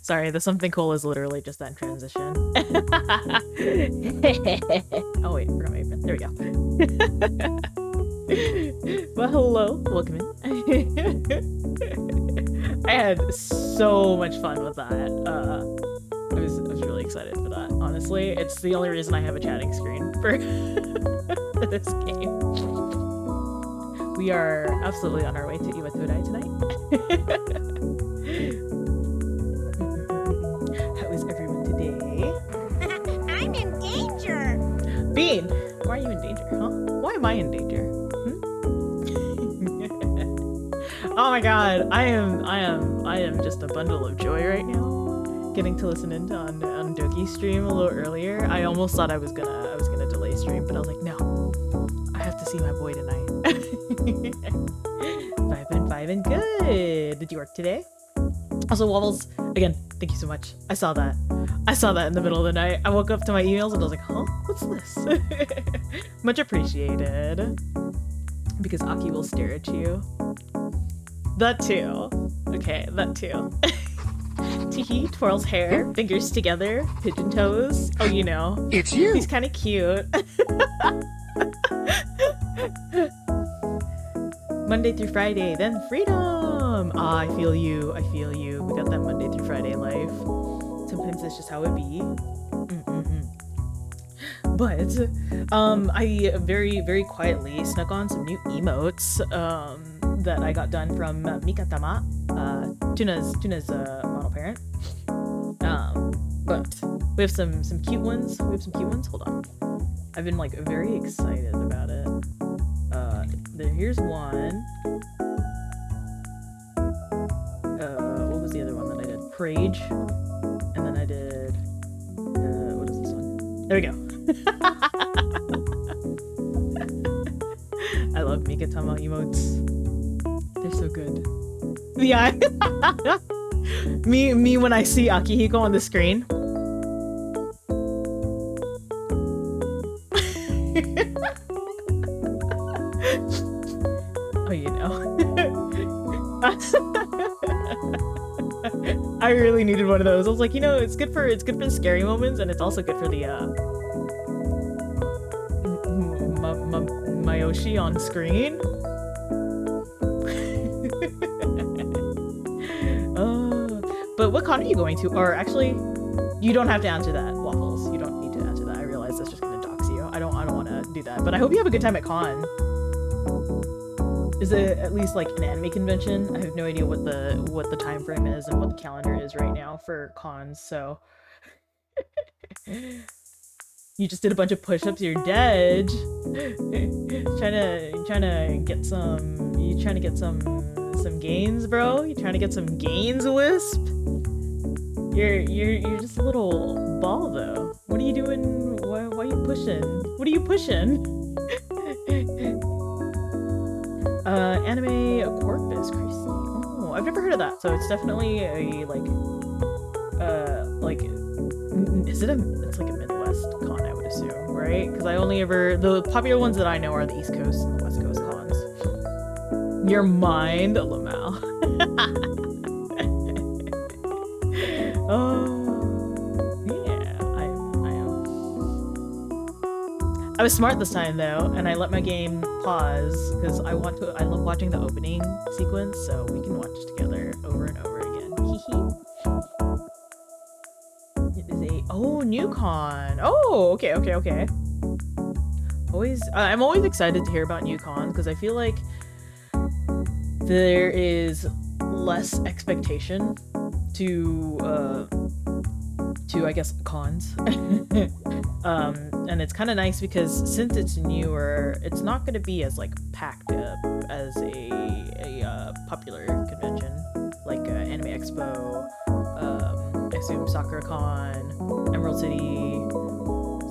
Sorry, the something cool is literally just that transition. Oh wait, forgot my apron. There we go. Well, hello, welcome in. I had so much fun with that. I was really excited for that. Honestly, it's the only reason I have a chatting screen for this game. We are absolutely on our way to Iwatodai tonight. How is everyone today? I'm in danger. Bean, why are you in danger, huh? Why am I in danger? Oh my god, I am just a bundle of joy right now. Getting to listen in on Doki's stream a little earlier. I almost thought I was gonna delay stream, but I was like, no, I have to see my boy tonight. Five and good. Did you work today? Also, Wobbles, again, thank you so much. I saw that in the middle of the night. I woke up to my emails and I was like, huh? What's this? Much appreciated. Because Aki will stare at you. That too. Okay, that too. Teehee twirls hair, fingers together, pigeon toes. Oh, you know. It's you. He's kind of cute. Monday through Friday, then freedom. Ah, I feel you. I feel you. We got that Monday through Friday life. Sometimes that's just how it be. But I very quietly snuck on some new emotes that I got done from Mikatama, Tuna's model parent. But we have some cute ones. Hold on. I've been like very excited about it. Here's one. What was the other one that I did? Rage. And then I did what is this one? There we go. I love Mikatama emotes. They're so good. Yeah. me when I see Akihiko on the screen. Oh, you know. I really needed one of those. I was like, you know, it's good for the scary moments, and it's also good for the Mayoshi on screen. But what con are you going to? Or actually, you don't have to answer that, Waffles. You don't need to answer that. I realize that's just gonna dox you. I don't want to do that. But I hope you have a good time at con. Is it at least like an anime convention? I have no idea what the time frame is and what the calendar is right now for cons. So you just did a bunch of push-ups. You're dead. trying to get some. You trying to get some gains, bro? You trying to get some gains, Wisp? You're just a little ball though. What are you doing? Why are you pushing? What are you pushing? Anime Corpus Christi. Oh, I've never heard of that. So it's definitely a is it it's like a Midwest con, I would assume, right? Because the popular ones that I know are the East Coast and the West Coast cons. Your mind, Lamau. Oh, yeah, I am. I was smart this time though, and I let my game pause because I love watching the opening sequence, so we can watch together over and over again. It is new con. Oh, okay. I'm always excited to hear about new cons because I feel like there is less expectation to I guess cons. And it's kind of nice because since it's newer, it's not going to be as like packed up as a popular convention like Anime Expo, I assume Sakura Con, Emerald City,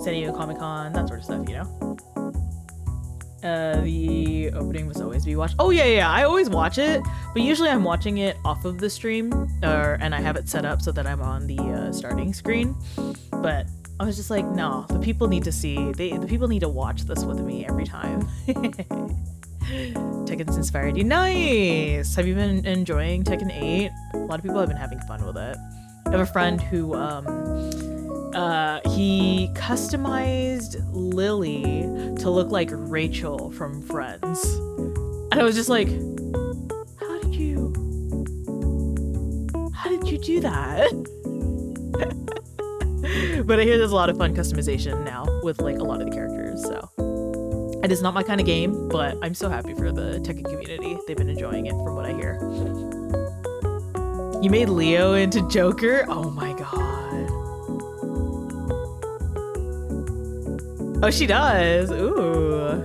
San Diego Comic Con, that sort of stuff, you know. The opening must always be watched. Oh yeah, I always watch it, but usually I'm watching it off of the stream, and I have it set up so that I'm on the starting screen. But I was just like, no, the people need to see. The people need to watch this with me every time. Tekken's inspired you. Nice! Have you been enjoying Tekken 8? A lot of people have been having fun with it. I have a friend who, he customized Lily to look like Rachel from Friends. And I was just like, how did you do that? But I hear there's a lot of fun customization now with like a lot of the characters, so. It is not my kind of game, but I'm so happy for the Tekken community. They've been enjoying it from what I hear. You made Leo into Joker? Oh my god. Oh, she does? Ooh.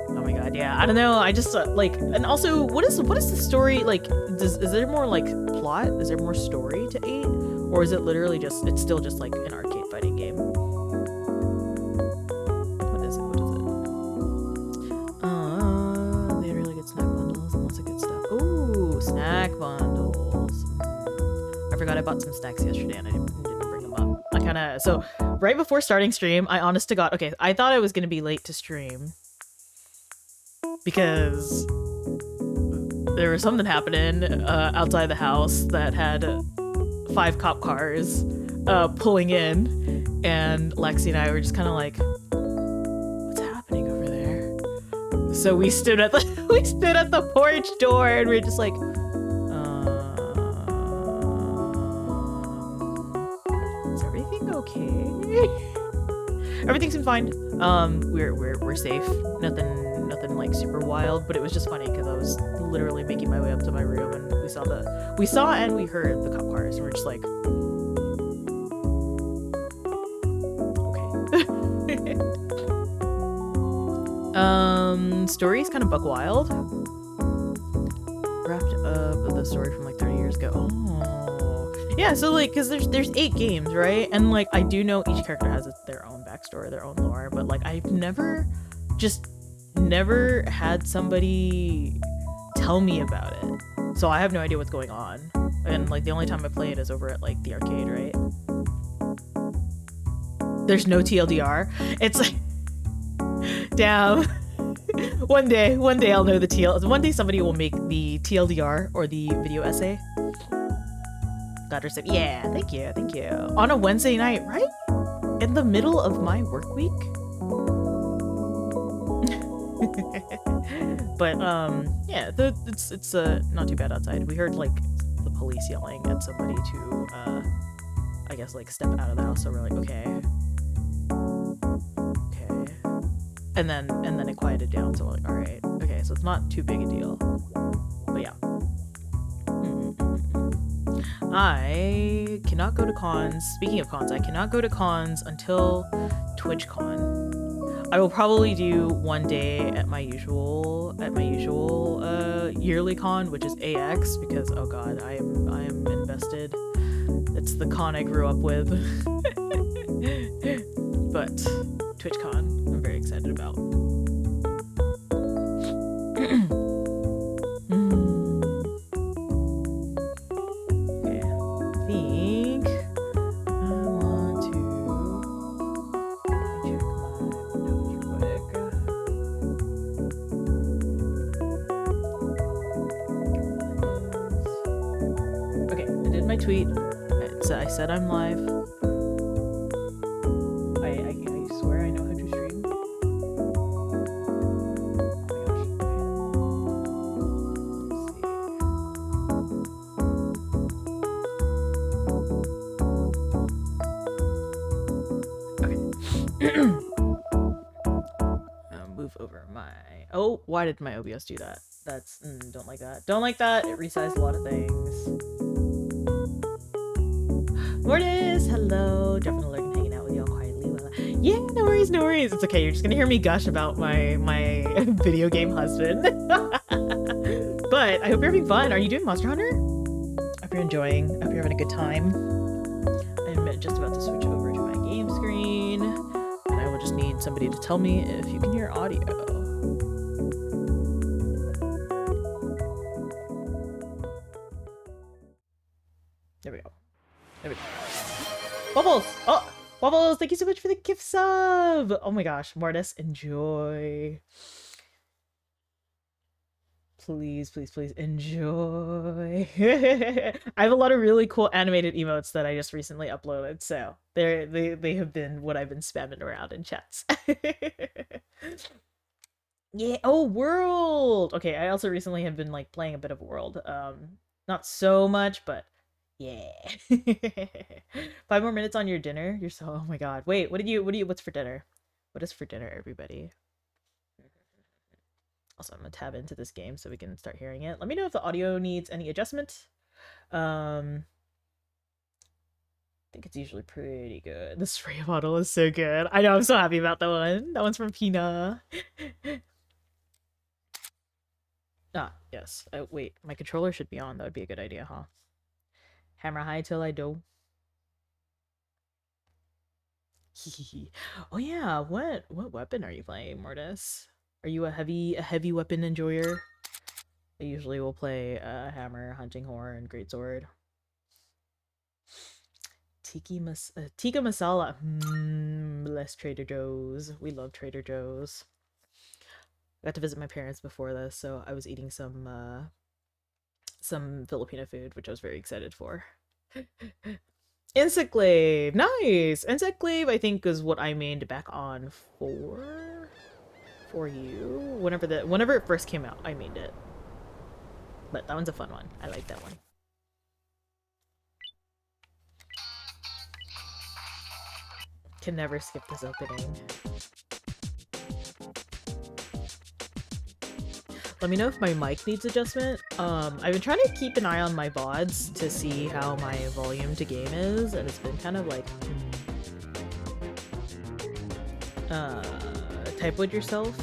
Oh my god, yeah. I don't know, I just, like, and also, what is the story, like, is there more, like, plot? Is there more story to 8? Or is it literally just, it's still just, like, an arcade fighting game? What is it? They had really good snack bundles and lots of good stuff. Ooh, snack bundles. I forgot I bought some snacks yesterday and I didn't bring them up. I kinda, so, right before starting stream, I honest to god, okay, I thought I was gonna be late to stream. Because there was something happening outside the house that had 5 cop cars pulling in, and Lexi and I were just kind of like, what's happening over there? So we stood at the porch door and we were just like, is everything okay? Everything seemed fine. We're safe. Nothing like super wild, but it was just funny because I was literally making my way up to my room and we saw and we heard the cop cars and we're just like, okay. Story's kind of buck wild. Wrapped up the story from like 30 years ago. Oh, yeah. So like, because there's 8 games, right? And like, I do know each character has their own backstory, their own lore, but like, I've never had somebody tell me about it, so I have no idea what's going on. And like the only time I play it is over at like the arcade, right? There's no TLDR. It's like, damn. one day I'll know the TL. One day somebody will make the TLDR or the video essay. Got her said, yeah, thank you. On a Wednesday night, right? In the middle of my work week. But yeah, it's not too bad outside. We heard like the police yelling at somebody to I guess like step out of the house, so we're like, okay, and then it quieted down, so we're like, all right, okay, so it's not too big a deal. But yeah, I cannot go to cons. Speaking of cons, I cannot go to cons until TwitchCon. I will probably do one day at my usual yearly con, which is AX, because oh god, I am invested. It's the con I grew up with. But TwitchCon, I'm very excited about. Okay, I think I want to check my windows quick. Okay, I did my tweet. I said I'm live. I swear I know how to stream. Move over my... Oh, why did my OBS do that? That's... don't like that. Don't like that! It resized a lot of things. Mortis! Hello! Dropping a lurk and hanging out with y'all quietly while yeah, no worries, no worries! It's okay, you're just gonna hear me gush about my video game husband. But I hope you're having fun. Are you doing Monster Hunter? I hope you're enjoying. I hope you're having a good time. I'm just about to switch over to my game screen. And I will just need somebody to tell me if you can hear audio. There we go. There we go. Bubbles! Oh! Bubbles, thank you so much for the gift sub! Oh my gosh, Mortis, enjoy. Please, please, please enjoy. I have a lot of really cool animated emotes that I just recently uploaded, so they have been what I've been spamming around in chats. Yeah, oh, World! Okay, I also recently have been like playing a bit of World. Not so much, but yeah. 5 more minutes on your dinner. You're so, oh my god. Wait, what's for dinner? What is for dinner, everybody? Also, I'm gonna tab into this game so we can start hearing it. Let me know if the audio needs any adjustment. I think it's usually pretty good. The spray bottle is so good. I know, I'm so happy about that one. That one's from Pina. Ah, yes. Wait, my controller should be on. That would be a good idea, huh? Hammer high till I do. Oh yeah, what weapon are you playing, Mortis? Are you a heavy weapon enjoyer? I usually will play hammer, hunting horn, greatsword. Tikka masala. Bless Trader Joe's. We love Trader Joe's. I got to visit my parents before this, so I was eating some Filipino food, which I was very excited for. Insectglaive, nice. Insectglaive, I think, is what I mained back on for you. Whenever it first came out, I mained it. But that one's a fun one. I like that one. Can never skip this opening. Let me know if my mic needs adjustment. I've been trying to keep an eye on my VODs to see how my volume to game is, and it's been kind of like, type wood yourself.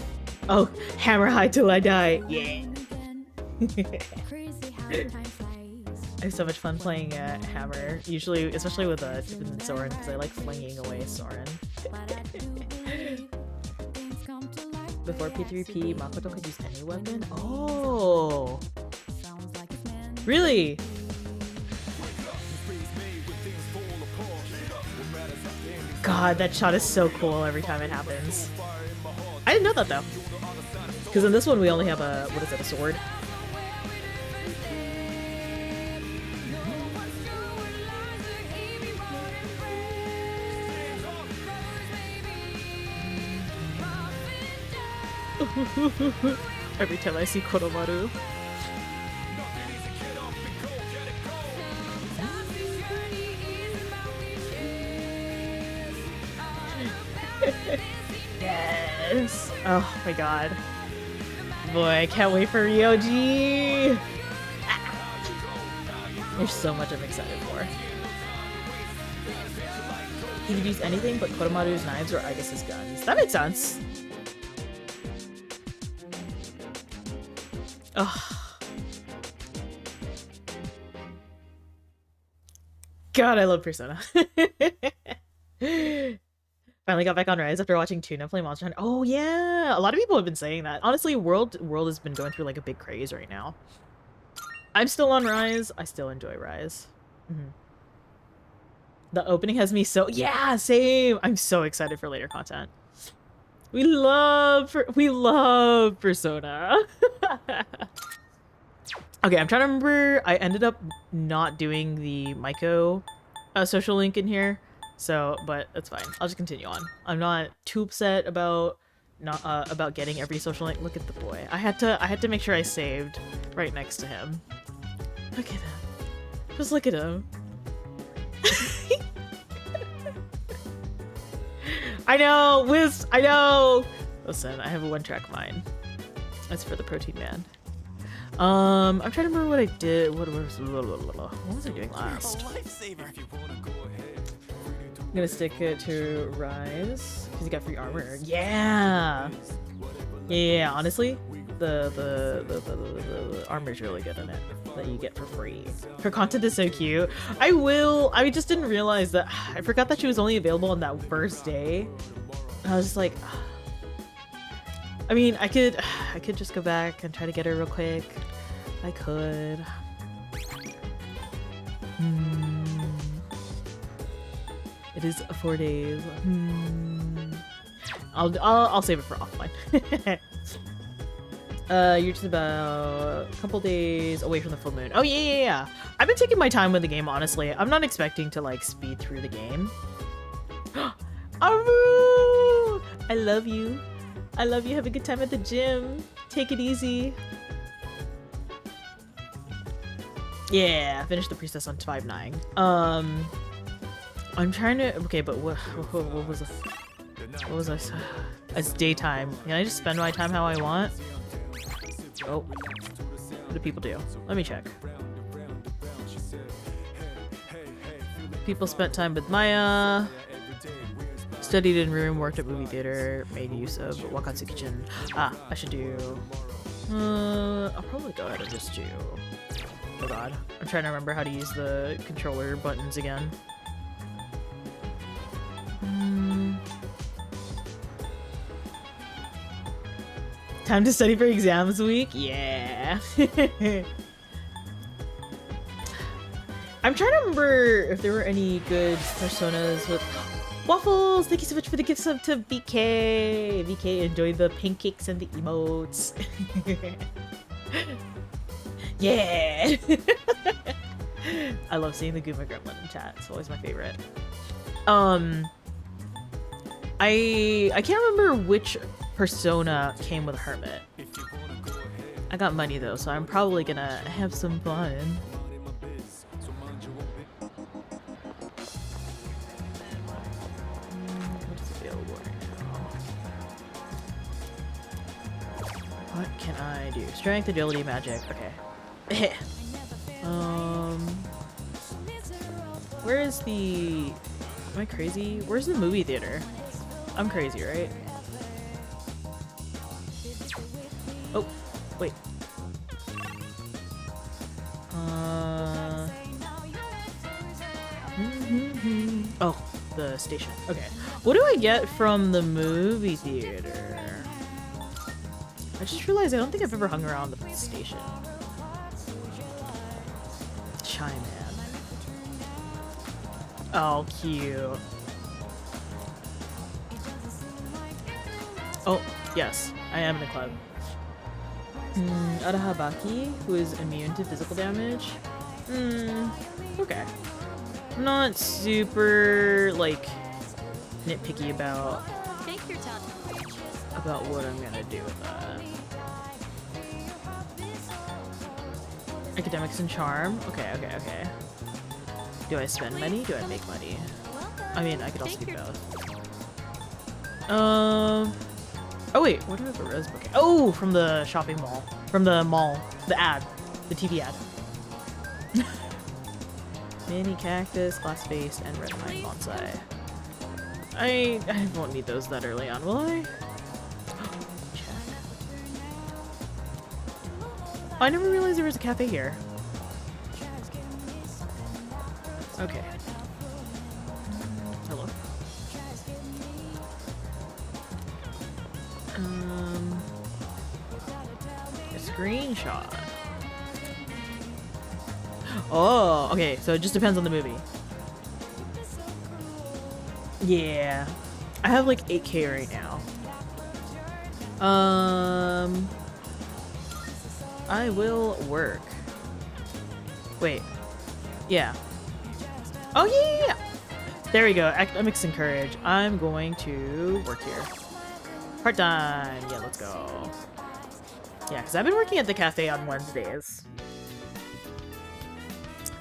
Oh, hammer high till I die. Yeah. I have so much fun playing hammer. Usually, especially with Soren, because I like flinging away Soren. Before P3P, Makoto could use any weapon? Oh! Really? God, that shot is so cool every time it happens. I didn't know that though. Because in this one we only have a, what is it, a sword? Every time I see Koromaru. Yes! Oh my god. Boy, I can't wait for Ryoji! There's so much I'm excited for. He could use anything but Koromaru's knives or Aigis' guns. That makes sense. Oh. God, I love Persona. Finally got back on Rise after watching Tuna play Monster Hunter. Oh yeah, a lot of people have been saying that. Honestly, World has been going through like a big craze right now. I'm still on Rise. I still enjoy Rise. The opening has me so, yeah, same. I'm so excited for later content. We love Persona. Okay, I'm trying to remember. I ended up not doing the Maiko social link in here, so but it's fine. I'll just continue on. I'm not too upset about about getting every social link. Look at the boy. I had to make sure I saved right next to him. Look at him. Just look at him. I know, Wiz. I know. Listen, I have a one-track mind. That's for the Protein Man. I'm trying to remember what I did. What was I doing last? I'm gonna stick it to Rise because you got free armor. Yeah. Yeah. Honestly, the armor's really good in it that you get for free. Her content is so cute. I just didn't realize that. I forgot that she was only available on that first day. I was just like, I mean, I could just go back and try to get her real quick. I could. It is 4 days. I'll save it for offline. You're just about a couple days away from the full moon. Oh, yeah. I've been taking my time with the game, honestly. I'm not expecting to, like, speed through the game. Aru! I love you. I love you. Have a good time at the gym. Take it easy. Yeah, finish the priestess on 5-9. I'm trying to... Okay, but what was it? What was I... It's daytime. Can I just spend my time how I want? Oh. What do people do? Let me check. People spent time with Maya. Studied in room, worked at movie theater, made use of Wakatsu kitchen. Ah, I should do... I'll probably go ahead and just do... Oh god. I'm trying to remember how to use the controller buttons again. Time to study for exams week? Yeah. I'm trying to remember if there were any good personas with... Waffles! Thank you so much for the gift sub to VK! VK, enjoy the pancakes and the emotes. Yeah! I love seeing the Goomba Gremlin in chat. It's always my favorite. I can't remember which persona came with Hermit. I got money though, so I'm probably gonna have some fun. What's available right now? What can I do? Strength, agility, magic. Okay. Where is the... Am I crazy? Where's the movie theater? I'm crazy, right? Oh, wait. Oh, the station. Okay. What do I get from the movie theater? I just realized I don't think I've ever hung around the station. Chime man. Oh, cute. Oh, yes. I am in a club. Arahabaki, who is immune to physical damage. Okay. I'm not super, like, nitpicky about what I'm gonna do with that. Academics and charm. Okay. Do I spend money? Do I make money? I mean, I could also do both. Oh wait, what do I have a rose bouquet? Oh, from the shopping mall. From the mall. The ad. The TV ad. Mini cactus, glass vase, and red pine bonsai. I won't need those that early on, will I? Check. Oh, I never realized there was a cafe here. Okay. Hello. A screenshot. Oh, okay, so it just depends on the movie. Yeah. I have like 8K right now. I will work. Wait. Yeah. Oh yeah! There we go. Academics encourage. I'm going to work here. Part-time. Yeah, let's go. Yeah, because I've been working at the cafe on Wednesdays.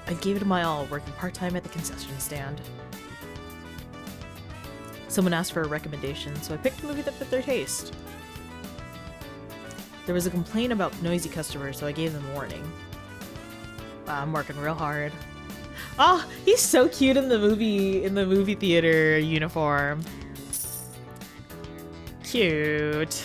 I gave it my all, working part-time at the concession stand. Someone asked for a recommendation, so I picked a movie that fit their taste. There was a complaint about noisy customers, so I gave them a warning. Wow, I'm working real hard. Oh, he's so cute in the movie theater uniform. Cute.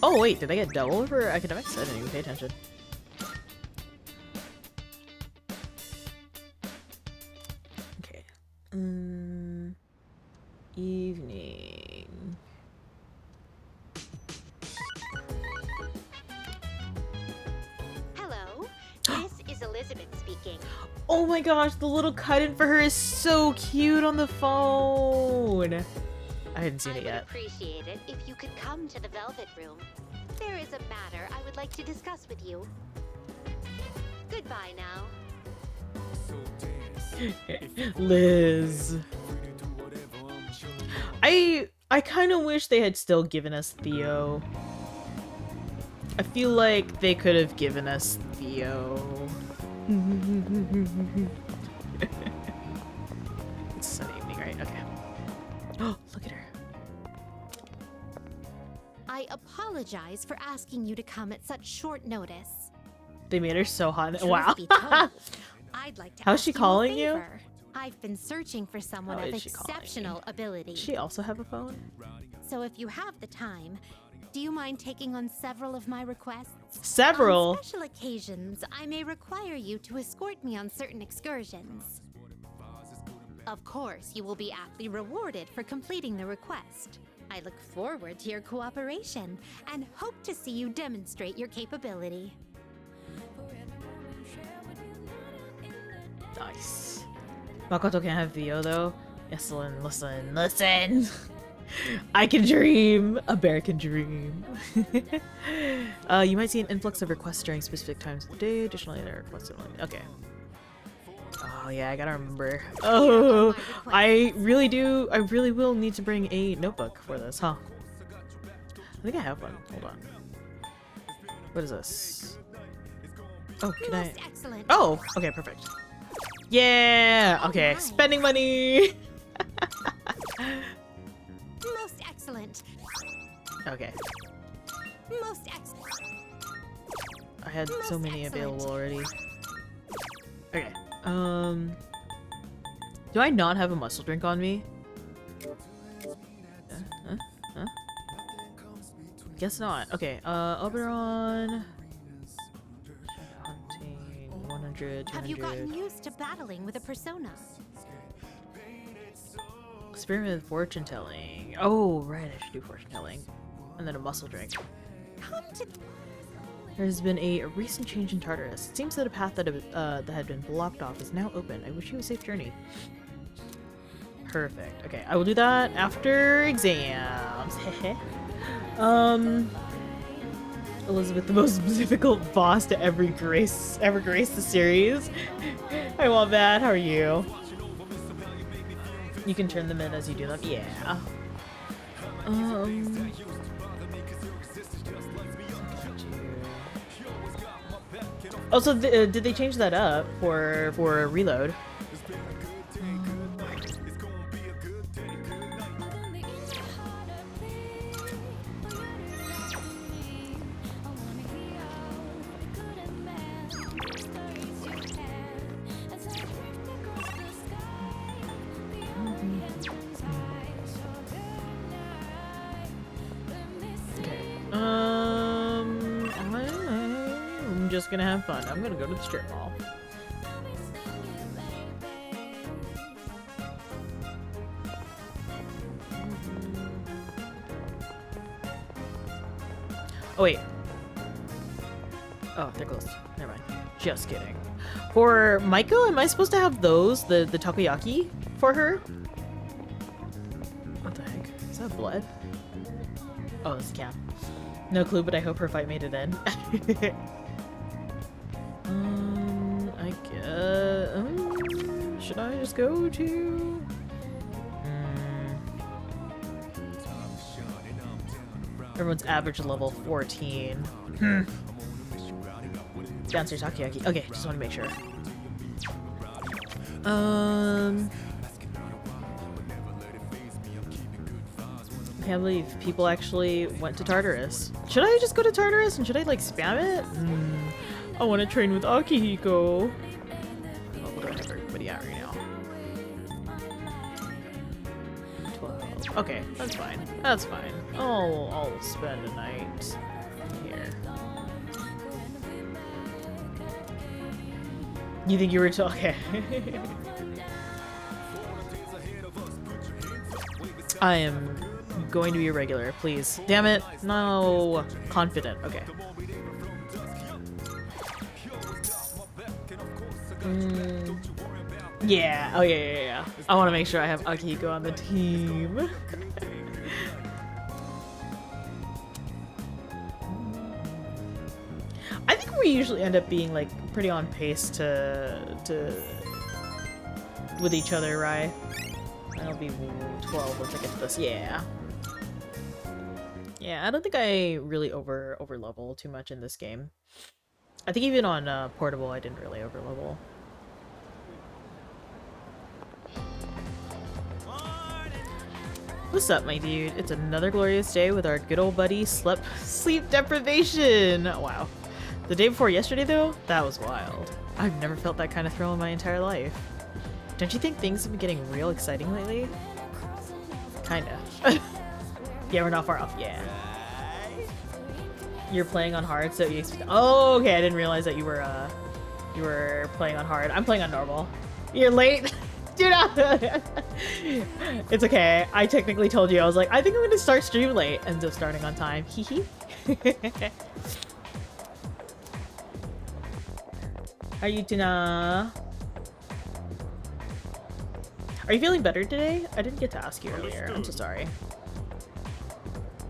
Oh wait, did I get double for academics? I didn't even pay attention. Okay. Evening. Hello, this is Elizabeth speaking. Oh my gosh, the little cut-in for her is so cute on the phone. I hadn't seen it yet. I would appreciate it if you could come to the Velvet Room. There is a matter I would like to discuss with you. Goodbye now. Liz. I kind of wish they had still given us Theo. I feel like they could have given us Theo. It's Sunday evening, right? Okay. Oh, look at her. I apologize for asking you to come at such short notice. They made her so hot. Truth Wow. be told, I'd like to How's ask she you a calling you? favor. I've been searching for someone How of is she calling exceptional ability. Does she also have a phone? So if you have the time, do you mind taking on several of my requests? Several? On special occasions, I may require you to escort me on certain excursions. Of course, you will be aptly rewarded for completing the request. I look forward to your cooperation and hope to see you demonstrate your capability. Nice. Makoto can't have Theo though. Yes, listen. I can dream. A bear can dream. You might see an influx of requests during specific times of the day. Additionally, there are requests. Okay. Oh yeah, I gotta remember. Oh, I really do. I really will need to bring a notebook for this, huh? I think I have one. Hold on. What is this? Oh, can I? Excellent. Oh, okay, perfect. Yeah. Okay, Alright. spending money. Most excellent. Okay. Most excellent. I had so Most many excellent. available already. Okay. Do I not have a muscle drink on me? Huh? Guess not. Okay. Oberon. Hunting. 100. 200. Have you gotten used to battling with a persona? Experiment with fortune telling. Oh, right. I should do fortune telling. And then a muscle drink. Come to. There has been a recent change in Tartarus. It seems that a path that had been blocked off is now open. I wish you a safe journey. Perfect. Okay, I will do that after exams. Elizabeth, the most difficult boss to ever grace the series. I want that. How are you? You can turn them in as you do them. Yeah. Also, did they change that up for reload? I'm just gonna have fun. I'm gonna go to the strip mall. Oh wait. Oh, they're closed. Never mind. Just kidding. For Maiko, am I supposed to have those? The takoyaki for her? What the heck? Is that blood? Oh, it's a cat. No clue, but I hope her fight made it in. I guess... should I just go to... Everyone's average level 14. Downstairs takoyaki. Okay, just want to make sure. I can't believe people actually went to Tartarus. Should I just go to Tartarus and should I like spam it? I want to train with Akihiko. Oh, what do I have everybody at right now? 12. Okay, that's fine. That's fine. I'll spend a night here. You think you were okay? I am going to be a regular, please. Damn it. No. Confident. Okay. Yeah. Oh yeah. I want to make sure I have Akihiko on the team. I think we usually end up being like pretty on pace to with each other, right? I'll be 12 once I get to this. Yeah. Yeah, I don't think I really over level too much in this game. I think even on portable, I didn't really over level. What's up, my dude? It's another glorious day with our good old buddy sleep deprivation. Wow. The day before yesterday, though, that was wild. I've never felt that kind of thrill in my entire life. Don't you think things have been getting real exciting lately? Kinda. Yeah, we're not far off. Yeah. You're playing on hard, so you expect— oh, okay. I didn't realize that you were playing on hard. I'm playing on normal. You're late. Dude, it's okay. I technically told you. I was like, I think I'm gonna start stream late. Ends up starting on time. Hee hee. How you doing? Are you feeling better today? I didn't get to ask you earlier. I'm so sorry.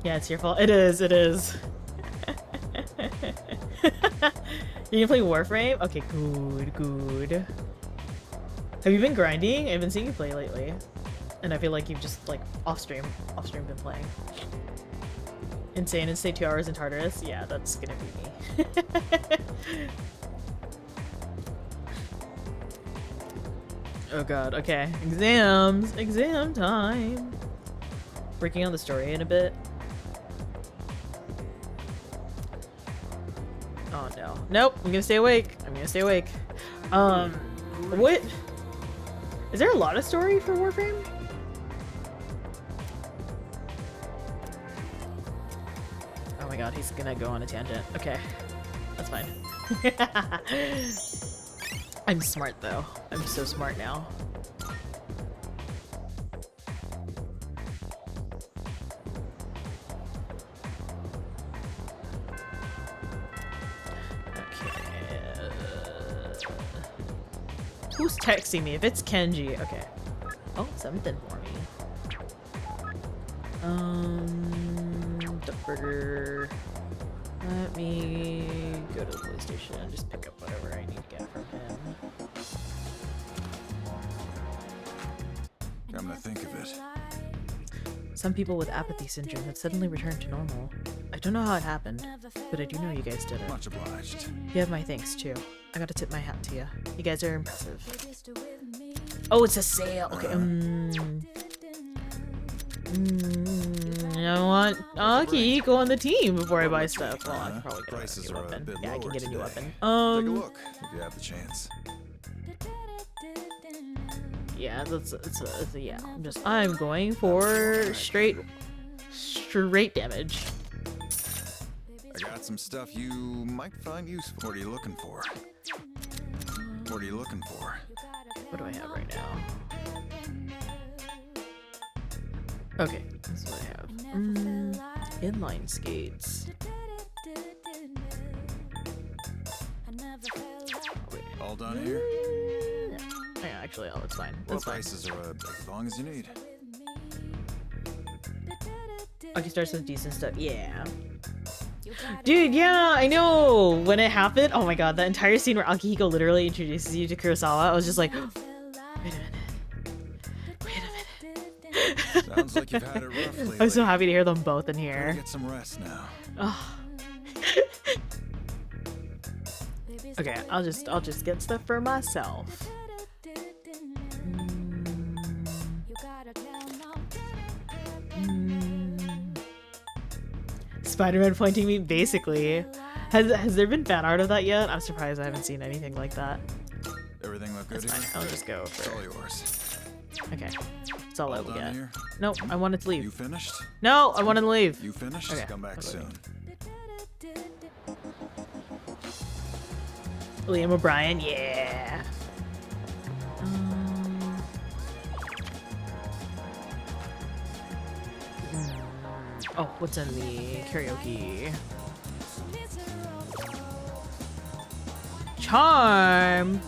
Yeah, it's your fault. It is. It is. You gonna play Warframe? Okay, good, good. Have you been grinding? I've been seeing you play lately, and I feel like you've just like off stream been playing. Insane and stay 2 hours in Tartarus. Yeah, that's gonna be me. Oh god. Okay, exam time. Working on the story in a bit. Oh no. Nope, I'm gonna stay awake. What? Is there a lot of story for Warframe? Oh my god, he's gonna go on a tangent. Okay, that's fine. I'm smart though. I'm so smart now. Who's texting me? If it's Kenji, okay. Oh, something for me. The burger. Let me go to the police station and just pick up whatever I need to get from him. Come to think of it. Some people with apathy syndrome have suddenly returned to normal. I don't know how it happened, but I do know you guys did it. Much obliged. You have my thanks too. I gotta tip my hat to you. You guys are impressive. Oh, it's a sale. Okay. I want Akihiko on the team before I buy stuff. Well, I can probably get Prices a new are a weapon. bit Yeah, I can lower get a new today. weapon. Take a look if you have the chance. Yeah, yeah. I'm going for straight damage. I got some stuff you might find useful. What are you looking for? What are you looking for? What do I have right now? Okay, that's what I have. Inline skates. Wait. All done here? Yeah, actually, oh, it's fine. Well, It's fine. prices are as long as you need. Okay, starts with decent stuff. Yeah. Dude, yeah, I know. When it happened, oh my god, that entire scene where Akihiko literally introduces you to Kurosawa, I was just like, wait a minute. Sounds like you've had it rough lately. I'm so happy to hear them both in Gotta here. get some rest now. Oh. Okay, I'll just get stuff for myself. Spider-Man pointing me, basically. Has there been fan art of that yet? I'm surprised I haven't seen anything like that. Everything look good That's here? fine. I'll just go It's all for. yours. Okay, that's all I All will done get. here? Nope, I wanted to You leave. finished? No, I wanted to leave. You finished? Okay, Come back I'll soon. Liam O'Brien, yeah. Oh, what's in the karaoke? charm.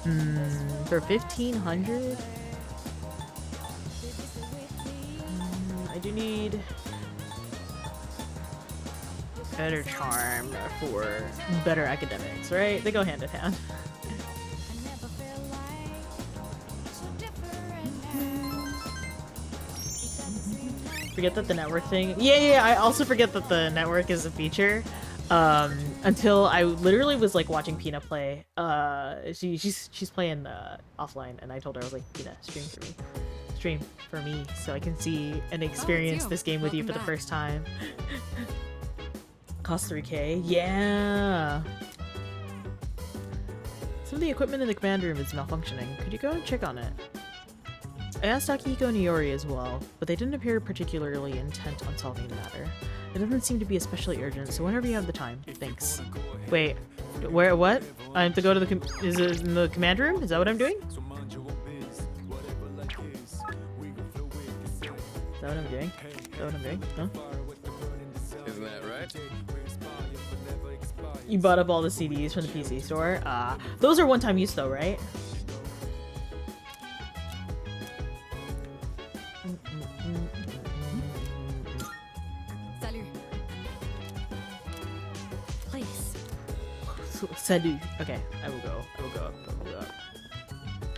For 1,500. I do need better charm for better academics, right? They go hand in hand. Forget that the network thing. Yeah, I also forget that the network is a feature. Until I literally was like watching Pina play. She's playing offline, and I told her, I was like, Pina, stream for me, so I can see and experience this game with you for the first time. Cost 3K. Yeah. Some of the equipment in the command room is malfunctioning. Could you go and check on it? I asked Akihiko and Iori as well, but they didn't appear particularly intent on solving the matter. It doesn't seem to be especially urgent, so whenever you have the time. Thanks. Wait, what? I have to go to the is it in the command room? Is that what I'm doing? Is that what I'm doing? Huh? Isn't that right? You bought up all the CDs from the PC store? Those are one-time use though, right? Salut. Please. Salut. Okay, I will go up.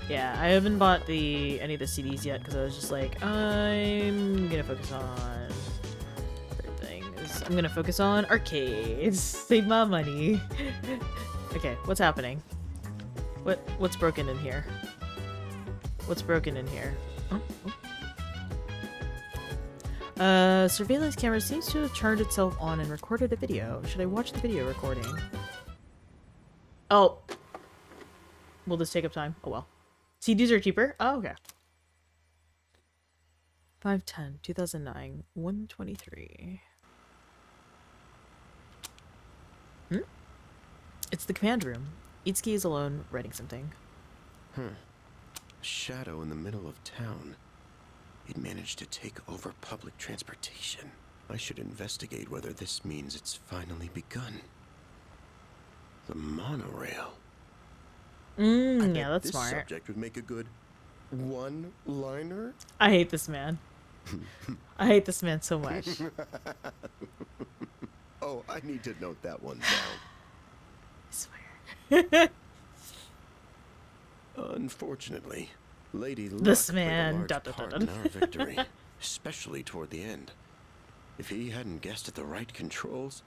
Yeah, I haven't bought any of the CDs yet because I was just like, I'm gonna focus on other things. I'm gonna focus on arcades. Save my money. Okay, what's happening? What's broken in here? What's broken in here? Surveillance camera seems to have turned itself on and recorded a video. Should I watch the video recording? Oh. Will this take up time? Oh well. CDs are cheaper? Oh, okay. 5/10, 2009, 123. It's the command room. Itsuki is alone, writing something. A shadow in the middle of town. It managed to take over public transportation. I should investigate whether this means it's finally begun. The monorail. Yeah, that's this smart. Subject would make a good one-liner. I hate this man. I hate this man so much. Oh, I need to note that one down. I swear. Unfortunately, Lady Luck This played a man, large dun, dun, part dun, in dun. our victory, especially toward the end. If he hadn't guessed at the right controls,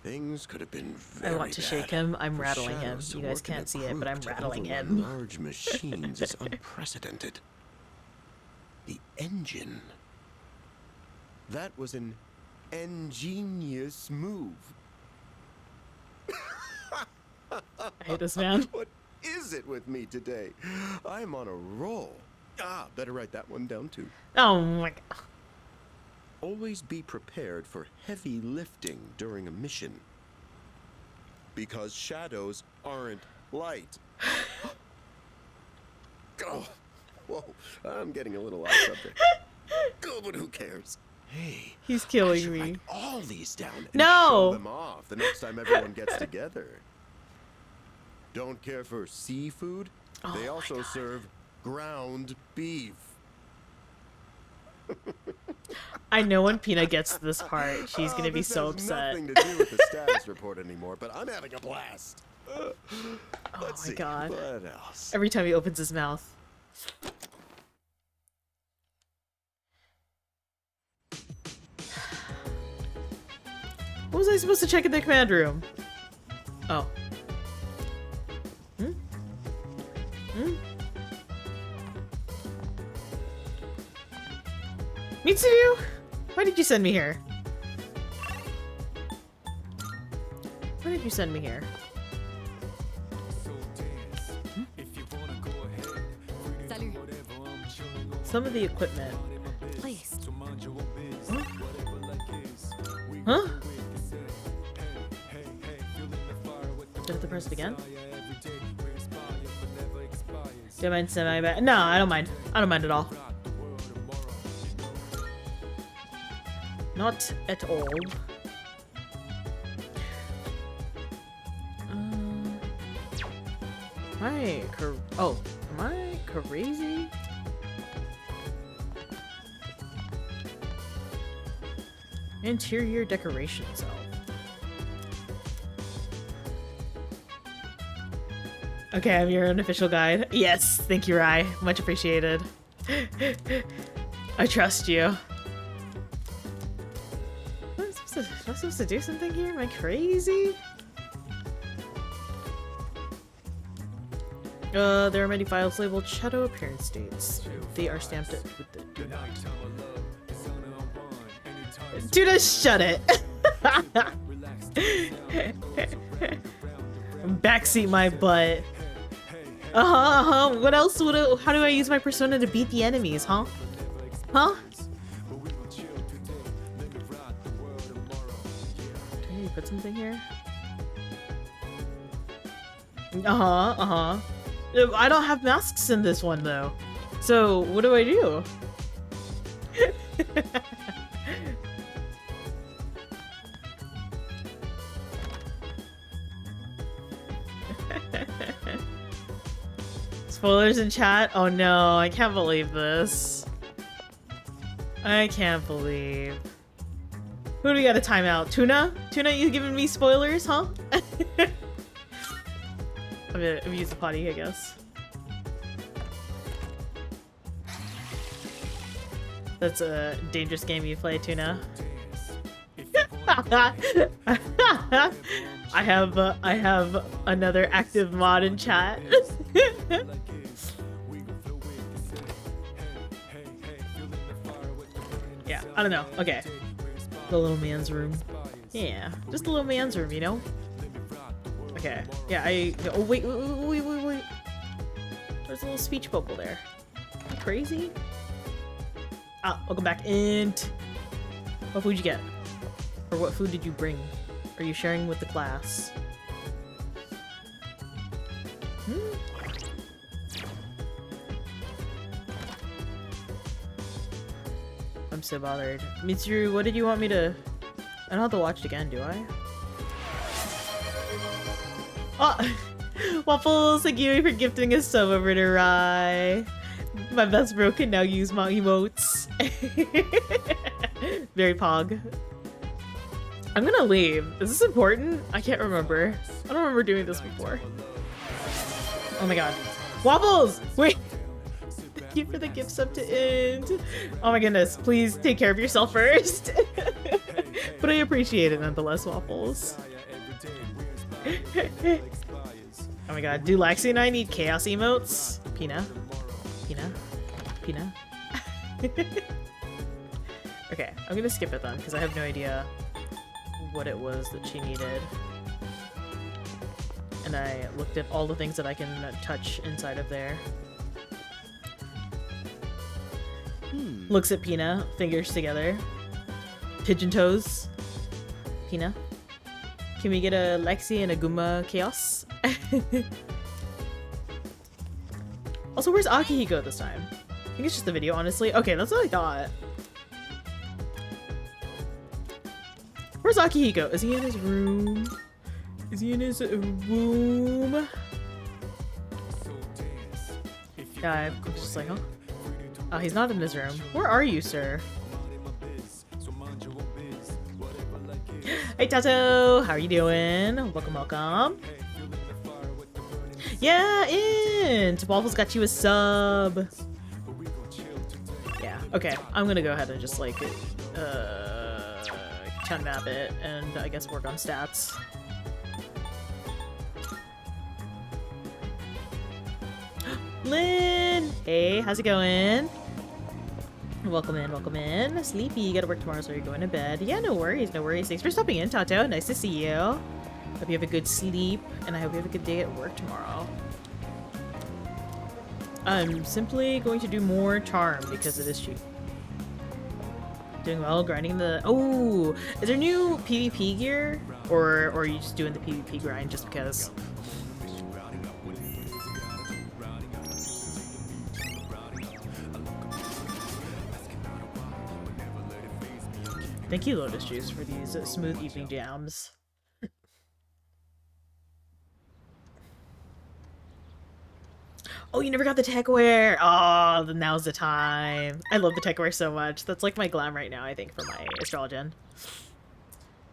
things could have been very I want to bad. shake him. I'm For rattling him. shadows to You guys work in can't a see it, but group I'm to rattling overrun him. Large machines is unprecedented. The engine. That was an ingenious move. I hate this man. What is it with me today? I'm on a roll. Better write that one down too. Oh my god. Always be prepared for heavy lifting during a mission. Because shadows aren't light. Oh, whoa, I'm getting a little off subject. Oh, but who cares? Hey, He's I killing should me. write all these down and No! show them off the next time everyone gets together. Don't care for seafood? Oh They my also God. serve ground beef. I know when Pina gets to this part, she's gonna be This so has upset. nothing to do with the status report anymore, but I'm having a blast. Oh Let's my see, god. what else? Every time he opens his mouth. What was I supposed to check in the command room? Oh. Mitsuyu? Why did you send me here? Why did you send me here? Salut. Some of the equipment. Please. Huh? Do I have to press it again? Do I mind semi-bad? No, I don't mind. I don't mind at all. Not at all. Am I crazy? Interior decoration cell. Okay, I'm your unofficial guide. Yes, thank you, Rai. Much appreciated. I trust you. Am I supposed to do something here? Am I crazy? There are many files labeled shadow appearance dates. They are stamped with the do not. Tuna, shut it! Backseat my butt. What else how do I use my persona to beat the enemies, huh? Huh? Can you put something here? I don't have masks in this one though. So what do I do? Spoilers in chat? Oh no, I can't believe this. I can't believe. Who do we got a timeout? Tuna? Tuna, you giving me spoilers, huh? I'm gonna use the potty, I guess. That's a dangerous game you play, Tuna. I have another active mod in chat. Yeah, I don't know. Okay. The little man's room. Yeah, just the little man's room, you know? Okay. Yeah, oh, wait. There's a little speech bubble there. Am I crazy? Ah, welcome back. What food did you get? Or what food did you bring? Are you sharing with the class? I'm so bothered. Mitsuru, what did you want me to... I don't have to watch it again, do I? Oh! Waffles, thank you for gifting a sub over to Rai. My best bro can now use my emotes. Very pog. I'm gonna leave. Is this important? I can't remember. I don't remember doing this before. Oh my god. Waffles! Wait! Thank you for the gift sub to end. Oh my goodness. Please take care of yourself first. But I appreciate it nonetheless, Waffles. Oh my god. Do Lexi and I need chaos emotes? Pina? Okay, I'm gonna skip it then, because I have no idea what it was that she needed. And I looked at all the things that I can touch inside of there. Looks at Pina, fingers together. Pigeon toes. Pina. Can we get a Lexi and a Guma chaos? Also, where's Akihiko this time? I think it's just the video, honestly. Okay, that's what I thought. Where's Akihiko? Is he in his room? Is he in his room? Yeah, I'm just like, huh? Oh, he's not in his room. Where are you, sir? Hey, Tato! How are you doing? Welcome, welcome. Yeah, Int! Waffles got you a sub. Yeah, okay. I'm gonna go ahead and just, like, chun map it and I guess work on stats. Lynn! Hey, how's it going? Welcome in, welcome in. Sleepy, you gotta work tomorrow, so you're going to bed. Yeah, no worries, no worries. Thanks for stopping in, Tato. Nice to see you. Hope you have a good sleep, and I hope you have a good day at work tomorrow. I'm simply going to do more charm because it is cheap. Doing well, grinding the... Oh! Is there new PvP gear? Or are you just doing the PvP grind just because? Thank you, Lotus Juice, for these smooth evening jams. Oh, you never got the techwear. Oh, then now's the time. I love the techwear so much. That's like my glam right now, I think, for my astrologen.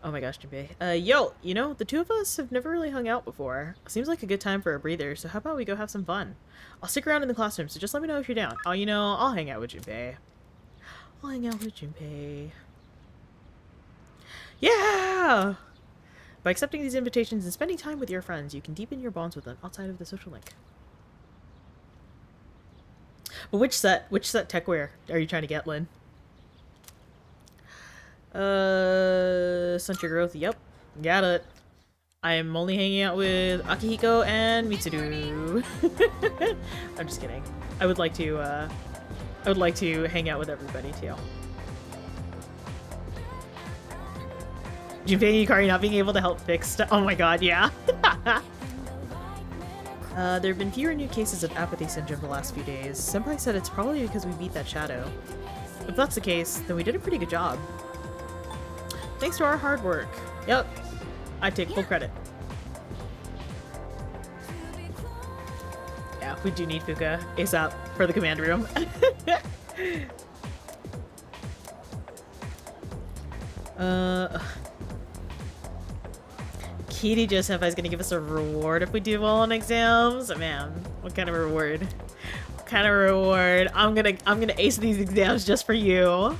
Oh my gosh, Junpei. Yo, you know, the two of us have never really hung out before. Seems like a good time for a breather, so how about we go have some fun? I'll stick around in the classroom, so just let me know if you're down. Oh, you know, I'll hang out with Junpei. I'll hang out with Junpei. Yeah! By accepting these invitations and spending time with your friends, you can deepen your bonds with them outside of the social link. But which set techwear are you trying to get, Lynn? Stunt your growth, yep. Got it. I'm only hanging out with Akihiko and Mitsuru. I'm just kidding. I would like to hang out with everybody too. Junpei and Yukari not being able to help fix stuff. Oh my god, yeah. There have been fewer new cases of apathy syndrome the last few days. Senpai said it's probably because we beat that shadow. If that's the case, then we did a pretty good job. Thanks to our hard work. Yep. I take full credit. Yeah, we do need Fuka ASAP for the command room. Kitty Joseph is gonna give us a reward if we do well on exams. Man, what kind of reward? What kind of reward? I'm gonna ace these exams just for you.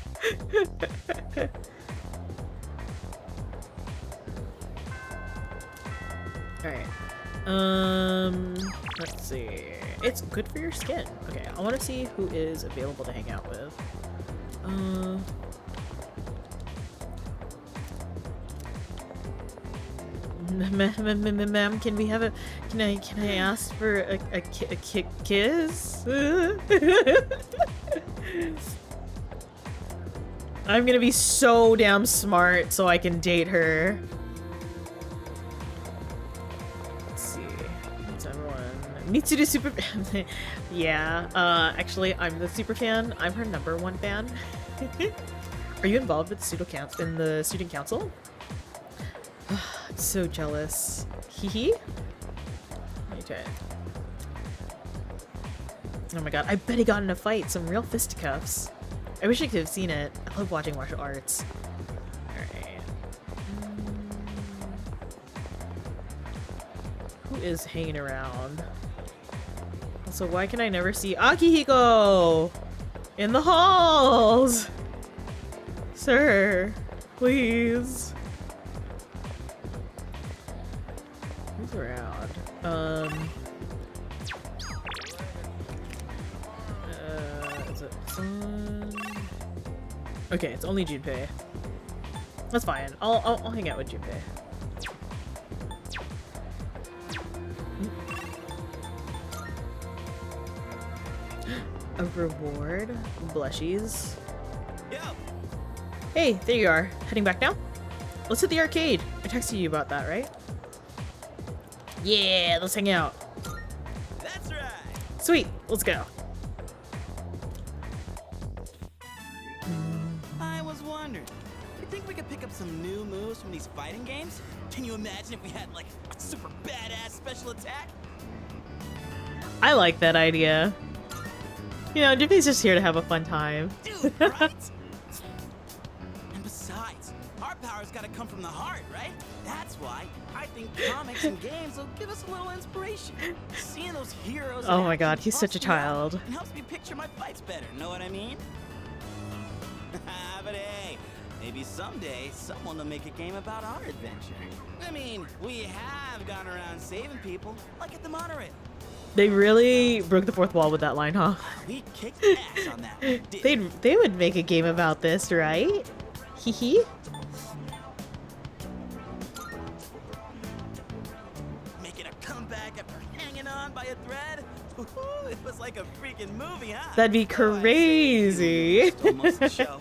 Alright. Let's see. It's good for your skin. Okay, I wanna see who is available to hang out with. Ma'am, can we have a? Can I ask for a kiss? I'm gonna be so damn smart so I can date her. Let's see. What's everyone? Mitsuru super. Yeah. Actually, I'm the super fan. I'm her #1 fan. Are you involved with the student council? I'm so jealous. Hee. Okay. Oh my god, I bet he got in a fight. Some real fisticuffs. I wish I could have seen it. I love watching martial arts. Alright. Who is hanging around? Also, why can I never see Akihiko in the halls? Sir, please. Who's around? Is it Sun? Okay, it's only Junpei. That's fine. I'll hang out with Junpei. A reward? Blushies. Hey, there you are. Heading back now? Let's hit the arcade. I texted you about that, right? Yeah, let's hang out. That's right. Sweet, let's go. I was wondering, you think we could pick up some new moves from these fighting games? Can you imagine if we had like a super badass special attack? I like that idea. You know, Junpei's just here to have a fun time. Dude, right? And besides, our power's gotta come from the heart, right? That's why I think comics and games will give us a little inspiration. Seeing those heroes. Oh my god, he's such a child. And helps me picture my fights better. Know what I mean? But hey, maybe someday someone will make a game about our adventure. I mean, we have gone around saving people, like at the monorail. They really broke the fourth wall with that line, huh? We kicked ass on that one. They would make a game about this, right? Hee hee. Making a comeback after hanging on by a thread. Ooh, it was like a freaking movie, huh? That'd be crazy. Almost a show.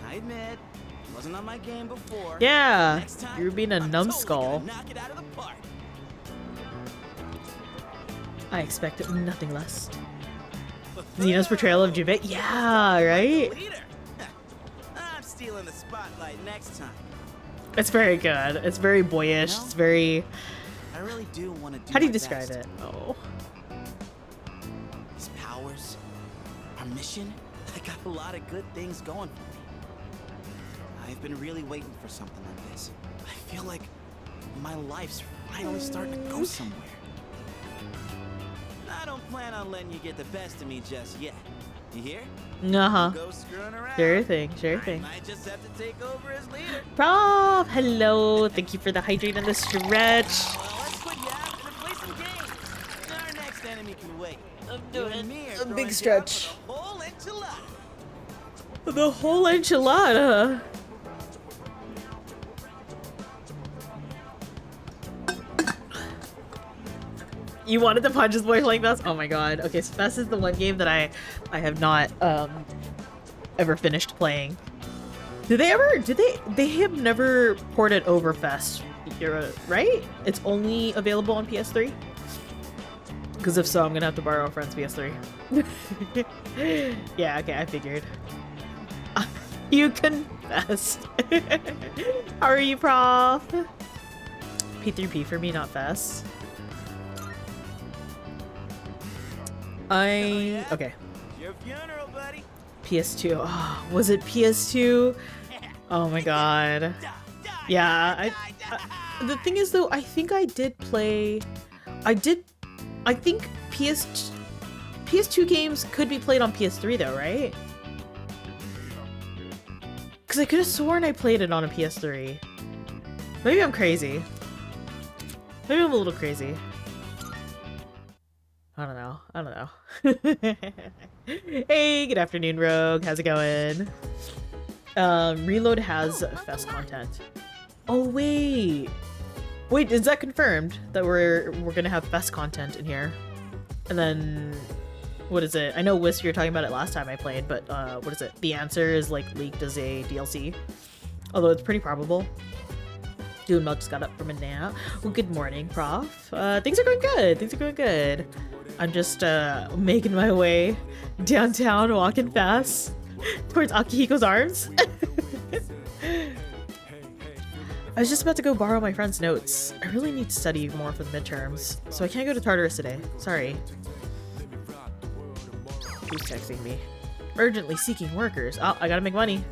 I admit, it wasn't on my game before. Yeah, Next time, you're being a I'm numbskull. totally gonna knock it out of the park. I expect nothing less. Xeno's portrayal of Junpei? Yeah, right? Leader. I'm stealing the spotlight next time. It's very good. It's very boyish. No. It's very... I really do want to do How do you my describe best. it? Oh. These powers, our mission, I got a lot of good things going for me. I've been really waiting for something like this. I feel like my life's finally starting to go somewhere. I don't plan on letting you get the best of me just yet. You hear? Uh-huh. Go screwing around. Sure thing, sure I thing. might just have to take over as leader. Prof, hello. Thank you for the hydrate and the stretch. Well, let's quit yapping and play some games. Our next enemy can wait. I'm You and me are a throwing big down stretch. for the whole enchilada. The whole enchilada. You wanted to punch this boy playing Fest? Oh my god. Okay, so Fest is the one game that I have not ever finished playing. Did they have never ported over Fest, right? It's only available on PS3? Because if so, I'm gonna have to borrow a friend's PS3. Yeah, okay, I figured. You confessed. How are you, Prof? P3P for me, not Fest. Okay. Your funeral, buddy. PS2. Oh, was it PS2? Oh my god. Yeah, the thing is though, I think I did play. I think PS2 games could be played on PS3 though, right? Because I could have sworn I played it on a PS3. Maybe I'm crazy. Maybe I'm a little crazy. I don't know. Hey, good afternoon, Rogue. How's it going? Reload has Fest content. Oh wait, is that confirmed that we're gonna have Fest content in here? And then what is it? I know Wisp, you were talking about it last time I played, but what is it? The answer is like leaked as a DLC, although it's pretty probable. Dude, Mel just got up from a nap. Well, good morning, Prof. Things are going good. I'm just making my way downtown, walking fast towards Akihiko's arms. I was just about to go borrow my friend's notes. I really need to study more for the midterms, so I can't go to Tartarus today. Sorry. Who's texting me? Urgently seeking workers. Oh, I gotta make money.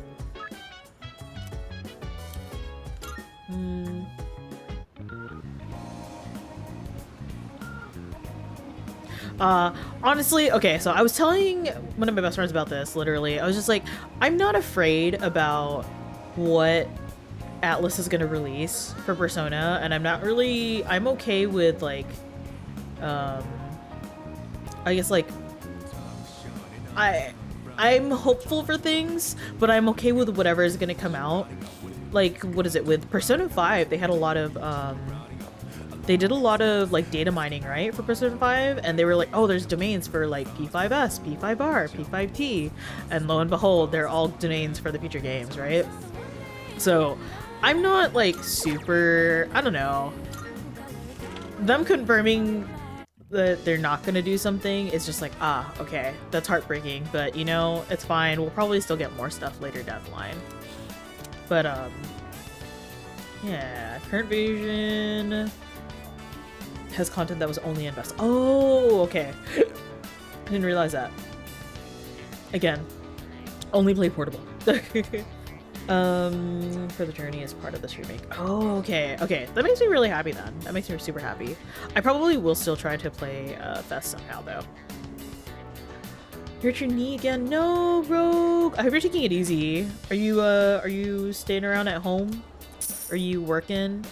Honestly, okay, so I was telling one of my best friends about this, literally. I was just like, I'm not afraid about what Atlas is gonna release for Persona, and I'm okay with, like, I guess, like, I'm hopeful for things, but I'm okay with whatever is gonna come out. Like, what is it, with Persona 5, they had a lot of, they did a lot of, like, data mining, right, for Persona 5, and they were like, oh, there's domains for, like, P5S, P5R, P5T, and lo and behold, they're all domains for the future games, right? So, I'm not, like, super, I don't know, them confirming that they're not gonna do something is just like, ah, okay, that's heartbreaking, but, you know, it's fine, we'll probably still get more stuff later down the line. But, yeah, current version has content that was only in Vest. Oh, okay. I didn't realize that. Again, only play portable. For the journey is part of this remake. Oh, okay. Okay, that makes me really happy then. That makes me super happy. I probably will still try to play Fest somehow though. Hurt your knee again? No, Rogue. I hope you're taking it easy. Are you staying around at home? Are you working?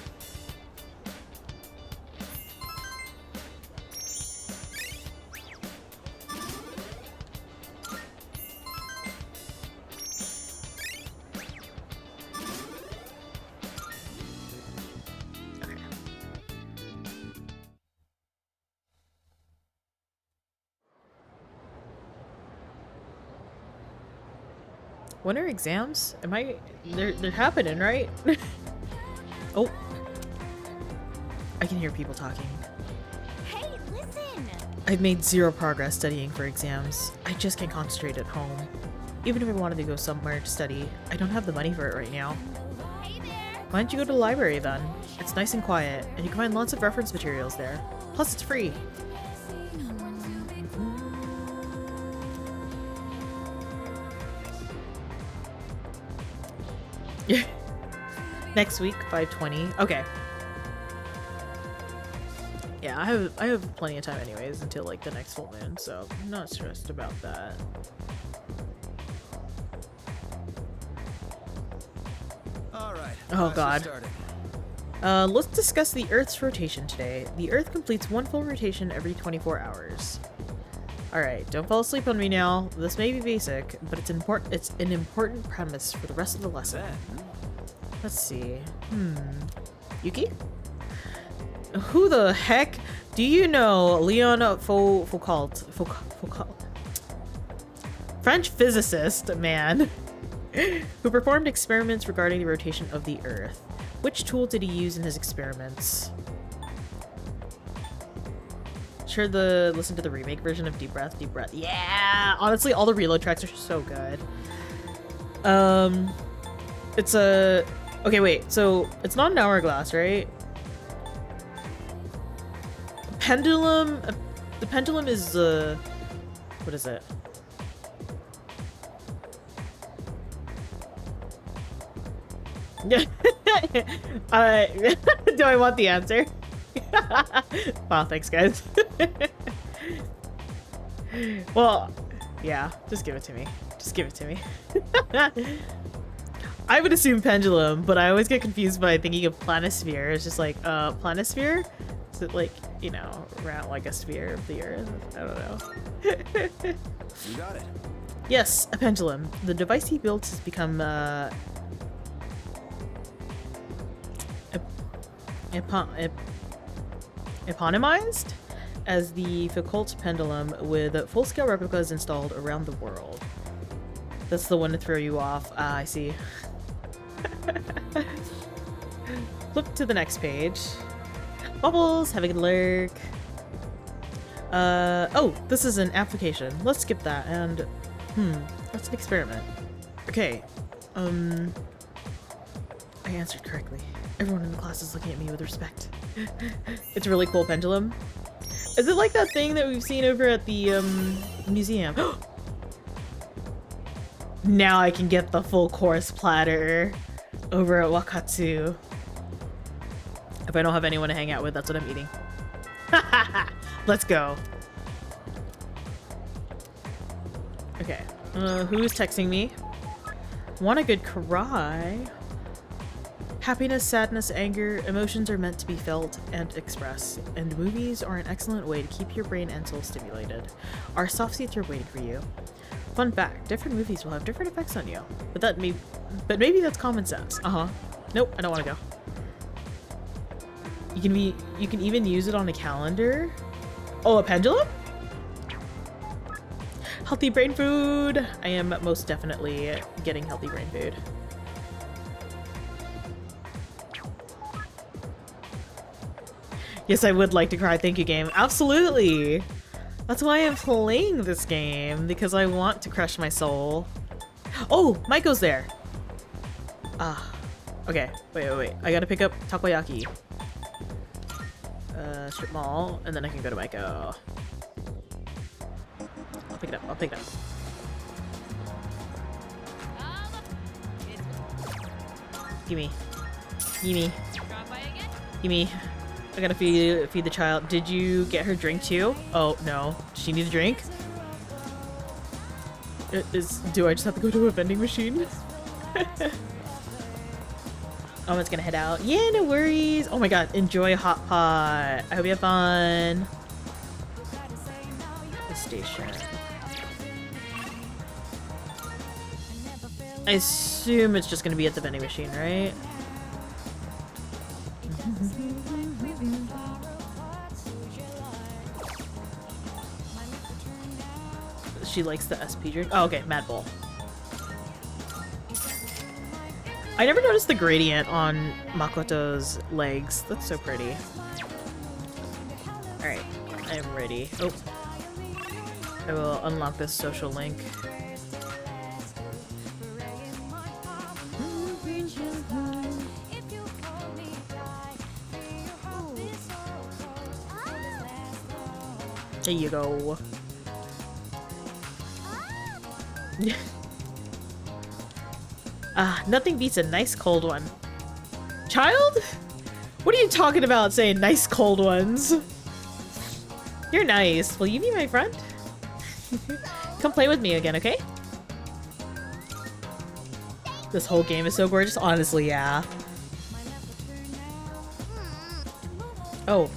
When are exams? They're happening, right? Oh. I can hear people talking. Hey, listen! I've made zero progress studying for exams. I just can't concentrate at home. Even if I wanted to go somewhere to study, I don't have the money for it right now. Hey there! Why don't you go to the library then? It's nice and quiet, and you can find lots of reference materials there. Plus, it's free. Next week, 5:20. Okay. Yeah, I have plenty of time anyways until like the next full moon, so I'm not stressed about that. All right. Oh class is god. starting. Let's discuss the Earth's rotation today. The Earth completes one full rotation every 24 hours. Alright, don't fall asleep on me now. This may be basic, but it's an important premise for the rest of the lesson. Let's see. Yuki? Who the heck do you know Leon Foucault? French physicist, man, who performed experiments regarding the rotation of the Earth. Which tool did he use in his experiments? Sure, listen to the remake version of Deep Breath, Deep Breath. Yeah! Honestly, all the reload tracks are so good. It's a... Okay, wait. So, it's not an hourglass, right? Pendulum... The pendulum is, what is it? Yeah. Do I want the answer? Wow, thanks guys. Well, yeah, just give it to me. Just give it to me. I would assume pendulum, but I always get confused by thinking of planisphere. It's just like, planisphere? Is it like, you know, around like a sphere of the Earth? I don't know. You got it. Yes, a pendulum. The device he built has become, eponymized as the Foucault pendulum, with full-scale replicas installed around the world. That's the one to throw you off. Ah, I see. Flip to the next page. Bubbles, having a lurk. Oh, this is an application. Let's skip that and, that's an experiment. Okay, I answered correctly. Everyone in the class is looking at me with respect. It's a really cool pendulum. Is it like that thing that we've seen over at the, museum? Now I can get the full course platter over at Wakatsu. If I don't have anyone to hang out with, that's what I'm eating. Let's go. Okay. Who's texting me? Want a good cry? Happiness, sadness, anger, emotions are meant to be felt and expressed, and movies are an excellent way to keep your brain and soul stimulated. Our soft seats are waiting for you. Fun fact, different movies will have different effects on you. But maybe that's common sense. Nope, I don't want to go. You can even use it on a calendar. Oh, a pendulum? Healthy brain food. I am most definitely getting healthy brain food. Yes, I would like to cry. Thank you, game. Absolutely. That's why I'm playing this game, because I want to crush my soul. Oh, Maiko's there. Ah, okay. Wait. I gotta pick up takoyaki. Strip mall, and then I can go to Maiko. I'll pick it up. Gimme. I gotta feed the child. Did you get her drink too? Oh, no. Does she need a drink? Do I just have to go to a vending machine? It's gonna head out. Yeah, no worries. Oh my god, enjoy Hot Pot. I hope you have fun. The station. I assume it's just gonna be at the vending machine, right? She likes the SP drink. Oh, okay, Mad Bull. I never noticed the gradient on Makoto's legs. That's so pretty. Alright, I am ready. Oh. I will unlock this social link. There you go. Nothing beats a nice cold one. Child? What are you talking about saying nice cold ones? You're nice. Will you be my friend? Come play with me again, okay? This whole game is so gorgeous. Honestly, yeah. Oh.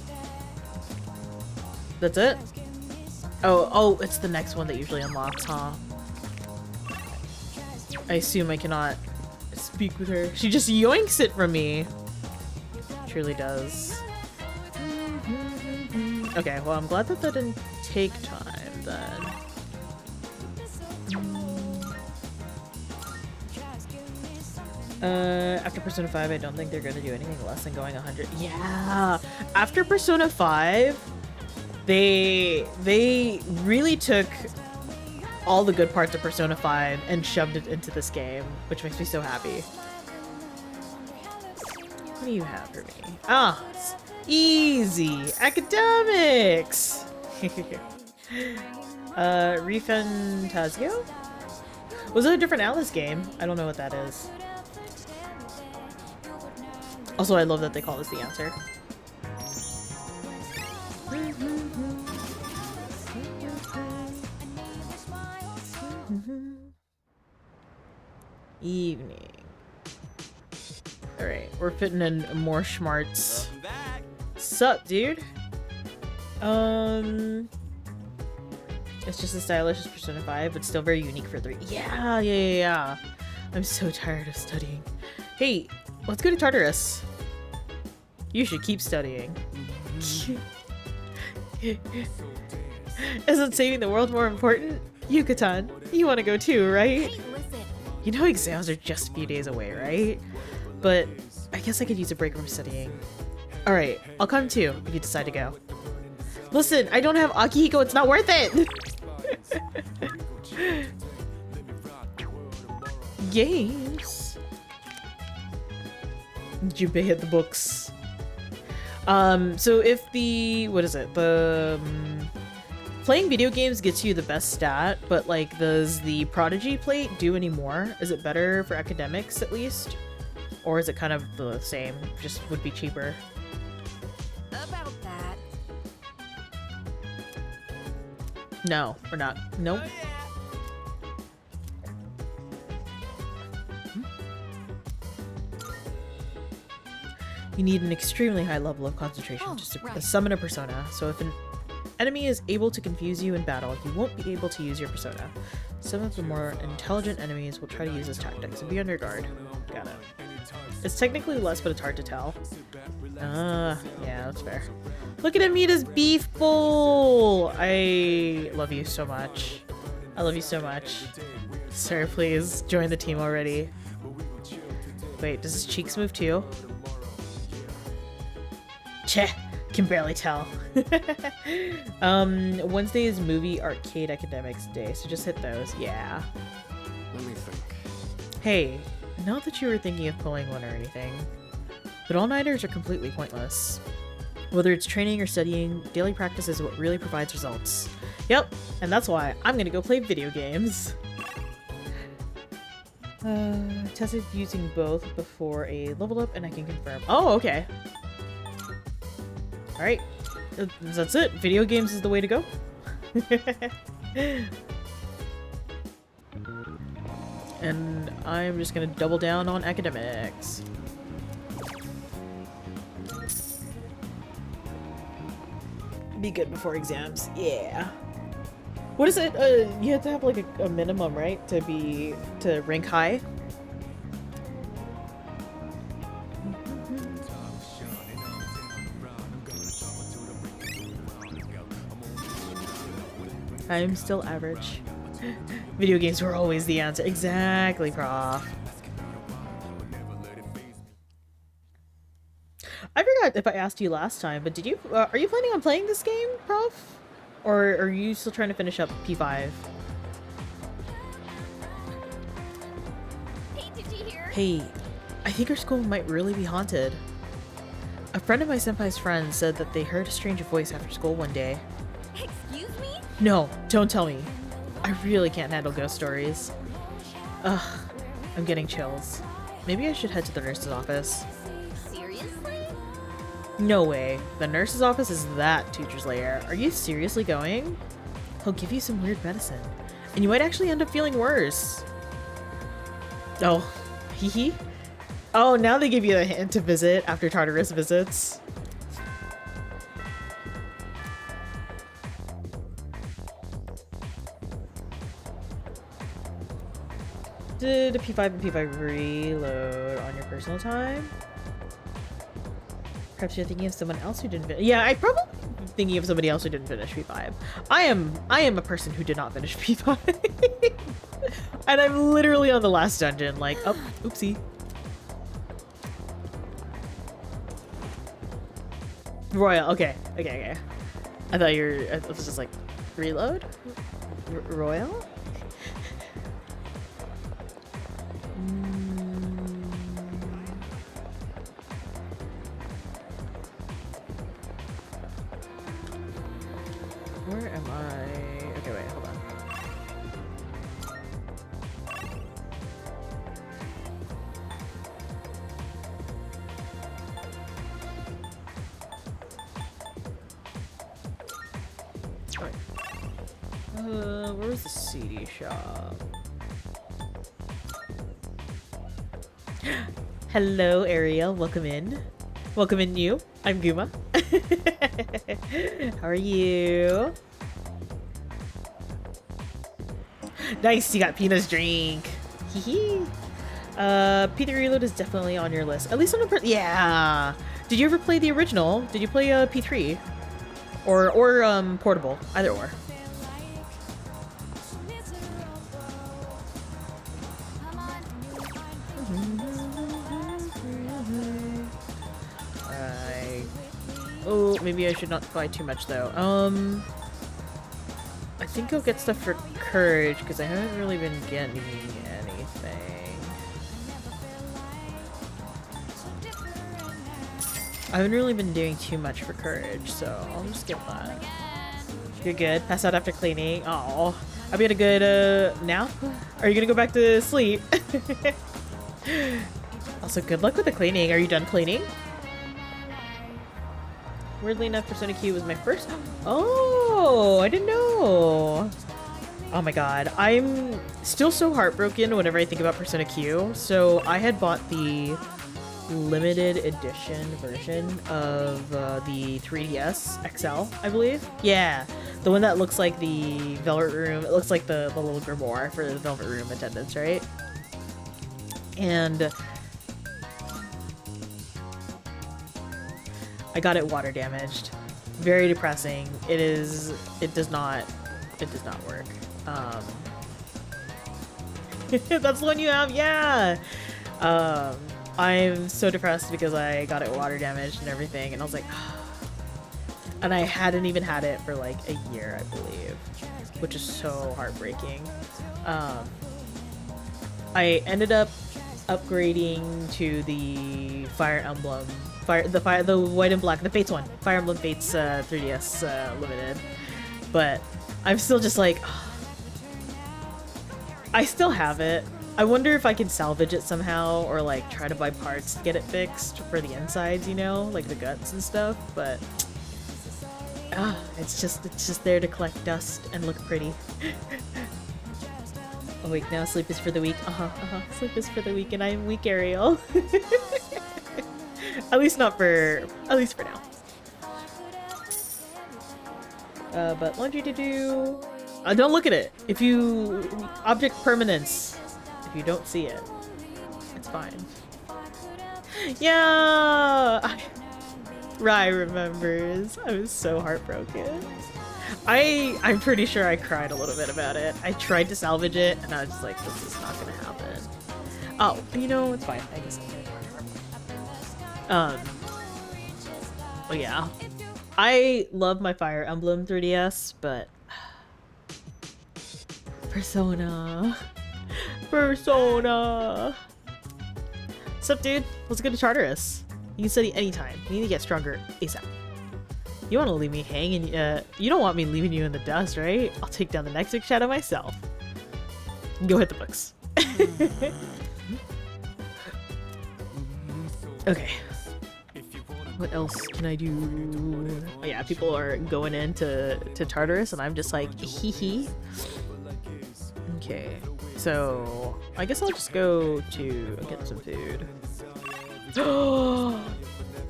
That's it? Oh, it's the next one that usually unlocks, huh? I assume I cannot speak with her. She just yoinks it from me. Truly does. Okay, well, I'm glad that that didn't take time then. After Persona 5, I don't think they're gonna do anything less than going 100. Yeah! After Persona 5, they really took all the good parts of Persona 5 and shoved it into this game, which makes me so happy. What do you have for me? Ah! Easy! Academics! Refantasio? Was it a different Alice game? I don't know what that is. Also, I love that they call this the answer. Evening. Alright, we're fitting in more schmarts. Sup, dude? It's just as stylish as Persona 5, but still very unique for 3. Yeah. I'm so tired of studying. Hey, let's go to Tartarus. You should keep studying. Isn't saving the world more important? Yucatan, you want to go too, right? Hey, listen. You know exams are just a few days away, right? But I guess I could use a break from studying. Alright, I'll come too if you decide to go. Listen, I don't have Akihiko, it's not worth it! Games? Jubei hit the books. So if the... what is it? The... playing video games gets you the best stat, but like, does the Prodigy plate do any more? Is it better for academics at least? Or is it kind of the same, just would be cheaper? About that. No, we're not. Nope. You need an extremely high level of concentration just to summon a persona. So if an enemy is able to confuse you in battle, you won't be able to use your persona. Some of the more intelligent enemies will try to use this tactic, so be on your guard. Got it. It's technically less, but it's hard to tell. Yeah, that's fair. Look at him eat his beef bowl! I love you so much. I love you so much. Sir, please join the team already. Wait, does his cheeks move too? Cheh! Can barely tell. Wednesday is movie arcade academics day, so just hit those. Yeah. Let me think. Hey, not that you were thinking of pulling one or anything, but all-nighters are completely pointless. Whether it's training or studying, daily practice is what really provides results. Yep, and that's why I'm gonna go play video games. Tested using both before a level up and I can confirm. Oh, okay. Alright, that's it. Video games is the way to go. And I'm just gonna double down on academics. Be good before exams. Yeah. What is it? You have to have like a minimum, right? To rank high? I'm still average. Video games were always the answer. Exactly, prof. I forgot if I asked you last time, but did you are you planning on playing this game, prof? Or are you still trying to finish up P5? Hey, did you hear? Hey, I think our school might really be haunted. A friend of my senpai's friends said that they heard a strange voice after school one day. Excuse No, don't tell me. I really can't handle ghost stories. Ugh, I'm getting chills. Maybe I should head to the nurse's office. Seriously? No way. The nurse's office is that teacher's lair. Are you seriously going? He'll give you some weird medicine. And you might actually end up feeling worse. Oh, hee hee. Oh, now they give you a hint to visit after Tartarus visits. Did P5 and P5 reload on your personal time? Perhaps you're thinking of someone else who didn't finish. Yeah, I probably thinking of somebody else who didn't finish P5. I am a person who did not finish P5. And I'm literally on the last dungeon, like, oh, oopsie. Royal, okay. I thought it was just like, reload? Royal? Where am I? Okay, wait, hold on. Alright. Where's the CD shop? Hello, Ariel. Welcome in. Welcome in, you. I'm Guma. How are you? Nice, you got Pina's drink. Hee. P3 Reload is definitely on your list. At least on the yeah. Did you ever play the original? Did you play P3? Or portable? Either or. Oh, maybe I should not buy too much though. I think I'll get stuff for courage because I haven't really been getting anything. I haven't really been doing too much for courage, so I'll just skip that. You're good. Pass out after cleaning. Oh, I'll be at a good nap. Are you gonna go back to sleep? Also, good luck with the cleaning. Are you done cleaning? Weirdly enough, Persona Q was my first. Oh, I didn't know. Oh my god, I'm still so heartbroken whenever I think about Persona Q. So I had bought the limited edition version of the 3DS XL, I believe. Yeah, the one that looks like the Velvet Room. It looks like the little grimoire for the Velvet Room attendants, right? And I got it water damaged. Very depressing. It does not work. That's the one you have, yeah. I'm so depressed because I got it water damaged and everything, and I was like, and I hadn't even had it for like a year, I believe, which is so heartbreaking. I ended up upgrading to the Fire Emblem, the white and black, the Fates one, Fire Emblem Fates 3DS limited, but I'm still just like, I still have it. I wonder if I can salvage it somehow or like try to buy parts to get it fixed for the insides, you know, like the guts and stuff, but it's just there to collect dust and look pretty. Awake now, sleep is for the weak. Sleep is for the weak, and I am weak, Ariel. At least for now. But laundry to do. Don't look at it. If you object permanence, if you don't see it, it's fine. Yeah, Rai remembers. I was so heartbroken. I'm pretty sure I cried a little bit about it. I tried to salvage it, and I was just like, this is not gonna happen. Oh, you know, it's fine. I guess. Oh yeah. I love my Fire Emblem 3DS, but Persona. What's up, dude? Let's go to Tartarus. You can study anytime. You need to get stronger ASAP. You want to leave me hanging? You don't want me leaving you in the dust, right? I'll take down the next big shadow myself. Go hit the books. Okay. What else can I do? Oh, yeah, people are going into Tartarus, and I'm just like, hee hee. Okay, so I guess I'll just go to get some food.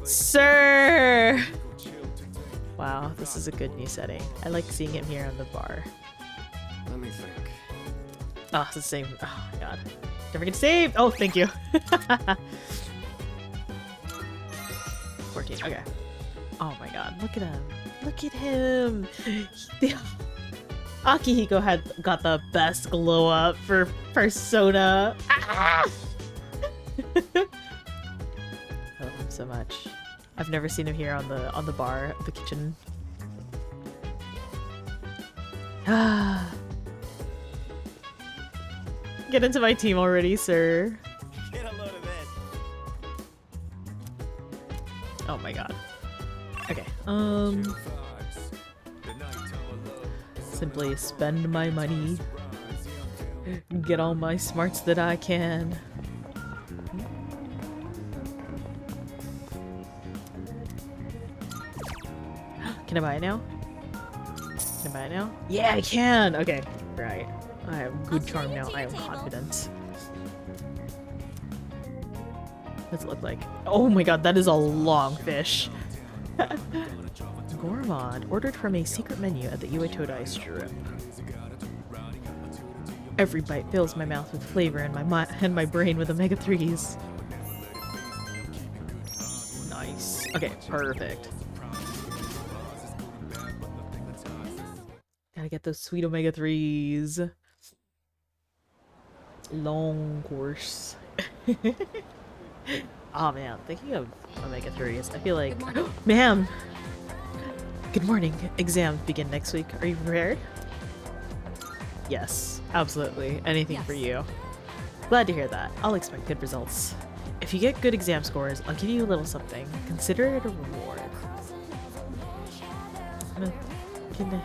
Sir! Wow, this is a good new setting. I like seeing him here on the bar. Let me think. Oh, it's the same. Oh my god. Don't forget to save! Oh, thank you. 14, okay. Oh my god, look at him. Look at him! Akihiko got the best glow up for Persona. Ah! I love him so much. I've never seen him here on the bar, the kitchen. Ah. Get into my team already, sir. Get a load of this. Oh my god. Okay. Simply spend my money. Get all my smarts that I can. Can I buy it now? Can I buy it now? Yeah, I can! Okay, right. I have good charm now. I am confident. What's it look like? Oh my god, that is a long fish. Gourmand ordered from a secret menu at the Ue Todai Strip. Every bite fills my mouth with flavor and my brain with omega-3s. Nice. Okay, perfect. Gotta get those sweet omega-3s. Long course. Oh man, thinking of omega-3s, I feel like... Ma'am! Good morning. Exams begin next week. Are you prepared? Yes, absolutely. Anything for you. Glad to hear that. I'll expect good results. If you get good exam scores, I'll give you a little something. Consider it a reward. Can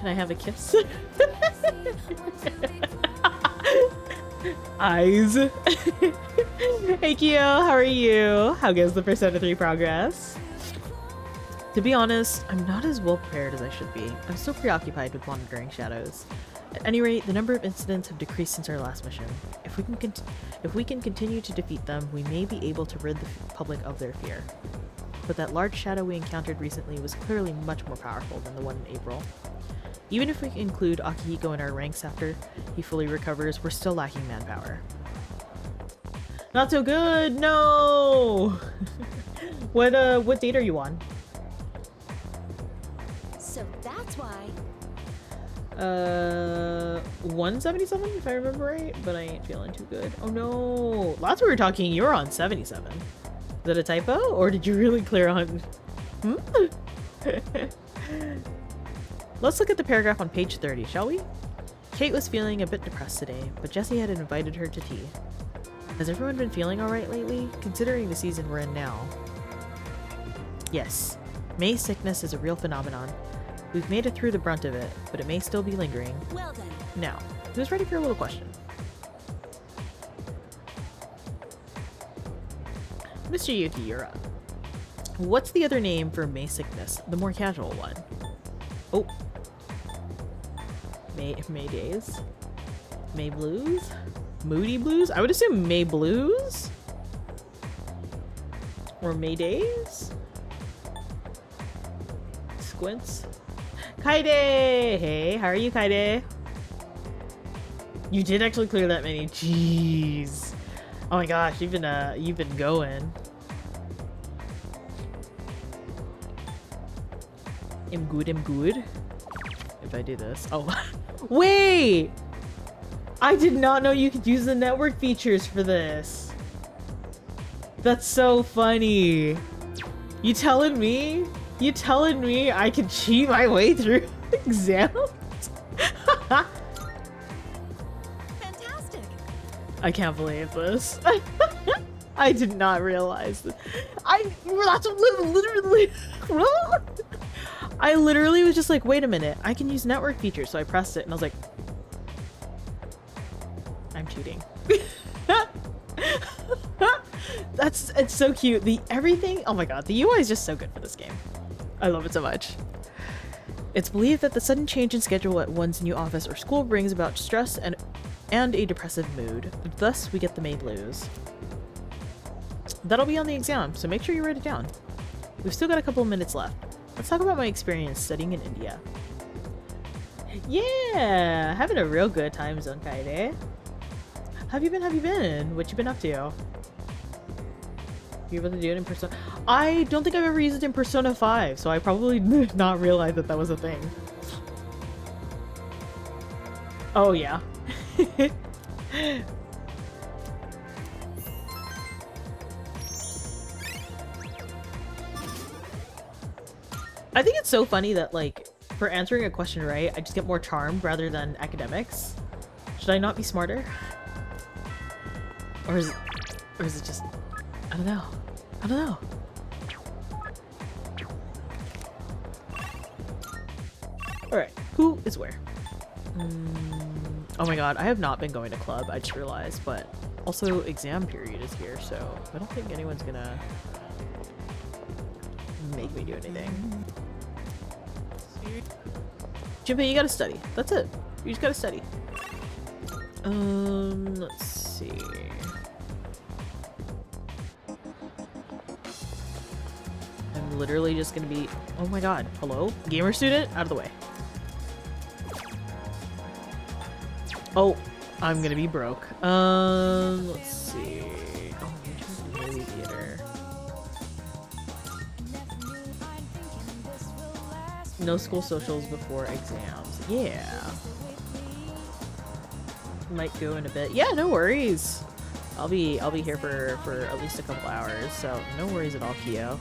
I have a kiss? Eyes. Hey Kyo, how are you? How goes the Persona 3 progress? To be honest, I'm not as well prepared as I should be. I'm still preoccupied with monitoring shadows. At any rate, the number of incidents have decreased since our last mission. If we can continue to defeat them, we may be able to rid the public of their fear. But that large shadow we encountered recently was clearly much more powerful than the one in April. Even if we include Akihiko in our ranks after he fully recovers, we're still lacking manpower. Not so good! No! What date are you on? So that's why. 177 if I remember right, but I ain't feeling too good. Oh no! Last we were talking, you were on 77. Is that a typo? Or did you really clear on... Let's look at the paragraph on page 30, shall we? Kate was feeling a bit depressed today, but Jessie had invited her to tea. Has everyone been feeling alright lately, considering the season we're in now? Yes, May's sickness is a real phenomenon. We've made it through the brunt of it, but it may still be lingering. Well then. Now, who's ready for a little question? Mr. Yuki, you're up. What's the other name for May sickness, the more casual one? Oh. May days? May blues? Moody blues? I would assume May blues? Or May days? Squints? Kaide! Hey, how are you, Kaide? You did actually clear that many. Jeez. Oh my gosh, you've been going. I'm good. If I do this. Oh. Wait! I did not know you could use the network features for this. That's so funny. You telling me I can cheat my way through exams? Fantastic. I can't believe this. I did not realize this. That's literally I literally was just like, wait a minute, I can use network features. So I pressed it and I was like, I'm cheating. It's so cute. Everything, oh my god, the UI is just so good for this game. I love it so much. It's believed that the sudden change in schedule at one's new office or school brings about stress and a depressive mood. Thus, we get the may lose. That'll be on the exam, so make sure you write it down. We've still got a couple of minutes left. Let's talk about my experience studying in India. Yeah, having a real good time, Zonkaide. Have you been? What you been up to? You able to do it in Persona? I don't think I've ever used it in Persona 5, so I probably did not realize that was a thing. Oh yeah. I think it's so funny that, like, for answering a question right, I just get more charmed rather than academics. Should I not be smarter? Or is it just... I don't know. I don't know. Alright, who is where? Oh my god, I have not been going to club, I just realized, but also exam period is here, so I don't think anyone's gonna make me do anything. Jinpei, you gotta study. That's it. You just gotta study. Let's see. I'm literally just gonna be... Oh my god. Hello? Gamer student? Out of the way. Oh, I'm gonna be broke. Let's see. Oh, you're just movie theater. No school socials before exams. Yeah. Might go in a bit. Yeah, no worries. I'll be here for at least a couple hours, so no worries at all, Kyo.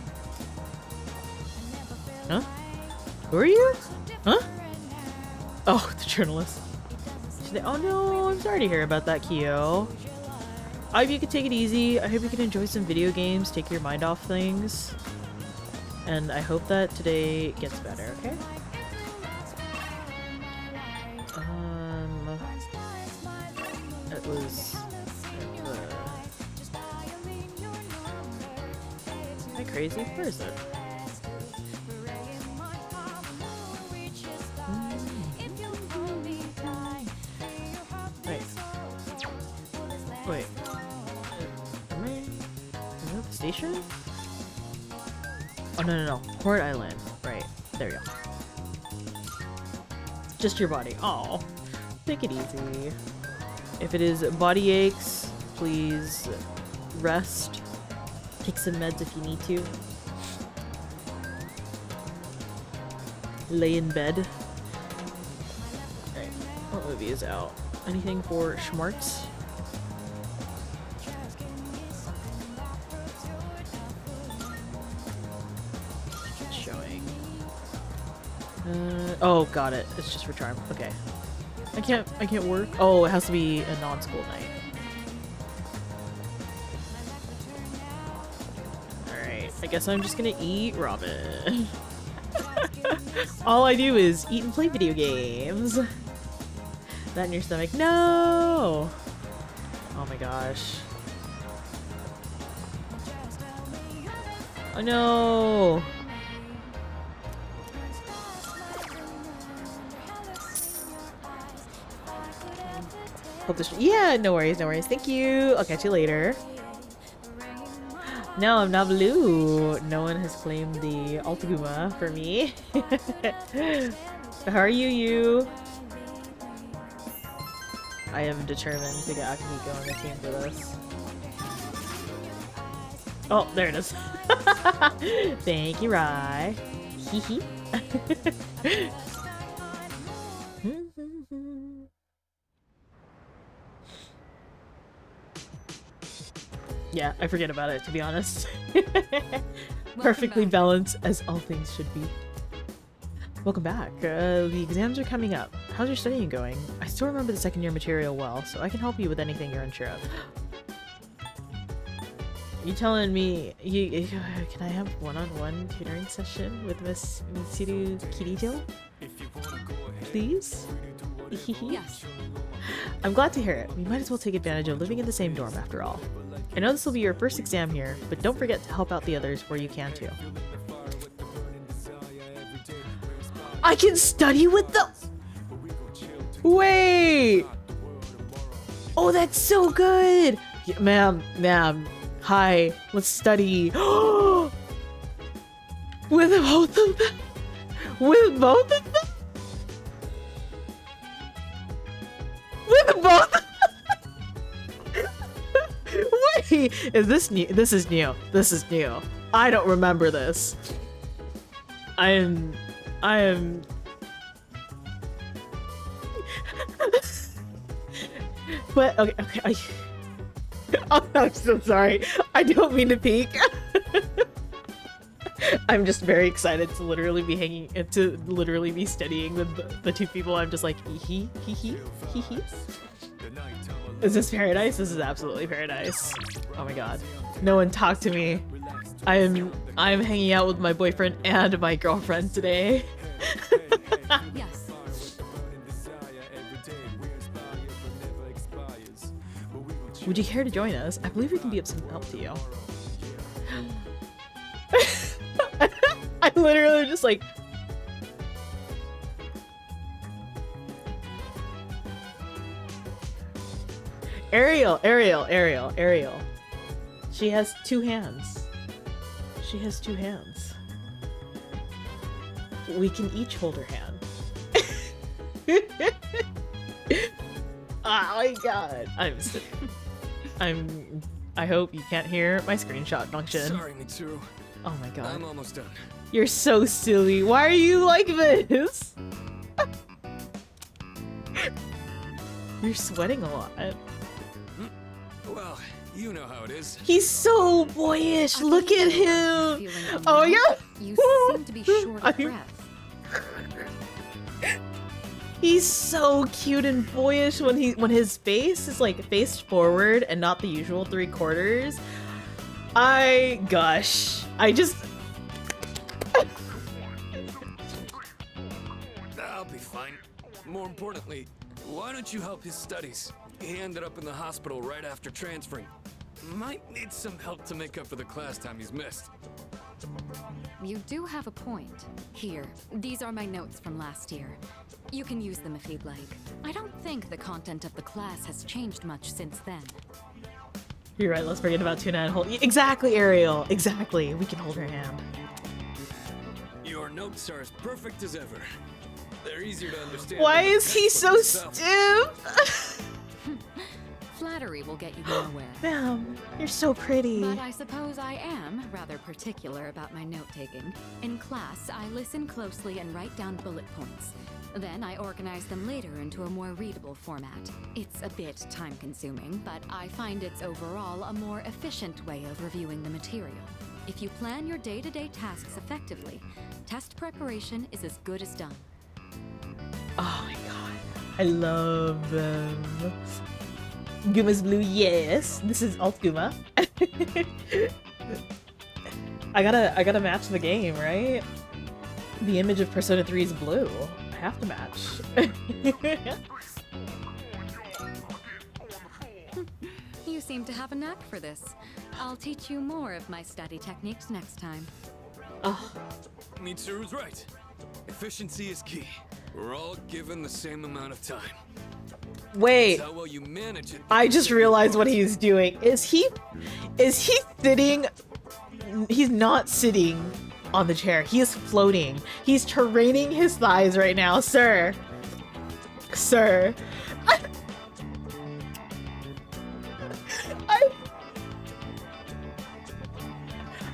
Huh? Who are you? Huh? Oh, the journalist. Oh no, I'm sorry to hear about that, Kyo. I hope you can take it easy. I hope you can enjoy some video games, take your mind off things. And I hope that today gets better, okay? It was... Am I crazy? Where is it? Wait. Am I at the station? Oh, no. Port Island. Right. There we go. Just your body. Oh, take it easy. If it is body aches, please rest. Take some meds if you need to. Lay in bed. Alright. What movie is out? Anything for Schmartz? Oh, got it. It's just for charm. Okay. I can't work. Oh, it has to be a non-school night. Alright, I guess I'm just gonna eat ramen. All I do is eat and play video games. That in your stomach. No! Oh my gosh. Oh no! Hope this. Yeah, no worries. Thank you. I'll catch you later. No, I'm not blue. No one has claimed the Altaguma for me. How are you? I am determined to get Akihiko on the team for this. Oh, there it is. Thank you, Rai. Hee hee. Yeah, I forget about it, to be honest. Perfectly balanced, as all things should be. Welcome back. The exams are coming up. How's your studying going? I still remember the second year material well, so I can help you with anything you're unsure of. You telling me can I have one-on-one tutoring session with Miss Mitsuru Kirito? Please? Yes. I'm glad to hear it. We might as well take advantage of living in the same dorm after all. I know this will be your first exam here, but don't forget to help out the others where you can too. I can study with the... Wait! Oh, that's so good! Yeah, ma'am. Hi, let's study. With both of them? With both of them? With both of them? Wait, is this new? This is new. This is new. I don't remember this. I am... But okay. Oh, I'm so sorry. I don't mean to peek. I'm just very excited to literally be studying with the two people. I'm just like, hee. Is this paradise? This is absolutely paradise. Oh my god. No one talk to me. I'm hanging out with my boyfriend and my girlfriend today. Yes. Would you care to join us? I believe we can be of some help to you. I'm literally just like... Ariel. She has two hands. We can each hold her hand. Oh my god. I hope you can't hear my screenshot function. Sorry, Mitsuru. Oh my god. I'm almost done. You're so silly. Why are you like this? You're sweating a lot. Well, you know how it is. He's so boyish. Look at him. Oh yeah. You seem to be short of breath. He's so cute and boyish when his face is like faced forward and not the usual 3/4. Gosh. I'll be fine. More importantly, why don't you help his studies? He ended up in the hospital right after transferring. Might need some help to make up for the class time he's missed. You do have a point. Here, these are my notes from last year. You can use them if you'd like. I don't think the content of the class has changed much since then. You're right, let's forget about Tuna and hold. Exactly, Ariel. Exactly. We can hold her hand. Your notes are as perfect as ever. They're easier to understand. Why than the is he so textbook itself. stiff? Flattery will get you nowhere. Damn, you're so pretty. But I suppose I am rather particular about my note-taking. In class, I listen closely and write down bullet points. Then I organize them later into a more readable format. It's a bit time-consuming, but I find it's overall a more efficient way of reviewing the material. If you plan your day-to-day tasks effectively, test preparation is as good as done. Oh my god, I love them. Guma's blue, yes. This is alt Guma. I gotta match the game, right? The image of Persona 3 is blue. I have to match. You seem to have a knack for this. I'll teach you more of my study techniques next time. Oh. Mitsuru's right. Efficiency is key. We're all given the same amount of time. Wait, That's how well you manage it. I just realized what he's doing. Is he sitting? He's not sitting on the chair. He is floating. He's terraining his thighs right now, sir. Sir.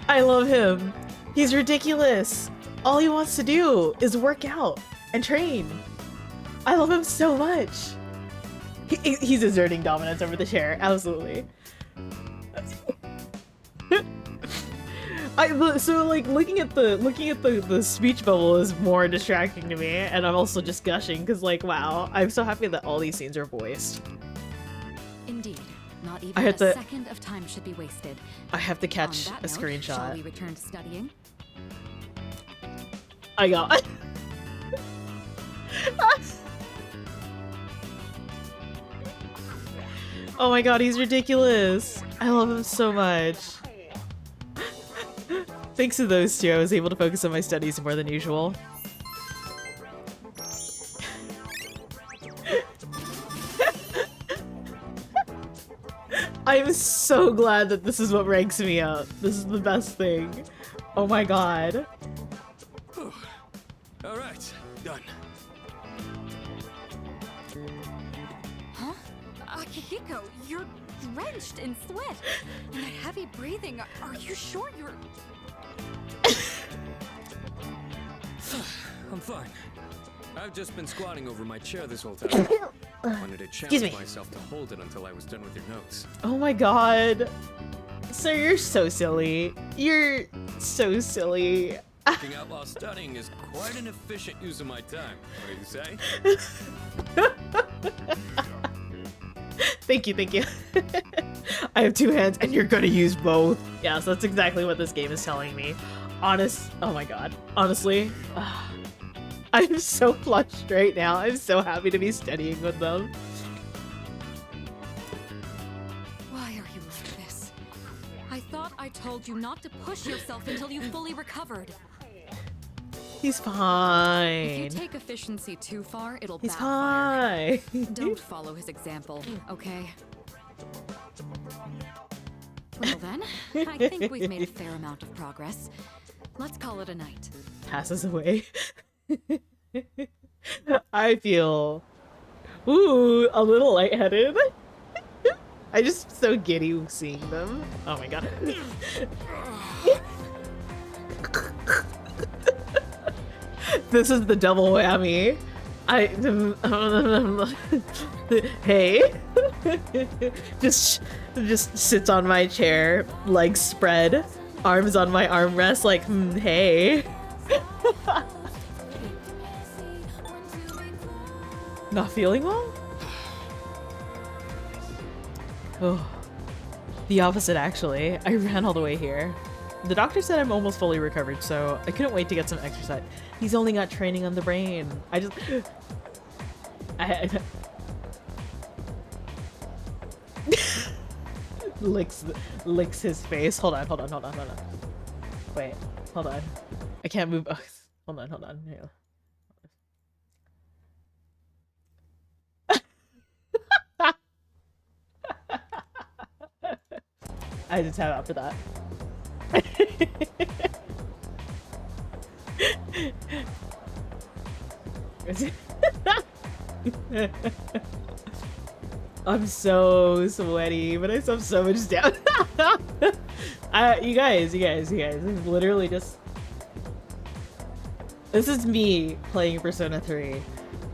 I love him. He's ridiculous. All he wants to do is work out and train. I love him so much. He's asserting dominance over the chair, absolutely. So like looking at the speech bubble is more distracting to me, and I'm also just gushing because like wow, I'm so happy that all these scenes are voiced. Indeed. Not I even have a to- second of time should be wasted. I have to On catch that a note, shall screenshot. we return to studying? I got. Oh my god, he's ridiculous. I love him so much. Thanks to those two, I was able to focus on my studies more than usual. I'm so glad that this is what ranks me up. This is the best thing. Oh my god. All right, done. Huh? Akihiko, you're drenched in sweat and heavy breathing. Are you sure you're... I'm fine. I've just been squatting over my chair this whole time. Wanted to Excuse me. challenge myself to hold it until I was done with your notes. Oh my god. Sir, you're so silly. You're so silly. Working out while studying is quite an efficient use of my time. What do you say? Thank you, thank you. I have two hands and you're gonna use both. Yeah, so that's exactly what this game is telling me. Oh my god. Honestly, I'm so flushed right now. I'm so happy to be studying with them. Why are you like this? I thought I told you not to push yourself until you fully recovered. He's If you fine. take efficiency too far, it'll He's backfire. fine. Don't follow his example, okay? Well then, I think we've made a fair amount of progress. Let's call it a night. Passes away. I feel, ooh, a little lightheaded. I just so giddy seeing them. Oh my god. This is the double whammy. Hey. just sits on my chair, legs spread, arms on my armrest, like, hey. Not feeling well? Oh, the opposite actually. I ran all the way here. The doctor said I'm almost fully recovered, so I couldn't wait to get some exercise. He's only got training on the brain. Licks his face. Hold on. Wait, hold on. I can't move. Oh, hold on. Here. I just have out for that. I'm so sweaty, but I still have so much down. You guys, this is literally just... This is me playing Persona 3.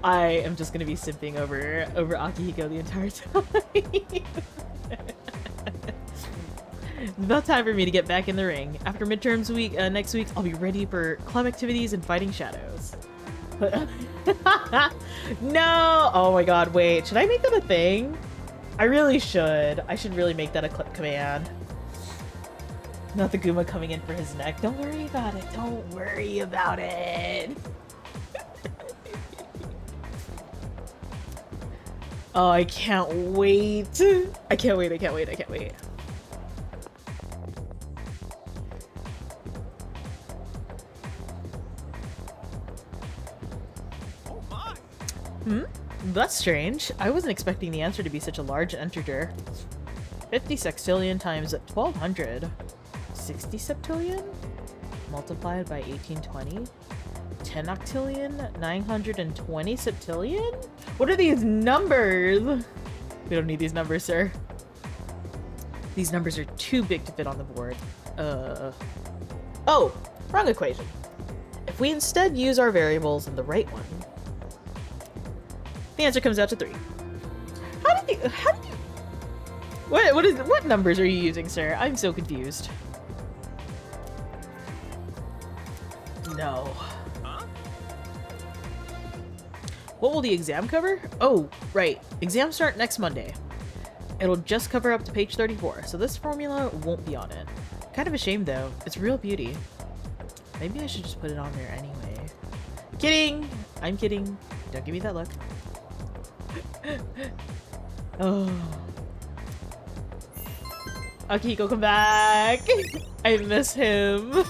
I am just gonna be simping over Akihiko the entire time. It's about time for me to get back in the ring. After midterms week, next week, I'll be ready for club activities and fighting shadows. No! Oh my god, wait. Should I make that a thing? I really should. I should really make that a clip command. Not the Guma coming in for his neck. Don't worry about it. Don't worry about it. Oh, I can't wait. I can't wait. That's strange. I wasn't expecting the answer to be such a large integer. 50 sextillion times 1200. 60 septillion? Multiplied by 1820? 10 octillion? 920 septillion? What are these numbers? We don't need these numbers, sir. These numbers are too big to fit on the board. Oh, wrong equation. If we instead use our variables in the right one, the answer comes out to 3. How did you, what numbers are you using, sir? I'm so confused. No. What will the exam cover? Oh, right. Exams start next Monday. It'll just cover up to page 34, so this formula won't be on it. Kind of a shame though. It's real beauty. Maybe I should just put it on there anyway. Kidding! I'm kidding. Don't give me that look. Oh. Akiko, come back! I miss him.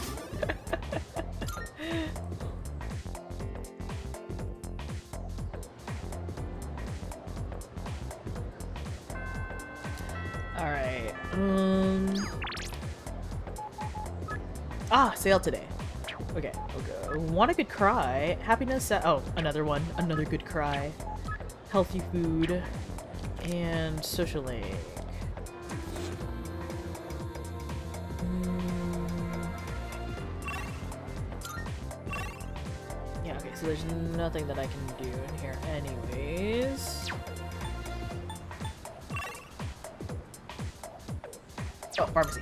Alright. Ah, sale today. Okay, okay. Want a good cry? Happiness. Oh, another one. Another good cry. Healthy food. And social link. Yeah, okay, so there's nothing that I can do in here anyways. Oh, pharmacy.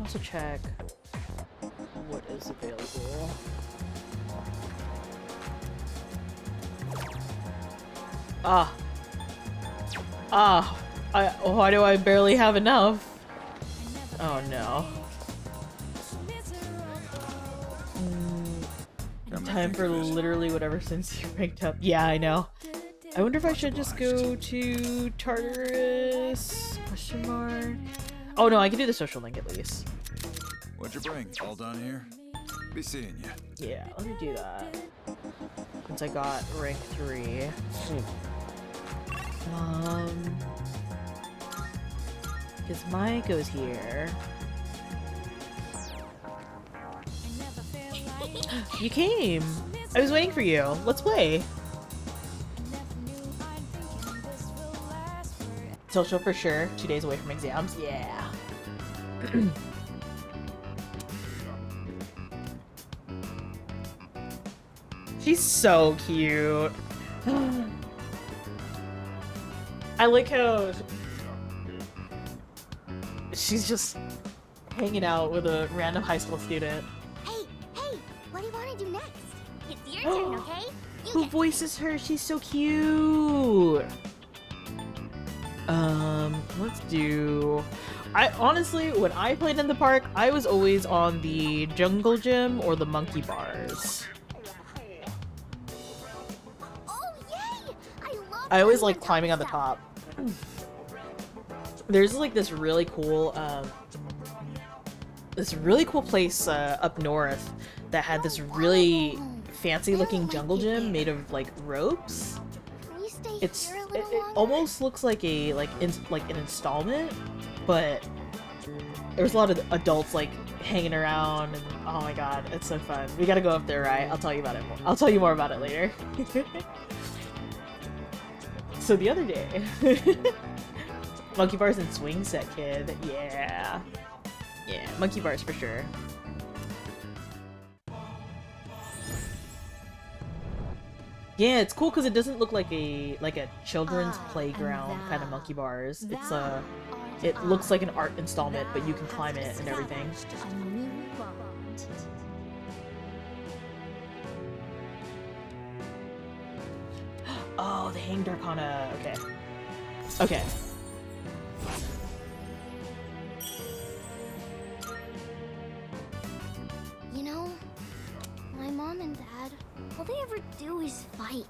Also check what is available. Why do I barely have enough? Oh no. Time for literally whatever since you ranked up. Yeah, I know. I wonder if I should just go to Tartarus? Question mark. Oh no, I can do the social link at least. What'd you bring? All done here? Be seeing you. Yeah, let me do that. Since I got rank 3. Because Mike goes here. You came! I was waiting for you. Let's play. Social for sure. 2 days away from exams. Yeah. She's so cute. I like how she's just hanging out with a random high school student. Hey, what do you want to do next? It's your turn, okay? Who voices her? She's so cute. Let's do... I honestly, when I played in the park, I was always on the jungle gym or the monkey bars. Oh, yay! I always like climbing on the top. There's like this really cool place up north that had this really fancy looking jungle gym made of like ropes. It almost looks like a an installment, but there's a lot of adults like hanging around, and oh my god, it's so fun. We gotta go up there, right? I'll tell you about it more. I'll tell you more about it later. So the other day, monkey bars and swing set, kid. Yeah, monkey bars for sure. Yeah, it's cool because it doesn't look like a children's playground kind of monkey bars. It's it looks like an art installment, but you can climb it and everything. Oh, the Hanged Arcana. Okay. Okay. You know, my mom and dad, all they ever do is fight.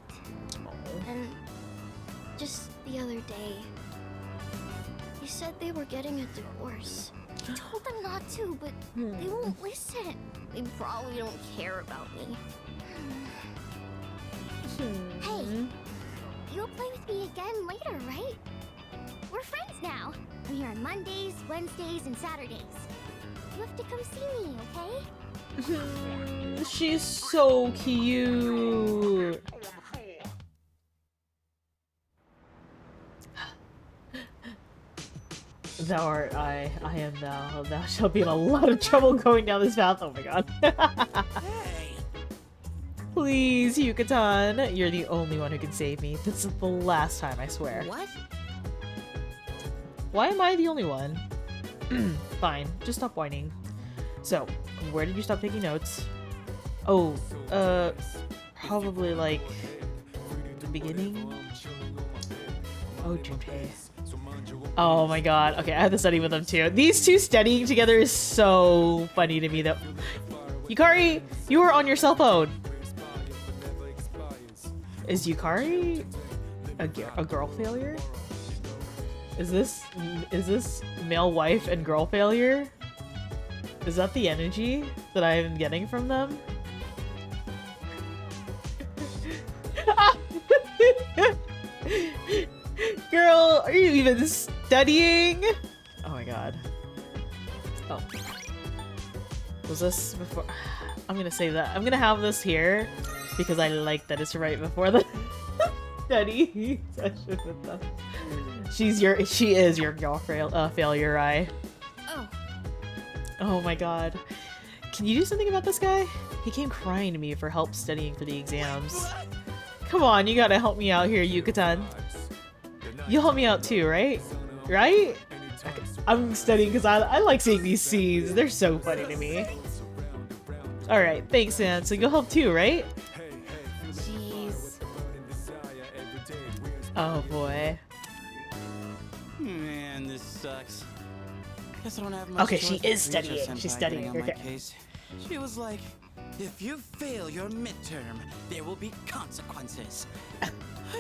And just the other day, they said they were getting a divorce. I told them not to, but they won't listen. They probably don't care about me. Hey, you'll play with me again later, right? We're friends now. I'm here on Mondays, Wednesdays, and Saturdays. You have to come see me, okay? She's so cute. Thou art I am thou. Thou shalt be in a lot of trouble going down this path. Oh my god. Please, Yucatan. You're the only one who can save me. This is the last time, I swear. What? Why am I the only one? Fine, just stop whining. So, where did you stop taking notes? Oh, probably like the beginning? Oh, Junpei. Oh my god. Okay, I have to study with them too. These two studying together is so funny to me though. Yukari, you were on your cell phone. Is Yukari a girl failure? Is this male wife and girl failure? Is that the energy that I'm getting from them? Girl, are you even studying? Oh my god. Oh. Was this before? I'm gonna save that. I'm gonna have this here because I like that it's right before the study session with them. She is your girl failure, Rai. Oh. Oh my god. Can you do something about this guy? He came crying to me for help studying for the exams. Come on, you gotta help me out here, Yucatan. You'll help me out too, right? Right? Okay. I'm studying because I like seeing these scenes. They're so funny to me. Alright, thanks, man. So you'll help too, right? Jeez. Oh boy. Man, this sucks. Guess I don't have much Okay, choice she but is Rachel studying. Senpai She's studying. getting on my Okay. case. She was like, if you fail your midterm, there will be consequences. I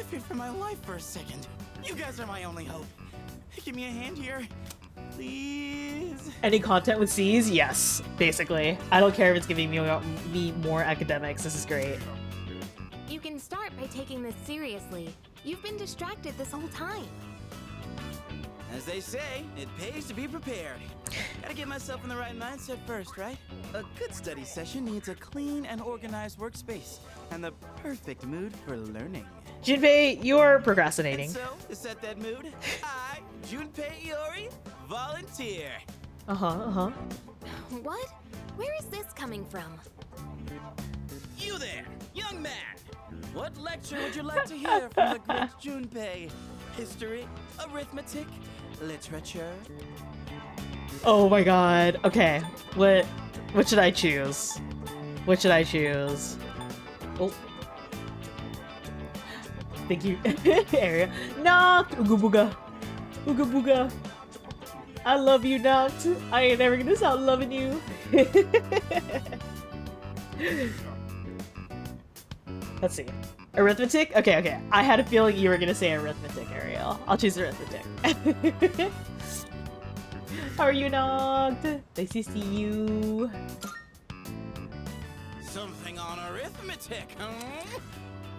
feared for my life for a second. You guys are my only hope. Give me a hand here. Please. Any content with C's? Yes, basically. I don't care if it's giving me more academics. This is great. You can start by taking this seriously. You've been distracted this whole time. As they say, it pays to be prepared. Gotta get myself in the right mindset first, right? A good study session needs a clean and organized workspace and the perfect mood for learning. Junpei, you're procrastinating. And so, to set that mood, I, Junpei Iori, volunteer. Uh-huh. What? Where is this coming from? You there, young man. What lecture would you like to hear from the great Junpei? History, arithmetic, literature? Oh my god. Okay. What should I choose? What should I choose? Oh. Thank you, Area. Noct! Ooga booga. Ooga booga. I love you, Noct. I ain't never gonna stop loving you. Let's see. Arithmetic? Okay. I had a feeling you were gonna say arithmetic, Ariel. I'll choose arithmetic. How are you, Noct? Nice to see you. Something on arithmetic, huh?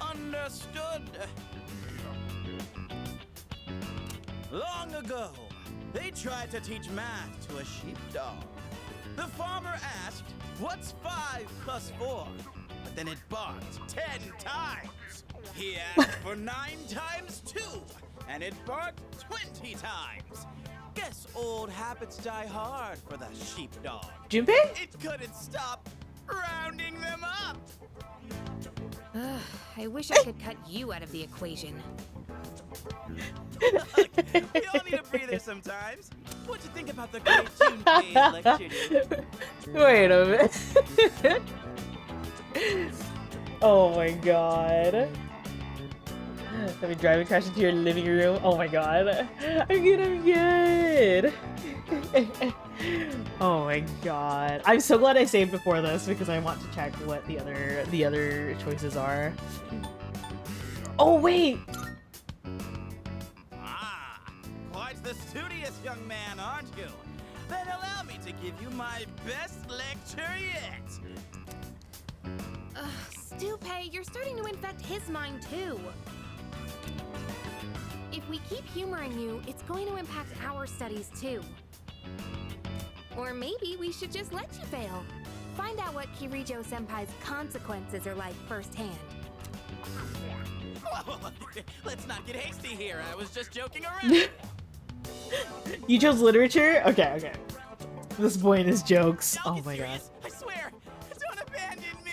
Understood. Long ago, they tried to teach math to a sheepdog. The farmer asked, "What's 5 plus 4?" But then it barked 10 times. He asked for 9 times 2, and it barked 20 times. Guess old habits die hard for the sheepdog. Junpei? It couldn't stop rounding them up. Ugh, I wish I could cut you out of the equation. Look, we all need a breather sometimes. What'd you think about the great Junpei's lecture? Wait a minute. Oh my god. Let me drive and crash into your living room. Oh my god. I'm good. Oh my god. I'm so glad I saved before this because I want to check what the other choices are. Oh wait! Ah, quite the studious young man, aren't you? Then allow me to give you my best lecture yet. Stupay, you're starting to infect his mind too. If we keep humoring you, it's going to impact our studies too. Or maybe we should just let you fail. Find out what Kirijo-senpai's consequences are like firsthand. Whoa, let's not get hasty here. I was just joking around. You chose literature? Okay. This boy and his jokes. Don't Oh get my god. serious. I swear, don't abandon me.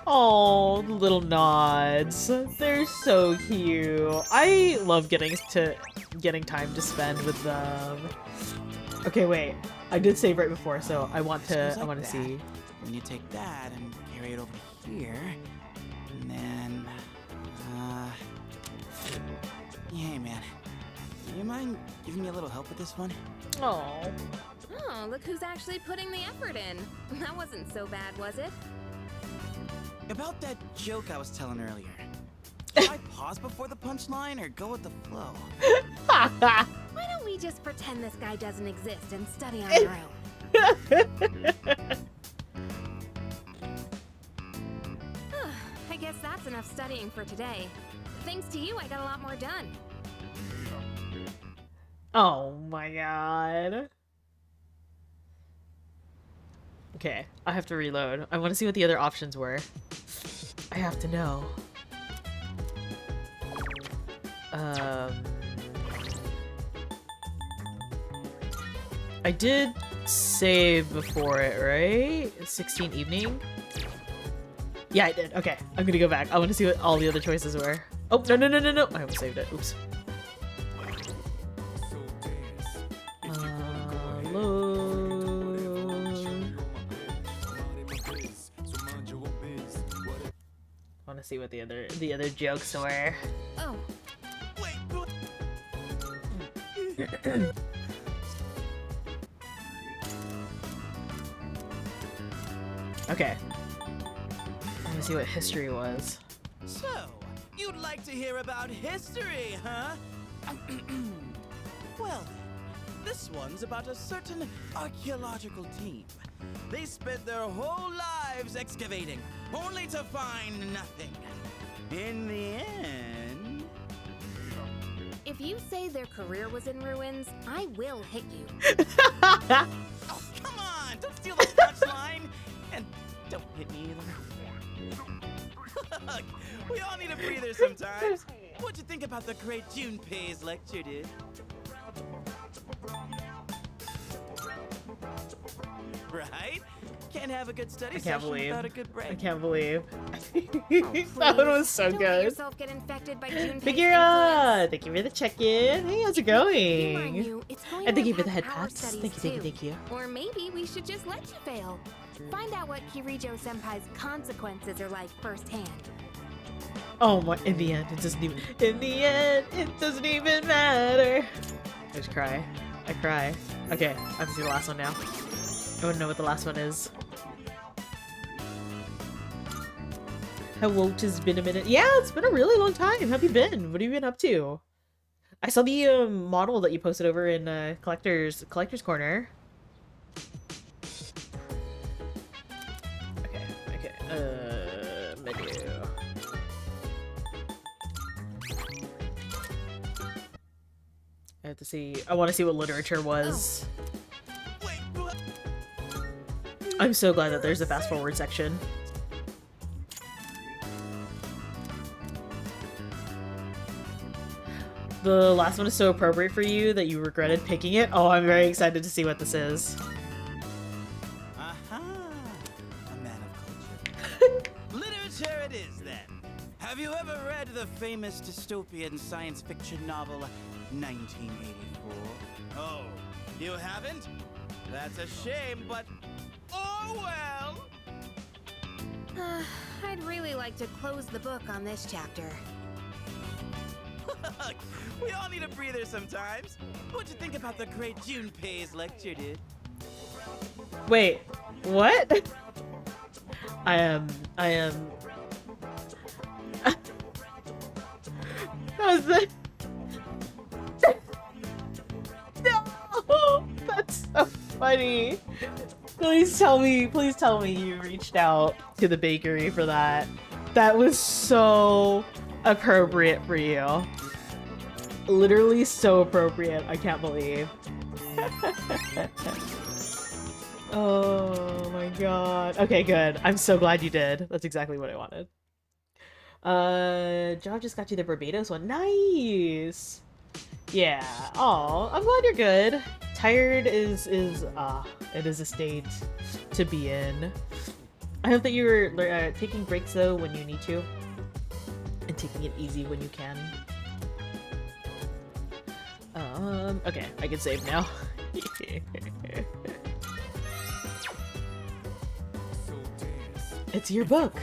Oh, little nods. They're so cute. I love getting time to spend with them. Okay, wait. I did save right before, so I want to see. Then you take that and carry it over here. And then, hey man, do you mind giving me a little help with this one? Oh. Oh, look who's actually putting the effort in. That wasn't so bad, was it? About that joke I was telling earlier. Should I pause before the punchline or go with the flow? Why don't we just pretend this guy doesn't exist and study on our own? I guess that's enough studying for today. Thanks to you, I got a lot more done. Oh my god. Okay, I have to reload. I want to see what the other options were. I have to know. I did save before it, right? 16 evening? Yeah, I did. Okay, I'm gonna go back. I want to see what all the other choices were. Oh, no, no, no, no, no. I almost saved it. Oops. I want to see what the other jokes were. Oh. Wait. Okay. I want to see what history was. So, you'd like to hear about history, huh? Well then, this one's about a certain archaeological team. They spent their whole lives excavating, only to find nothing. In the end... If you say their career was in ruins, I will hit you. Oh, come on! Don't steal the punchline! And don't hit me either. Look, we all need a breather sometimes. What'd you think about the great Junpei's lecture, dude? Right? Can't have a good study session without a good break. I can't believe. Please, That one was so don't let good. yourself get infected by Junpei's Figura! Thank you for the check-in. Hey, how's it Humor going? you, it's going And to thank you for the impact head our pats. studies Thank you, thank you, too. thank you. Or maybe we should just let you fail. Find out what Kirijo-senpai's consequences are like firsthand. Oh my, in the end, it doesn't even, matter. I just cry. I cry. Okay, I have to see the last one now. I want to know what the last one is. Hello, it's been a minute. Yeah, it's been a really long time. How have you been? What have you been up to? I saw the model that you posted over in collector's corner. Okay, menu. I have to see. I want to see what literature was. Wait, what? I'm so glad that there's a fast forward section. The last one is so appropriate for you that you regretted picking it. Oh, I'm very excited to see what this is. Aha! A man of culture. Literature it is, then. Have you ever read the famous dystopian science fiction novel 1984? Oh, you haven't? That's a shame, but oh well! I'd really like to close the book on this chapter. Look, we all need a breather sometimes. What'd you think about the great Junpei's lecture, dude? Wait, what? I am. That was the. No, that's so funny. Please tell me you reached out to the bakery for that. That was so appropriate for you. Literally so appropriate. I can't believe. Oh my god. Okay, good. I'm so glad you did. That's exactly what I wanted. Job just got you the Barbados one. Nice. Yeah. Oh, I'm glad you're good. Tired is it is a state to be in. I hope that you're taking breaks though when you need to, and taking it easy when you can. Okay, I can save now. It's your book.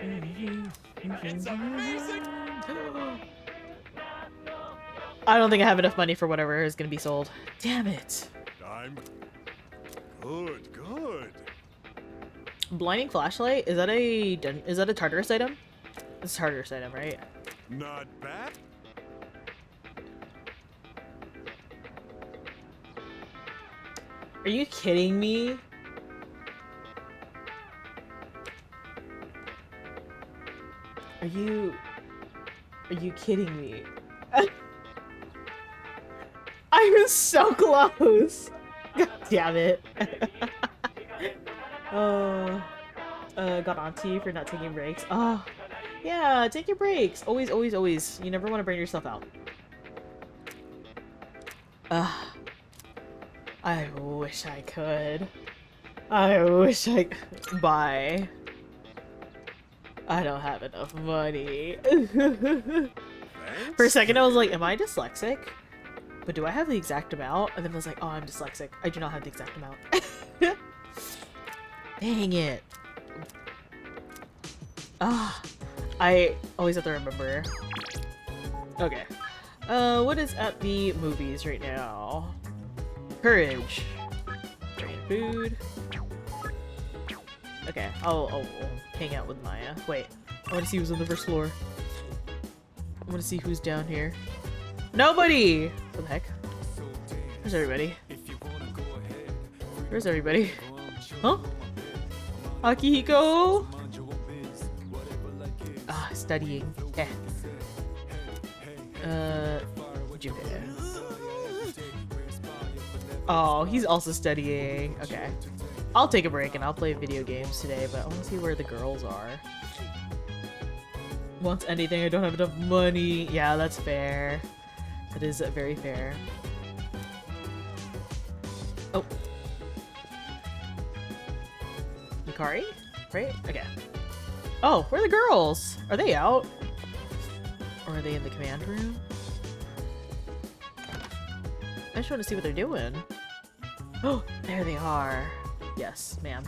It's amazing! I don't think I have enough money for whatever is gonna be sold. Damn it. I'm good, good. Blinding flashlight? Is that a Tartarus item? It's a Tartarus item, right? Not bad. Are you kidding me? Are you kidding me? I was so close. God damn it. Got auntie for not taking breaks. Oh, yeah, take your breaks. Always, always, always. You never want to burn yourself out. I wish I could. I wish I could. Bye. I don't have enough money. For a second I was like, am I dyslexic? But do I have the exact amount? And then I was like, oh, I'm dyslexic. I do not have the exact amount. Dang it. Ah, I always have to remember. Okay. What is at the movies right now? Courage. Train food. Okay, I'll hang out with Maya. Wait, I want to see who's on the first floor. I want to see who's down here. Nobody! What the heck? Where's everybody? Where's everybody? Huh? Akihiko? Ah, studying. Eh. Jupiter. Oh, he's also studying. Okay. I'll take a break and I'll play video games today, but I want to see where the girls are. Wants anything, I don't have enough money. Yeah, that's fair. That is very fair. Oh. Yukari? Right? Okay. Oh, where are the girls? Are they out? Or are they in the command room? I just want to see what they're doing. Oh, there they are. Yes, ma'am.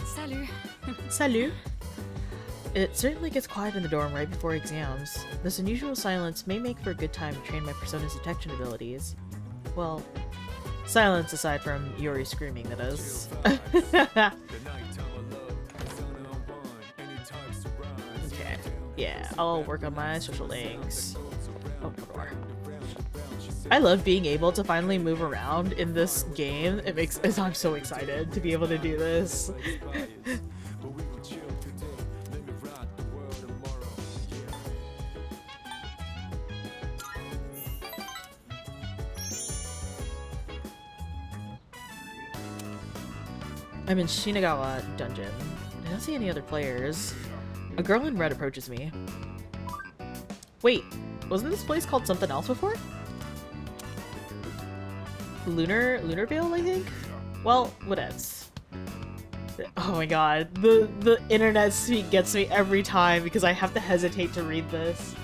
Salut. Salut. It certainly gets quiet in the dorm right before exams. This unusual silence may make for a good time to train my persona's detection abilities. Well, silence aside from Yuri screaming, that is. Okay. Yeah, I'll work on my social links. Oh, door. I love being able to finally move around in this game. I'm so excited to be able to do this. I'm in Shinagawa dungeon. I don't see any other players. A girl in red approaches me. Wait, wasn't this place called something else before? Lunarville, I think? Well, whatevs. Oh my god, the internet speak gets me every time because I have to hesitate to read this.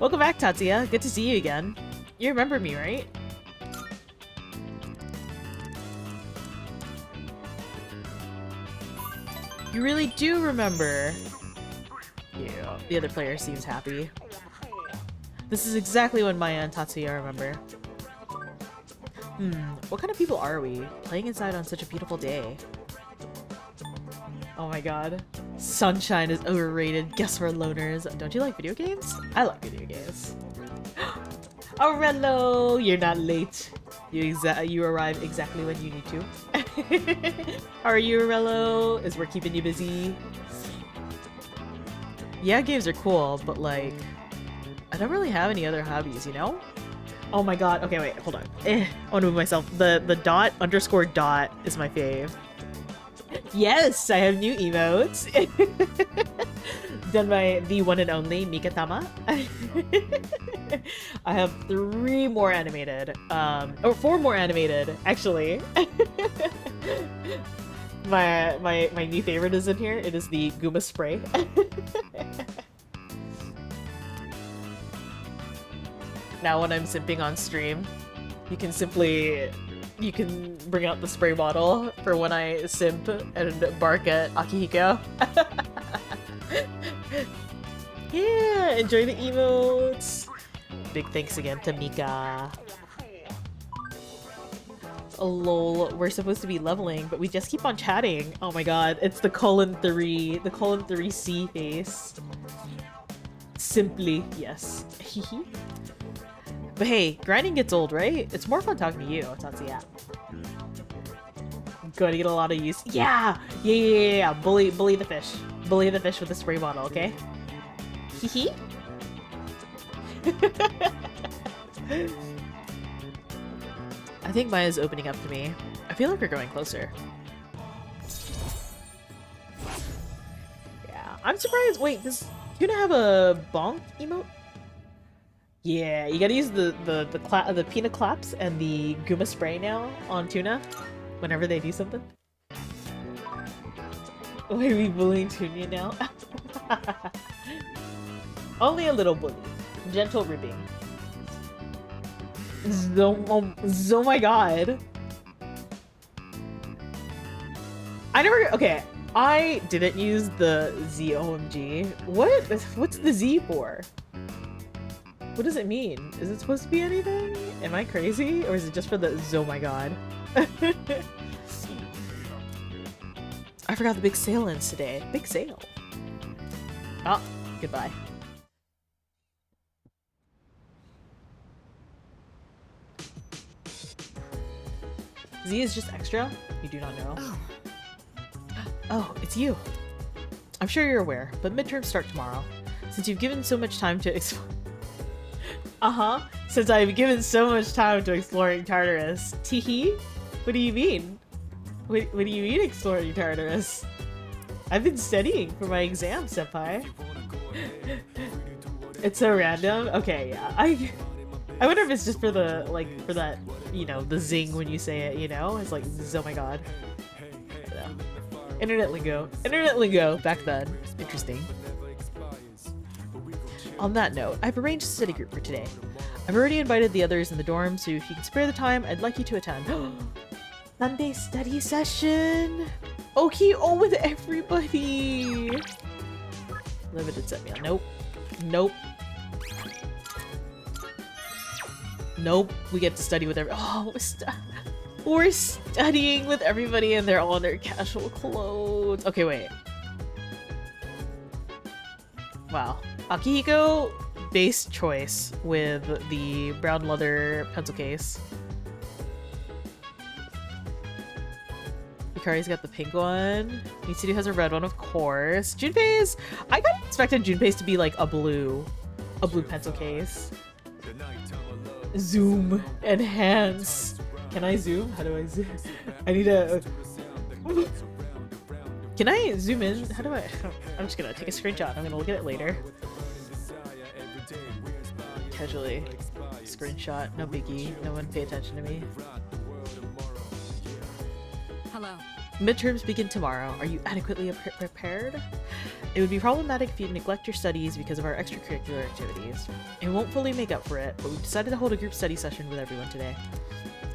Welcome back, Tatsuya. Good to see you again. You remember me, right? You really do remember. Yeah, the other player seems happy. This is exactly what Maya and Tatsuya remember. What kind of people are we? Playing inside on such a beautiful day. Oh my god. Sunshine is overrated. Guess we're loners. Don't you like video games? I like video games. Aurello! You're not late. You arrive exactly when you need to. How are you, Aurello? Is work keeping you busy? Yeah, games are cool, but like, I don't really have any other hobbies, you know? Oh my god. Okay, wait, hold on. I want to move myself. The dot underscore dot is my fave. Yes, I have new emotes. Done by the one and only Mikatama. I have 3 more animated. Or 4 more animated, actually. my new favorite is in here. It is the Guma spray. Now when I'm simping on stream, you can bring out the spray bottle for when I simp and bark at Akihiko. Yeah, enjoy the emotes. Big thanks again to Mika. Oh lol, we're supposed to be leveling, but we just keep on chatting. Oh my god, it's the colon 3 C face. Simply, yes. But hey, grinding gets old, right? It's more fun talking to you, Tatsuya. Going to get a lot of use. Yeah! Yeah. Bully the fish. Bully the fish with the spray bottle, okay? Hee. I think Maya's opening up to me. I feel like we're going closer. Yeah, I'm surprised. Wait, does Tuna have a bonk emote? Yeah, you gotta use the peanut claps and the Guma spray now on Tuna whenever they do something. Why are we bullying Tuna now? Only a little bully. Gentle ribbing. Oh my god. Okay, I didn't use the ZOMG. What's the Z for? What does it mean? Is it supposed to be anything? Am I crazy? Or is it just for the oh my god? I forgot the big sale ends today. Big sale. Oh, goodbye. Z is just extra? You do not know. Oh, it's you. I'm sure you're aware, but midterms start tomorrow. Since you've given so much time to explore... Since I've given so much time to exploring Tartarus. Teehee? What do you mean? What do you mean exploring Tartarus? I've been studying for my exam, senpai. It's so random? Okay, yeah. I wonder if it's just for the, like, for that, you know, the zing when you say it, you know? It's like, oh my god. Internet lingo, back then. Interesting. On that note, I've arranged a study group for today. I've already invited the others in the dorm, so if you can spare the time, I'd like you to attend. Sunday study session! Okay, with everybody! Limited set meal. Nope. Nope. Nope. We get to study with we're studying with everybody and they're all in their casual clothes. Okay, wait. Wow. Akihiko, base choice with the brown leather pencil case. Hikari's got the pink one. Mitsudu has a red one, of course. Junpei's... I kind of expected Junpei's to be like a blue pencil case. Zoom. Enhance. Can I zoom? How do I zoom? I need a... Can I zoom in? How do I... I'm just gonna take a screenshot. I'm gonna look at it later. Casually. Screenshot. No biggie. No one pay attention to me. Hello. Midterms begin tomorrow. Are you adequately prepared? It would be problematic if you neglect your studies because of our extracurricular activities. It won't fully make up for it, but we've decided to hold a group study session with everyone today.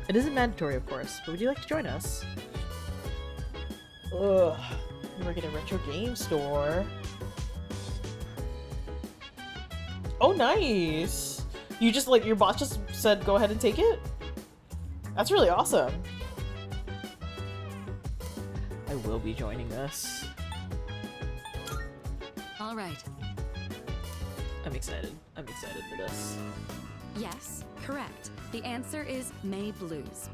It isn't mandatory, of course, but would you like to join us? Ugh. Work at a retro game store. Oh, nice! You just, like, your boss just said go ahead and take it? That's really awesome. I will be joining this. All right. I'm excited. I'm excited for this. Yes, correct. The answer is May Blues.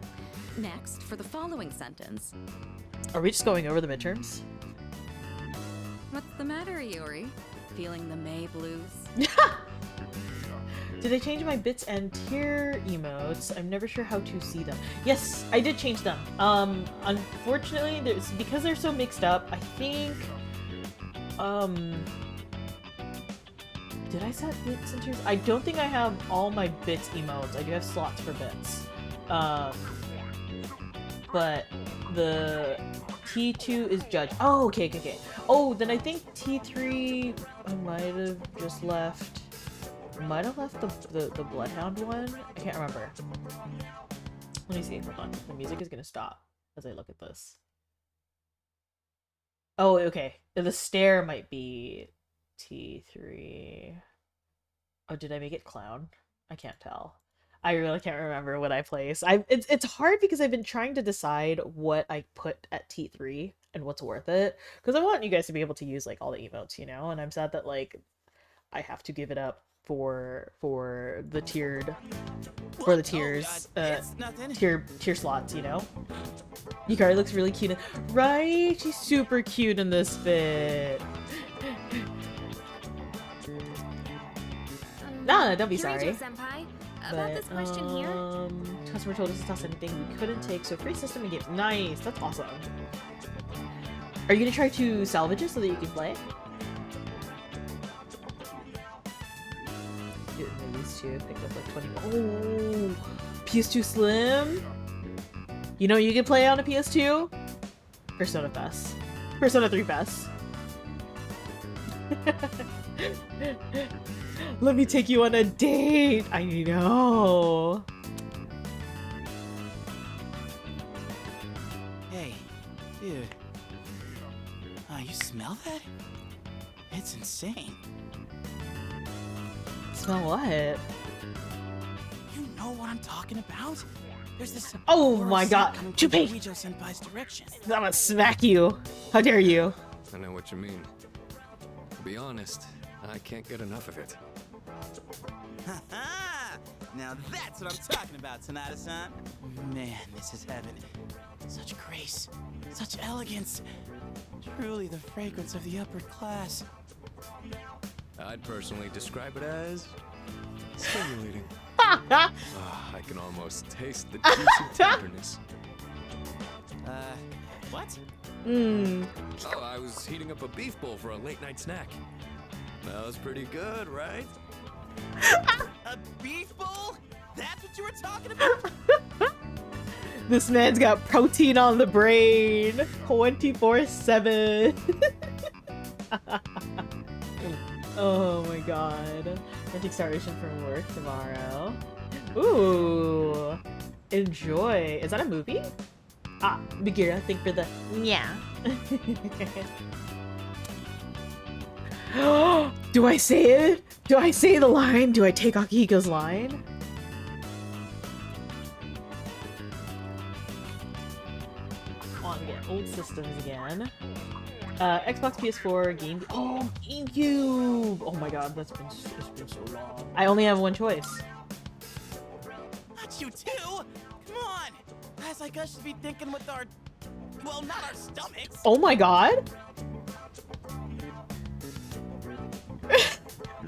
Next, for the following sentence. Are we just going over the midterms? What's the matter, Iori? Feeling the May Blues? Did I change my bits and tier emotes? I'm never sure how to see them. Yes, I did change them. Unfortunately, because they're so mixed up, I think, did I set bits and tiers? I don't think I have all my bits emotes. I do have slots for bits. But the T2 is judge. Oh, okay. Oh, then I think T3 I might have just left. Might have left the Bloodhound one? I can't remember. Let me see. Hold on. The music is gonna stop as I look at this. Oh, okay. The stair might be T3. Oh, did I make it clown? I can't tell. I really can't remember what I place. It's hard because I've been trying to decide what I put at T3 and what's worth it. Because I want you guys to be able to use like all the emotes, you know? And I'm sad that like I have to give it up for the tiered tiers tier slots, you know? Yukari looks really cute right? She's super cute in this fit. Nah, don't be sorry. Senpai, about this question here. Customer told us to toss anything we couldn't take, so free system and game. Nice, that's awesome. Are you gonna try to salvage it so that you can play? These two picked up like 20. Oh, PS2 Slim. You know you can play on a PS2? Persona Fest. Persona 3 Fest. Let me take you on a date. I know. Hey, dude. You smell that? It's insane. Smell what? You know what I'm talking about? There's this. Oh my god, Junpei! Senpai's direction. I'm gonna smack you. How dare you? I know what you mean. To be honest, I can't get enough of it. Now that's what I'm talking about, Tanada-san. Man, this is heaven. Such grace, such elegance. Truly the fragrance of the upper class. I'd personally describe it as stimulating. I can almost taste the juicy tenderness. What? Oh, I was heating up a beef bowl for a late night snack. That was pretty good, right? A beef bowl? That's what you were talking about? This man's got protein on the brain 24/7. Oh my god. Renting Star Ocean from work tomorrow. Ooh. Enjoy. Is that a movie? Ah, Bagheera, think for the yeah. Do I say it? Do I say the line? Do I take Akihiko's line? On again. Old systems again. Xbox, PS4, Game. Oh, GameCube! Oh my god, it's been so long. I only have one choice. Not you too! Come on! Guys like us should be thinking with our, well, not our stomachs. Oh my god!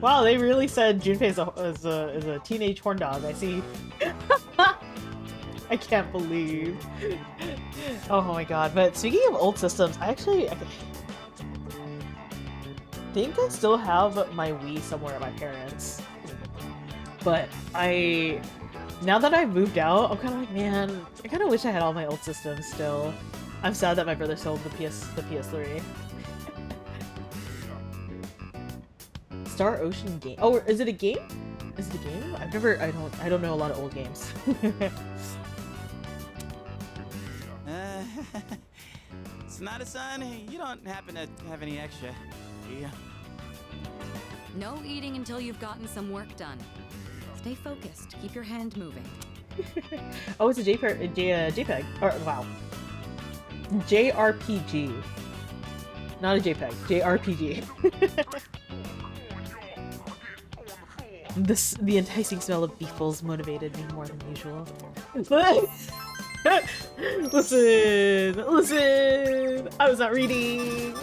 Wow, they really said Junpei is a teenage horn dog. I see. I can't believe. Oh my god! But speaking of old systems, I think I still have my Wii somewhere at my parents'. But now that I've moved out, I'm kind of like, man, I kind of wish I had all my old systems still. I'm sad that my brother sold the PS3. Star Ocean game. Oh, is it a game? Is it a game? I don't know a lot of old games. Sonata-san, you don't happen to have any extra, do you? No eating until you've gotten some work done. Stay focused. Keep your hand moving. Oh, it's a JPEG. Or, wow. JRPG. Not a JPEG. JRPG. The enticing smell of beefles motivated me more than usual. Listen! I was not reading!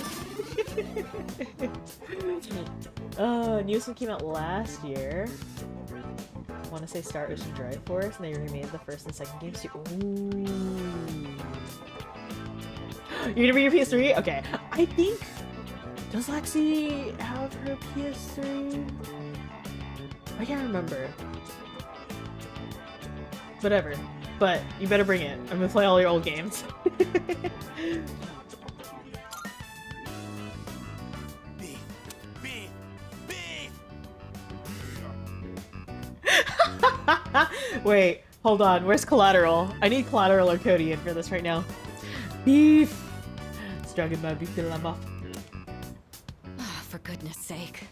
Newest one came out last year. I want to say Star Ocean Drive Force, and they remade the first and second games too. Ooh. You're gonna bring your PS3? Okay. I think... Does Lexi have her PS3? I can't remember. Whatever. But you better bring it. I'm gonna play all your old games. Beef! Wait, hold on. Where's Collateral? I need Collateral or Codian for this right now. Beef! Struggling my beef till I'm off. for goodness sake.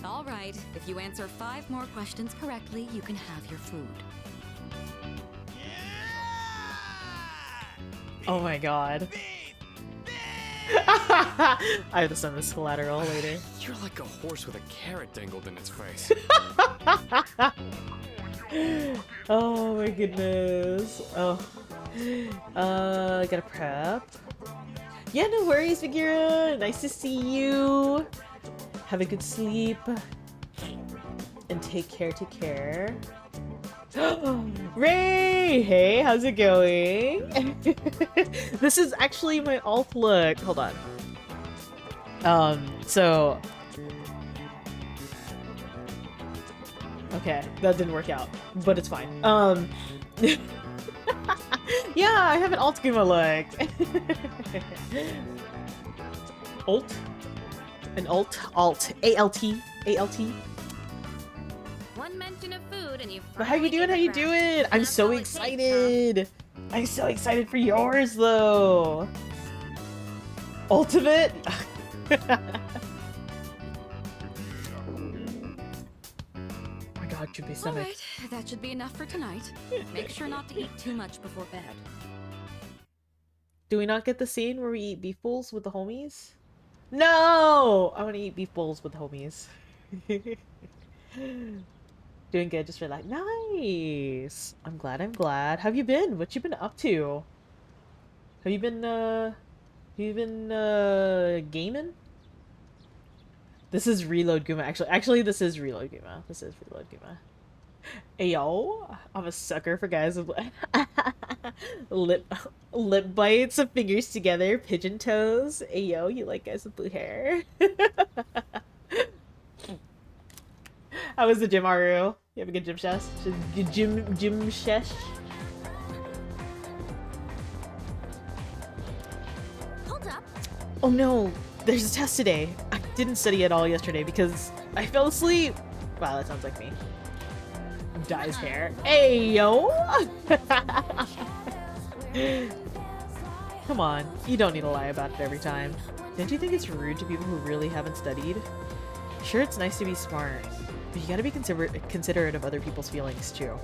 All right, if you answer 5 more questions correctly, you can have your food. Oh my god. I have to send this collateral later. You're like a horse with a carrot dangled in its face. Oh my goodness. Oh. Gotta prep. Yeah, no worries, Vigera. Nice to see you. Have a good sleep. And take care. Ray! Hey, how's it going? This is actually my alt look. Hold on. So... Okay, that didn't work out, but it's fine. Yeah, I have an alt Guma look. Alt? An alt? Alt. A-L-T? A-L-T? One mention of food and you. But how you doing? How you doing? I'm so excited. I'm so excited for yours, though. Ultimate? Oh my god, should be stomach. Alright, that should be enough for tonight. Make sure not to eat too much before bed. Do we not get the scene where we eat beef bowls with the homies? No! I want to eat beef bowls with the homies. Doing good, just relax. Nice! I'm glad, I'm glad. How have you been? What you been up to? Have you been, gaming? This is Reload Guma, actually this is Reload Guma. This is Reload Guma. Ayo, I'm a sucker for guys with lip bites of fingers together, pigeon toes. Ayo, you like guys with blue hair? How was the gym, Aru? You have a good gym sesh? Gym sesh? Hold up. Oh no, there's a test today. I didn't study at all yesterday because I fell asleep. Wow, that sounds like me. Dye's hair. Ayo! Come on, you don't need to lie about it every time. Don't you think it's rude to people who really haven't studied? Sure, it's nice to be smart, but you gotta be considerate of other people's feelings too.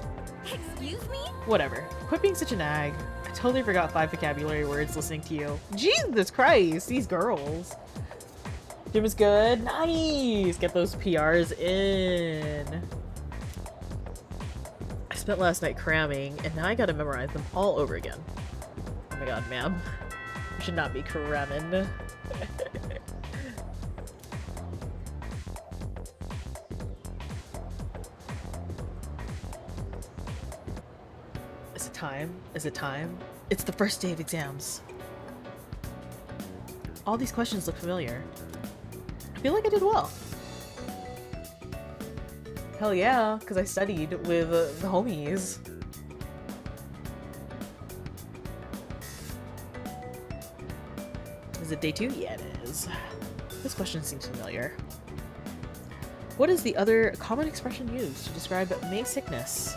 Excuse me? Whatever. Quit being such an ag. I totally forgot 5 vocabulary words listening to you. Jesus Christ, these girls. Gym is good. Nice! Get those PRs in. I spent last night cramming, and now I gotta memorize them all over again. Oh my god, ma'am. You should not be cramming. Is it time? Is it time? It's the first day of exams. All these questions look familiar. I feel like I did well. Hell yeah, because I studied with the homies. Is it day 2? Yeah, it is. This question seems familiar. What is the other common expression used to describe May sickness?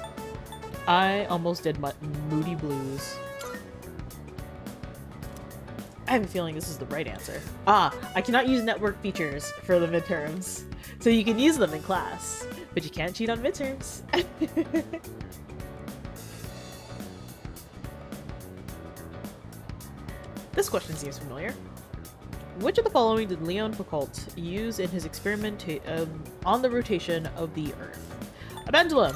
I almost did moody blues. I have a feeling this is the right answer. Ah, I cannot use network features for the midterms. So you can use them in class, but you can't cheat on midterms. This question seems familiar. Which of the following did Leon Foucault use in his experiment on the rotation of the Earth? A pendulum!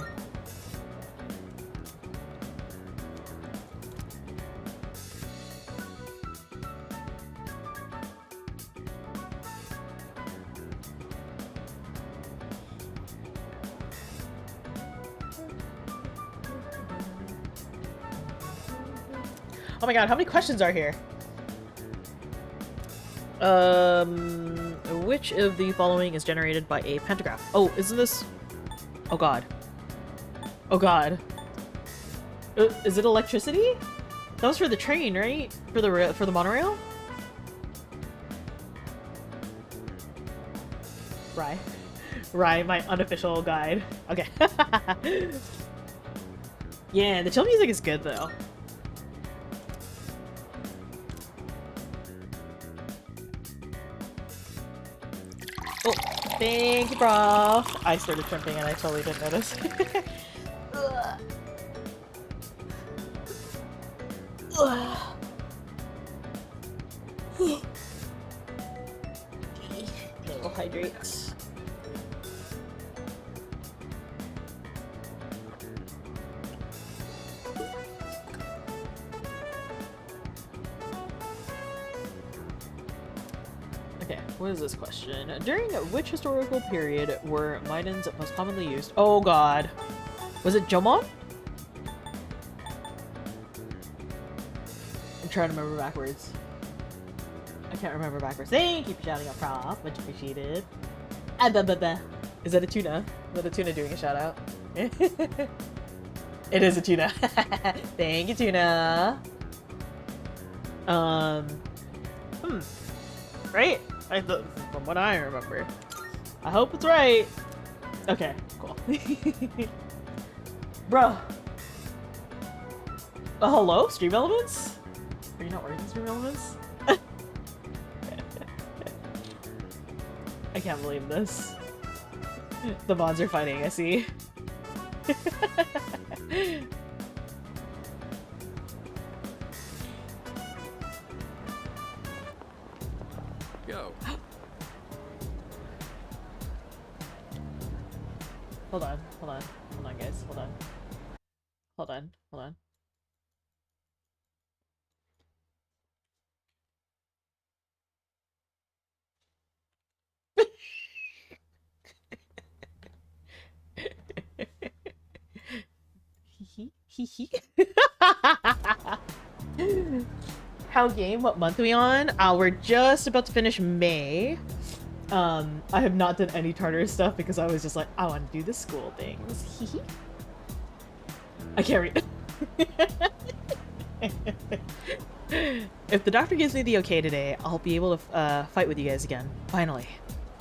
Oh my god, how many questions are here? Which of the following is generated by a pantograph? Oh, isn't this... Oh god. Oh god. Is it electricity? That was for the train, right? For the monorail? Rye, my unofficial guide. Okay. Yeah, the chill music is good though. Oh, thank you, bro. I started tripping and I totally didn't notice. Ugh. Ugh. Go hydrate. Okay, what is this question? During which historical period were Maidens most commonly used? Oh god. Was it Jomon? I'm trying to remember backwards. I can't remember backwards. Thank you for shouting out, Prof. Much appreciated. Ah, da, da, da. Is that a tuna? Is that a tuna doing a shout out? It is a tuna. Thank you, tuna. Right? From what I remember. I hope it's right. Okay, cool. Bruh. Hello? Stream Elements? Are you not working Stream Elements? I can't believe this. The mods are fighting, I see. Yo. Hold on, hold on. Hold on, guys. Hold on. Hold on, hold on. How game? What month are we on? We're just about to finish May. I have not done any Tartarus stuff because I was just like, I want to do the school things. I can't read. If the doctor gives me the okay today, I'll be able to fight with you guys again. Finally.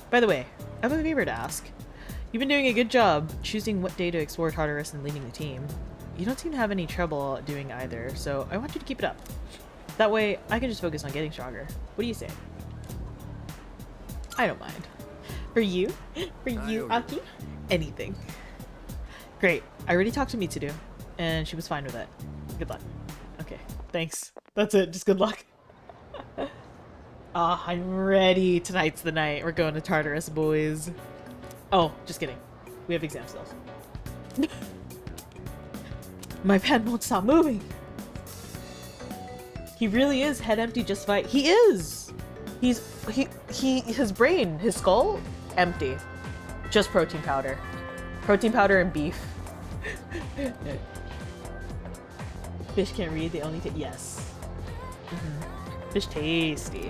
By the way, I have a favor to ask. You've been doing a good job choosing what day to explore Tartarus and leading the team. You don't seem to have any trouble doing either, so I want you to keep it up. That way, I can just focus on getting stronger. What do you say? I don't mind. For you, Aki, anything. Great. I already talked to Mitsudo, and she was fine with it. Good luck. Okay, thanks. That's it. Just good luck. Ah, I'm ready. Tonight's the night. We're going to Tartarus, boys. Oh, just kidding. We have exam still. My pen won't stop moving. He really is head empty, just fight. He is. His brain, his skull, empty. Just protein powder. Protein powder and beef. Fish can't read, they only take, yes. Fish tasty.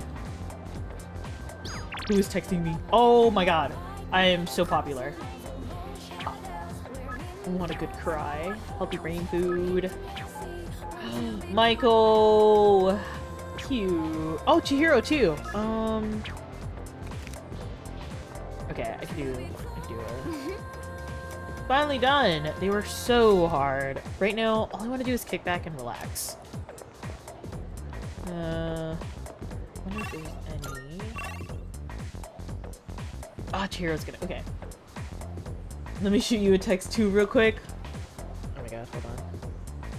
Who is texting me? Oh my god. I am so popular. I want a good cry. Healthy brain food. Michael. Cute. Oh, Chihiro too. Okay, I can do it. Finally done. They were so hard. Right now, all I want to do is kick back and relax. I wonder if there's any. Ah, Chihiro's gonna. Okay. Let me shoot you a text too, real quick. Oh my god, hold on.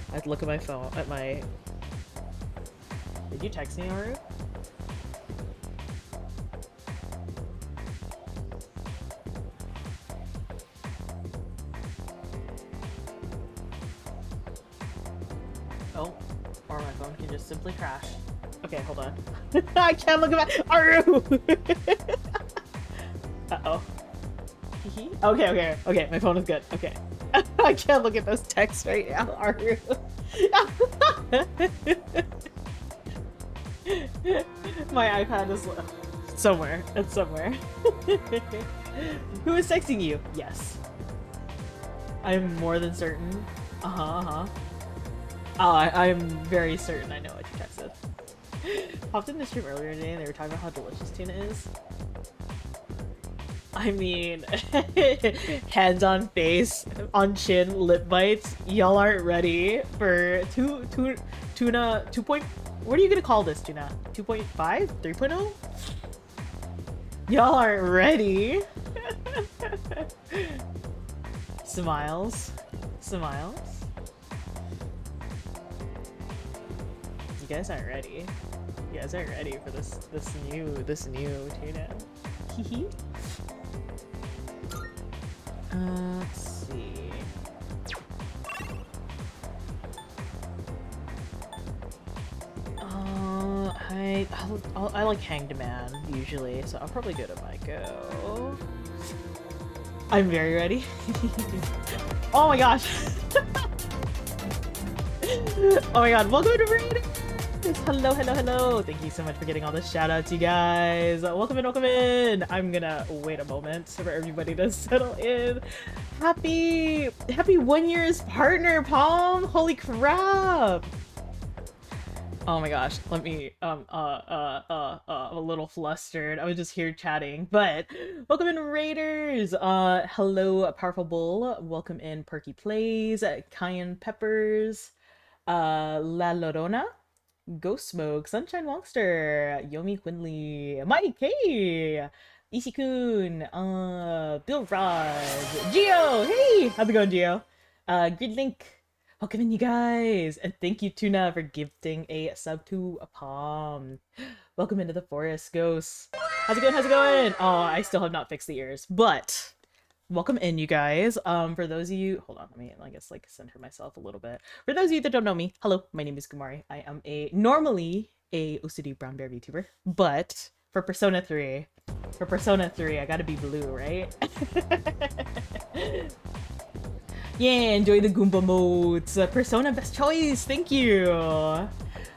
I have to look at my phone. At my. Did you text me, Aru? Oh, or my phone can just simply crash. Okay, hold on. I can't look at my Aru. Uh-oh. Okay, my phone is good. Okay. I can't look at those texts right now, Aru. My iPad is somewhere. It's somewhere. Who is texting you? Yes. I'm more than certain. Oh, I'm very certain I know what you texted. Popped in the stream earlier today and they were talking about how delicious tuna is. I mean, hands on face, on chin, lip bites. Y'all aren't ready for tuna 2. What are you gonna call this, tuna? 2.5? 3.0? Y'all aren't ready. Smiles. Smiles. You guys aren't ready. You guys aren't ready for this new tuna. Hee. Let's see. I like Hanged Man usually, so I'll probably go to my go. I'm very ready. Oh my gosh! Oh my god! Welcome to Raiders! Hello, hello, hello! Thank you so much for getting all the shout outs, you guys. Welcome in, welcome in. I'm gonna wait a moment for everybody to settle in. Happy 1 year's partner, Palm! Holy crap! Oh my gosh, let me, I'm a little flustered. I was just here chatting, but welcome in, Raiders! Hello, Powerful Bull. Welcome in, Perky Plays, Cayenne Peppers, La Lorona, Ghost Smoke, Sunshine Monster, Yomi Quinley, Mike K, Ishikun, Bill Rod, Gio! Hey! How's it going, Gio? Grid Link. Welcome in, you guys! And thank you, Tuna, for gifting a sub to a Palm. Welcome into the forest, Ghosts. How's it going? How's it going? Oh, I still have not fixed the ears, but welcome in, you guys. For those of you, hold on, let me, I guess, like, center myself a little bit. For those of you that don't know me, hello, my name is Kumari. I am normally a OCD brown bear VTuber, but for Persona 3, I gotta be blue, right? Yeah, enjoy the Goomba modes. Persona best choice, thank you. How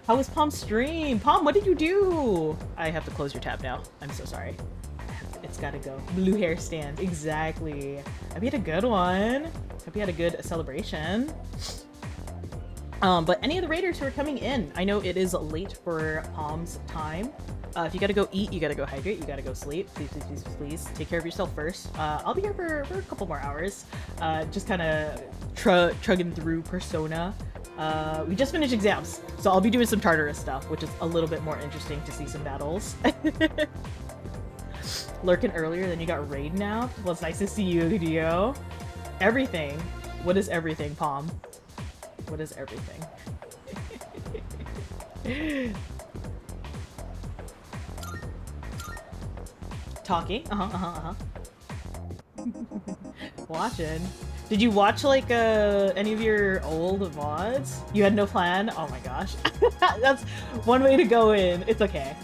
was Palm's stream? Palm, what did you do? I have to close your tab now. I'm so sorry. It's gotta go. Blue hair stand, exactly. Hope you had a good one. Hope you had a good celebration. But any of the raiders who are coming in, I know it is late for Palm's time. If you gotta go eat, you gotta go hydrate, you gotta go sleep. Please, please, please, please take care of yourself first. I'll be here for a couple more hours. Just kind of trugging through Persona. We just finished exams, so I'll be doing some Tartarus stuff, which is a little bit more interesting to see some battles. Lurking earlier, then you got raid now. Well, it's nice to see you, Dio. Everything. What is everything, Palm? What is everything? Talking? Watching. Did you watch, like, any of your old VODs? You had no plan? Oh my gosh. That's one way to go in. It's okay.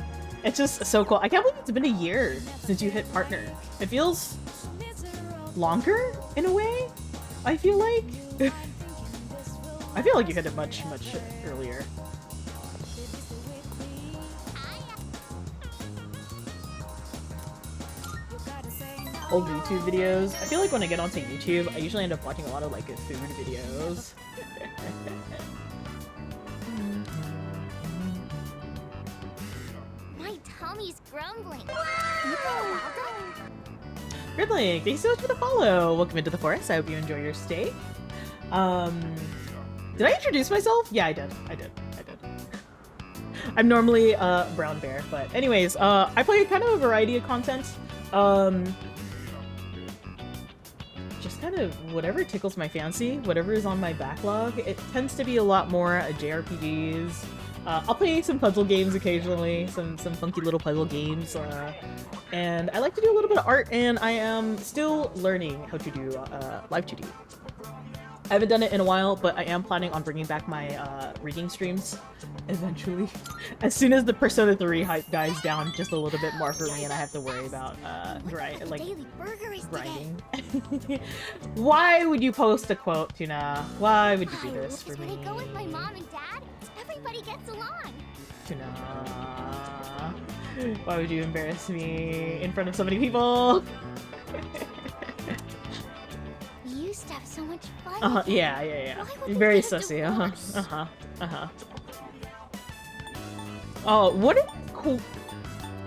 It's just so cool. I can't believe it's been a year since you hit partner. It feels longer, in a way, I feel like. I feel like you hit it much, much earlier. Old YouTube videos. I feel like when I get onto YouTube, I usually end up watching a lot of, like, food videos. My tummy's grumbling. Can you go louder? Gridlink, thank you so much for the follow. Welcome into the forest. I hope you enjoy your stay. Did I introduce myself? Yeah, I did. I'm normally brown bear, but anyways, I play kind of a variety of content. Just kind of whatever tickles my fancy, whatever is on my backlog. It tends to be a lot more JRPGs. I'll play some puzzle games occasionally, some funky little puzzle games, and I like to do a little bit of art, and I am still learning how to do live 2D. I haven't done it in a while, but I am planning on bringing back my reading streams eventually. As soon as the Persona 3 hype dies down just a little bit more for me and I have to worry about grinding. Why would you post a quote, Tuna? Why would you do this for me? When I go with my mom and dad, everybody gets along. Tuna. Why would you embarrass me in front of so many people? We used to have so much fun. Yeah. Very sussy. Oh, what a cool.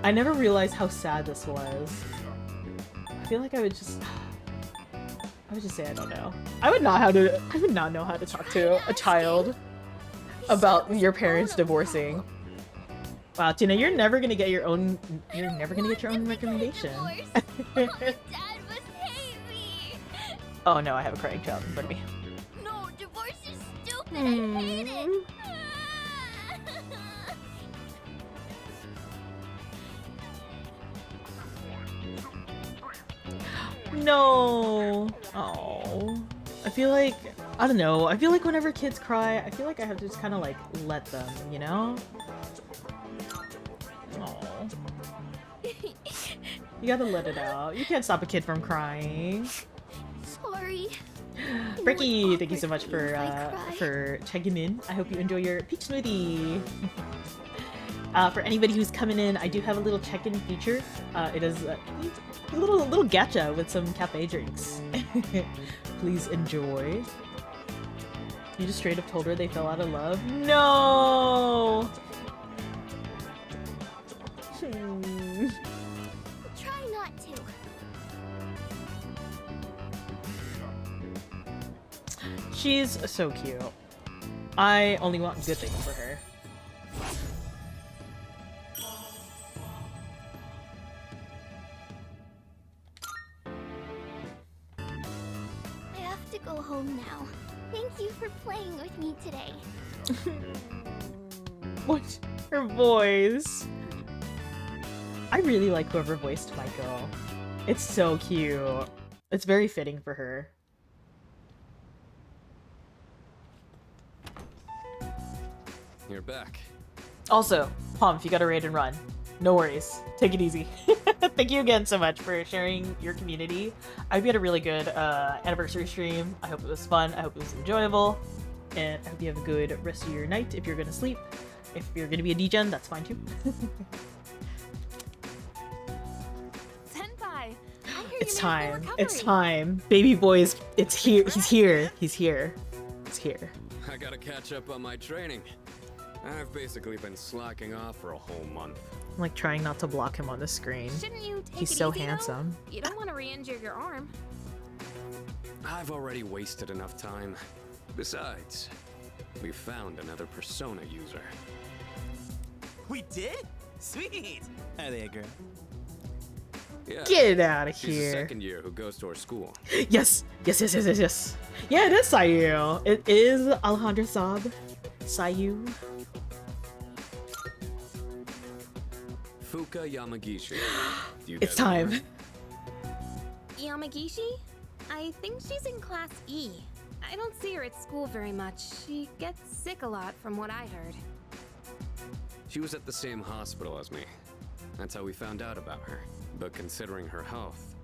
I never realized how sad this was. I feel like I would just say I don't know. I would not know how to talk to a child about your parents divorcing. Wow, Tina, you're never gonna get your own. You're never gonna get your own recommendation. Dad must hate me. Oh no, I have a crying child in front of me. No, divorce is stupid. I hate it. No. Oh. I feel like I don't know. I feel like whenever kids cry, I feel like I have to just kind of like let them, you know? Oh. You gotta let it out. You can't stop a kid from crying. Sorry. Bricky, thank you so much for checking in. I hope you enjoy your peach smoothie. For anybody who's coming in, I do have a little check-in feature. It is a little gacha with some cafe drinks. Please enjoy. You just straight up told her they fell out of love? No! Try not to. She's so cute. I only want good things for her. I have to go home now. Thank you for playing with me today. What? Her voice. I really like whoever voiced Michael. It's so cute. It's very fitting for her. You're back. Also, Palm, if you got a raid and run, no worries. Take it easy. Thank you again so much for sharing your community. I hope you had a really good anniversary stream. I hope it was fun. I hope it was enjoyable. And I hope you have a good rest of your night if you're going to sleep. If you're going to be a degen, that's fine too. Senpai, It's time. It's time. Baby boy is... It's here. He's here. He's here. He's here. I gotta catch up on my training. I've basically been slacking off for a whole month. I'm like trying not to block him on the screen. Shouldn't you take He's it so easy, though? handsome. You don't want to re-injure your arm. I've already wasted enough time. Besides, we found another Persona user. We did? Sweet. Are they a girl? Yeah. Get out of She's a here. second year who goes to our school. Yes. Yes, yes, yes, yes, yes. Yeah, it is Sayu. It is Alejandra Saab. Sayu. Fuka Yamagishi. Do you It's guys know time. her? Yamagishi? I think she's in Class E. I don't see her at school very much. She gets sick a lot from what I heard. She was at the same hospital as me. That's how we found out about her. But considering her health,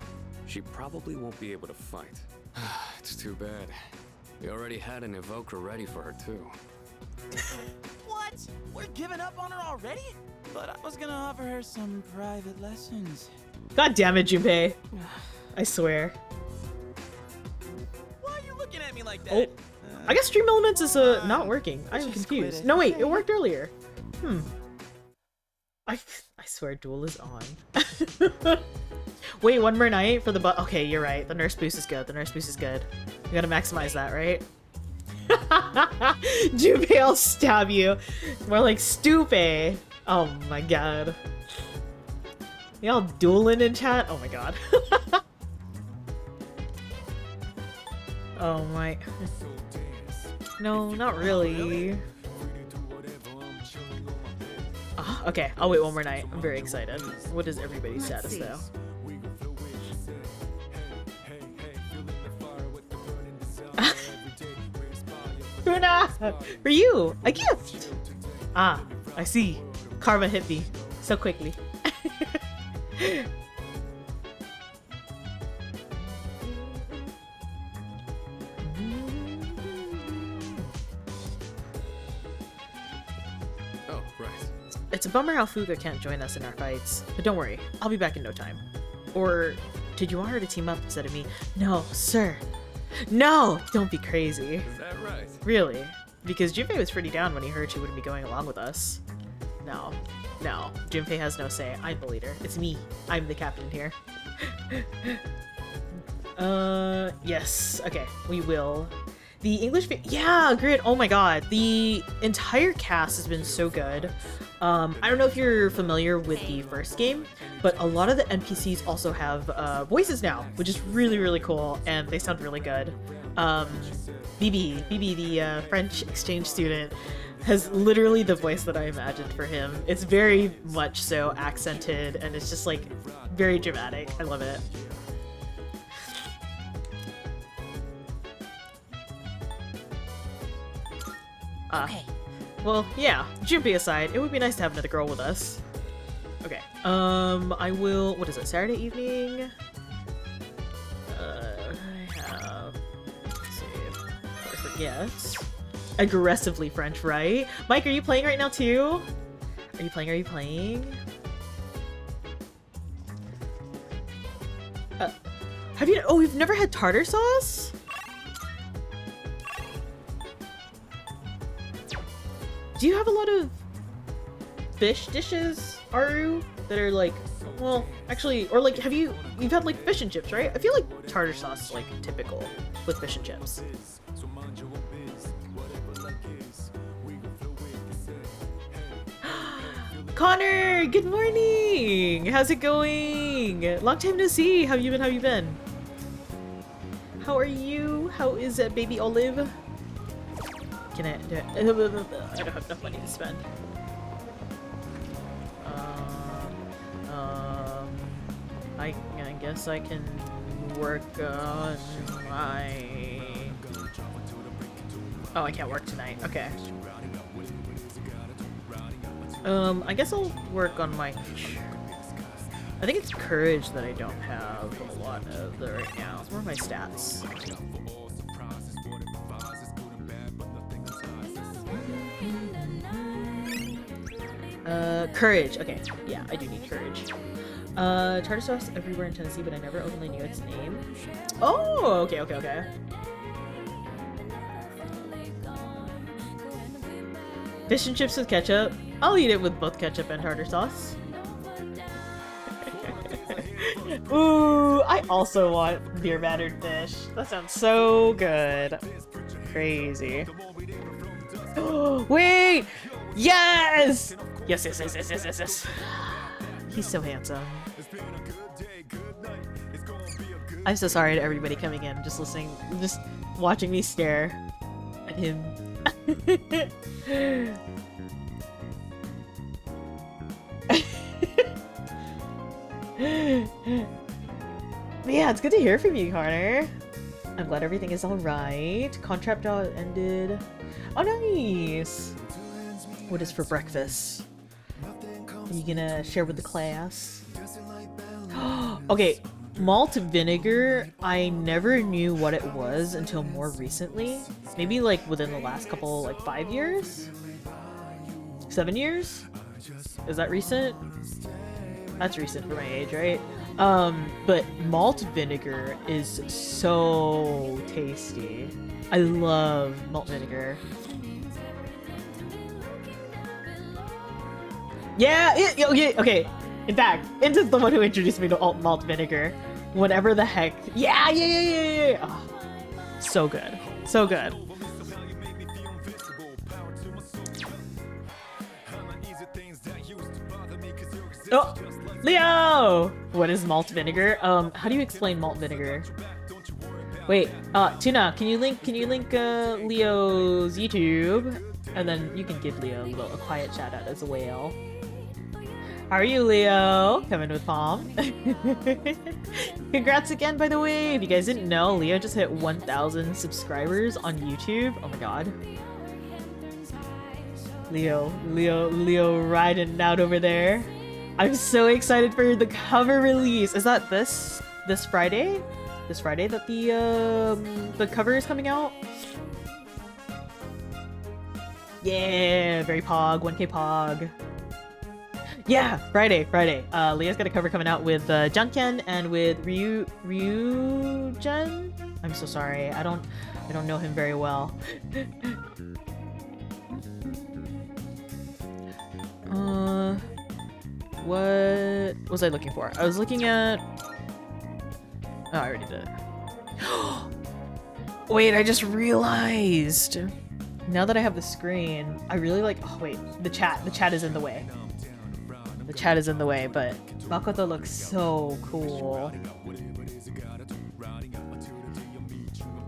she probably won't be able to fight. It's too bad. We already had an evoker ready for her too. What? We're giving up on her already? But I was gonna offer her some private lessons. God damn it, Junpei. I swear. Why are you looking at me like that? Oh. I guess Stream Elements is not working. I'm Just confused. quit it. No, wait, it worked earlier. I swear Duel is on. Wait, one more night for the okay, you're right. The nurse boost is good. The nurse boost is good. We gotta maximize that, right? Junpei, I'll stab you. More like stupid. Oh my god. Y'all dueling in chat? Oh my god. Oh my. No, not really. Ah, okay, I'll wait one more night. I'm very excited. What is everybody's status though? Luna! For you! A gift! Ah, I see. Karma hit me so quickly. Oh, right. It's a bummer how Fuga can't join us in our fights, but don't worry, I'll be back in no time. Or did you want her to team up instead of me? No, sir. No! Don't be crazy. Is that right? Really? Because Junpei was pretty down when he heard she wouldn't be going along with us. No. No. Junpei has no say. I'm the leader. It's me. I'm the captain here. Yes. Okay, we will. The English... Yeah, great. Oh my god. The entire cast has been so good. I don't know if you're familiar with the first game, but a lot of the NPCs also have voices now, which is really, really cool, and they sound really good. BB, the French exchange student, has literally the voice that I imagined for him. It's very much so accented, and it's just like very dramatic. I love it. Okay. Well, yeah, Junpei aside, it would be nice to have another girl with us. Okay, I will, what is it, Saturday evening? I have, let's see, before I forget. Aggressively French, right? Mike, are you playing right now too? Are you playing? Have you, oh, we've never had tartar sauce? Do you have a lot of fish dishes, Aru, that are like, well, actually, or like, you've had like fish and chips, right? I feel like tartar sauce is like typical with fish and chips. Connor, good morning! How's it going? Long time no see. How you been? How are you? How is baby Olive? Can I don't have enough money to spend. I guess I can work on my... Oh, I can't work tonight. Okay. I guess I'll work on my... I think it's courage that I don't have a lot of right now. It's more of my stats. Courage. Okay, yeah, I do need courage. Tartar sauce everywhere in Tennessee, but I never openly knew its name. Oh, okay. Fish and chips with ketchup. I'll eat it with both ketchup and tartar sauce. Ooh, I also want beer battered fish. That sounds so good. Crazy. Oh, wait! Yes! Yes. He's so handsome. I'm so sorry to everybody coming in, just listening, just watching me stare at him. Yeah, it's good to hear from you, Connor. I'm glad everything is alright. Contract ended. Oh, nice! What is for breakfast? Are you gonna share with the class? Okay, malt vinegar, I never knew what it was until more recently. Maybe like within the last couple, like 5 years? 7 years? Is that recent? That's recent for my age, right? But malt vinegar is so tasty. I love malt vinegar. Yeah, okay. In fact, Inta's the one who introduced me to malt vinegar. Whatever the heck. Yeah. Oh, so good. So good. Oh, Leo! What is malt vinegar? How do you explain malt vinegar? Wait, Tuna, can you link Leo's YouTube? And then you can give Leo a quiet shout out as well. How are you, Leo? Coming with Palm. Congrats again, by the way. If you guys didn't know, Leo just hit 1,000 subscribers on YouTube. Oh my god. Leo riding out over there. I'm so excited for the cover release. Is that this Friday? This Friday that the cover is coming out? Yeah, very pog, 1K pog. Yeah, Friday. Leah's got a cover coming out with Junken and with Ryujen. I'm so sorry. I don't know him very well. What was I looking for? I was looking at... Oh, I already did it. Wait, I just realized. Now that I have the screen, I really like... Oh, wait. The chat. The chat is in the way. The chat is in the way, but Makoto looks so cool.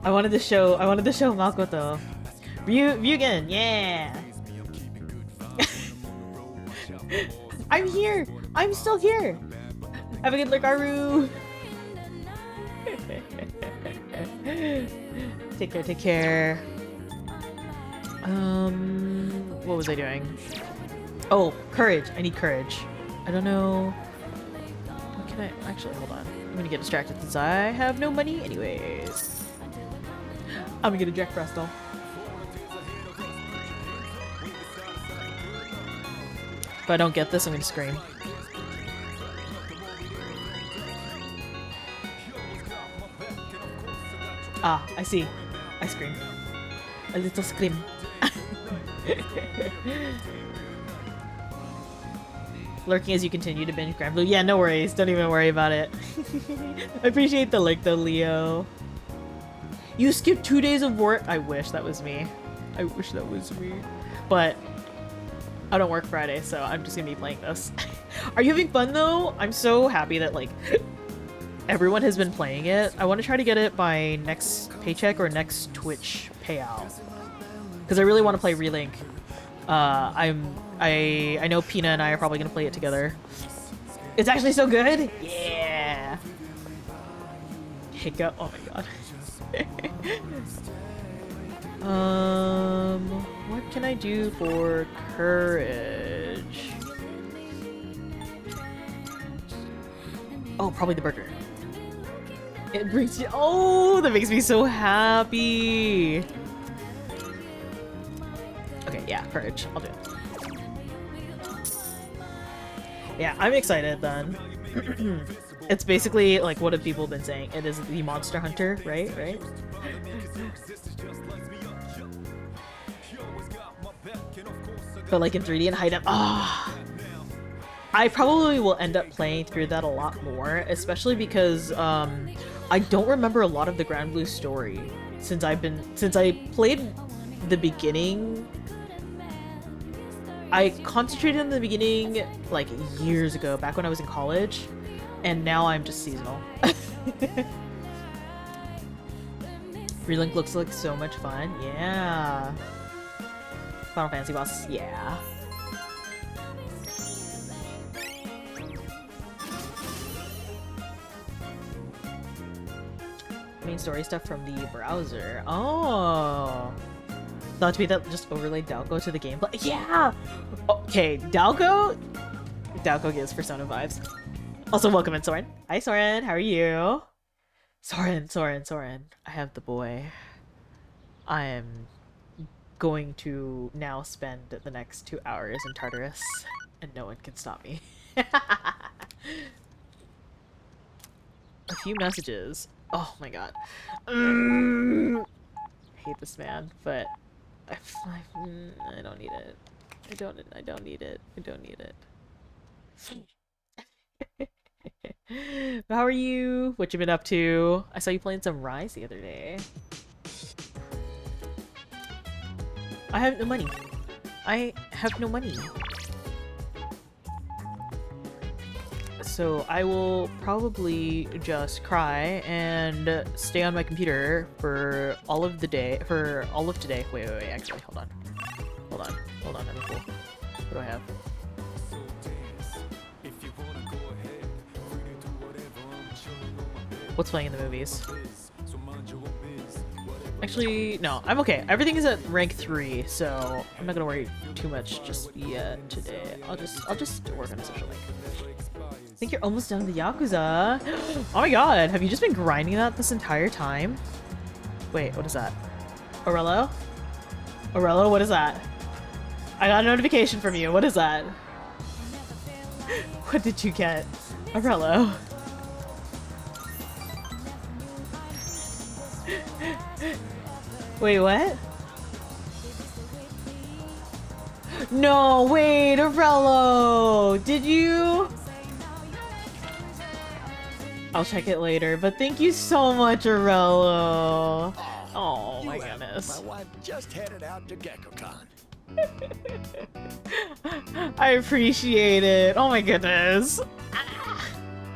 I wanted to show Makoto. Ryugen, yeah! I'm here! I'm still here! Have a good look, Aru! Take care, take care. What was I doing? Oh, courage. I need courage. I don't know. Can I actually hold on? I'm gonna get distracted since I have no money anyways. I'm gonna get a Jack Frost doll. If I don't get this, I'm gonna scream. Ah, I see. I scream. A little scream. Lurking as you continue to binge Grand Blue. Yeah, no worries. Don't even worry about it. I appreciate the link though, Leo. You skipped 2 days of work. I wish that was me. I wish that was me. But I don't work Friday, so I'm just gonna be playing this. Are you having fun though? I'm so happy that like everyone has been playing it. I want to try to get it by next paycheck or next Twitch payout. Because I really want to play Relink. I know Pina and I are probably gonna play it together. It's actually so good! Yeah! Hiccup. Oh my god. What can I do for courage? Oh, probably the burger. It brings you. Oh, that makes me so happy. Okay, yeah, courage. I'll do it. Yeah, I'm excited then. It's basically like what have people been saying? It is the Monster Hunter, right? Right? But like in 3D and high def. Ah. I probably will end up playing through that a lot more, especially because I don't remember a lot of the Grand Blue story since I played the beginning. I concentrated on the beginning like years ago, back when I was in college, and now I'm just seasonal. Relink looks like so much fun. Yeah. Final Fantasy boss. Yeah. Main story stuff from the browser. Oh. Thought to be that just overlaid Dalco to the gameplay. Yeah! Okay, Dalco gives Persona vibes. Also, welcome in, Soren. Hi, Soren. How are you? Soren. I have the boy. I am going to now spend the next 2 hours in Tartarus, and no one can stop me. A few messages. Oh my god. I hate this man, but I don't need it. I don't need it. I don't need it. How are you? What you been up to? I saw you playing some Rise the other day. I have no money. I have no money. So I will probably just cry and stay on my computer for all of the day, for all of today. Wait, actually, hold on, I'm a fool. What do I have? What's playing in the movies? Actually, no, I'm okay. Everything is at rank 3, so I'm not gonna worry too much just yet today. I'll just work on a social link. I think you're almost done with the Yakuza. Oh my god, have you just been grinding that this entire time? Wait, what is that? Aurello? Aurello, what is that? I got a notification from you. What is that? What did you get? Aurello. Wait, what? No, wait, Aurello! Did you? I'll check it later, but thank you so much, Aurello. Oh You my have- goodness. My wife just headed out to GeckoCon. I appreciate it. Oh my goodness.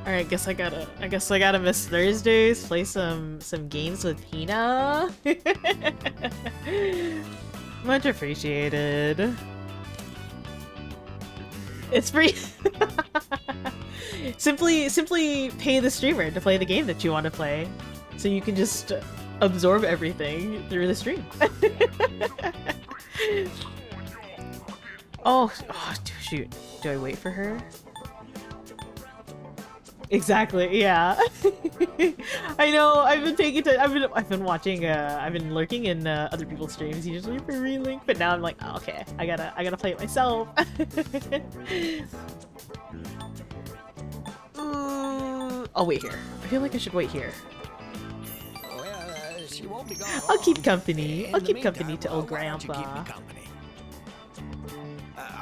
Alright, guess I gotta miss Thursdays, play some games with Pina. Much appreciated. It's free. Simply pay the streamer to play the game that you want to play, so you can just absorb everything through the stream. Oh, shoot. Do I wait for her? Exactly, yeah. I know, I've been paying attention. I've been watching, I've been lurking in other people's streams usually for relink, but now I'm like, oh, okay, I gotta play it myself. I'll wait here. I feel like I should wait here. Well, she won't be gone I'll keep long. company. In I'll the keep company meantime, to old why don't you keep me grandpa. company?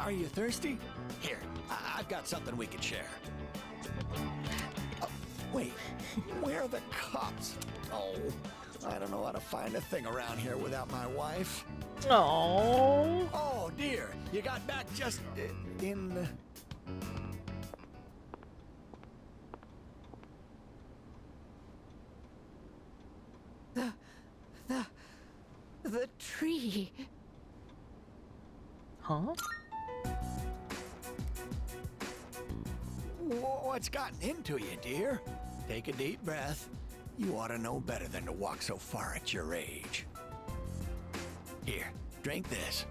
Are you thirsty? Here, I've got something we can share. Oh, wait, where are the cups? Oh, I don't know how to find a thing around here without my wife. Oh. Oh dear, you got back just in. The tree. Huh? What's gotten into you, dear? Take a deep breath. You ought to know better than to walk so far at your age. Here, drink this.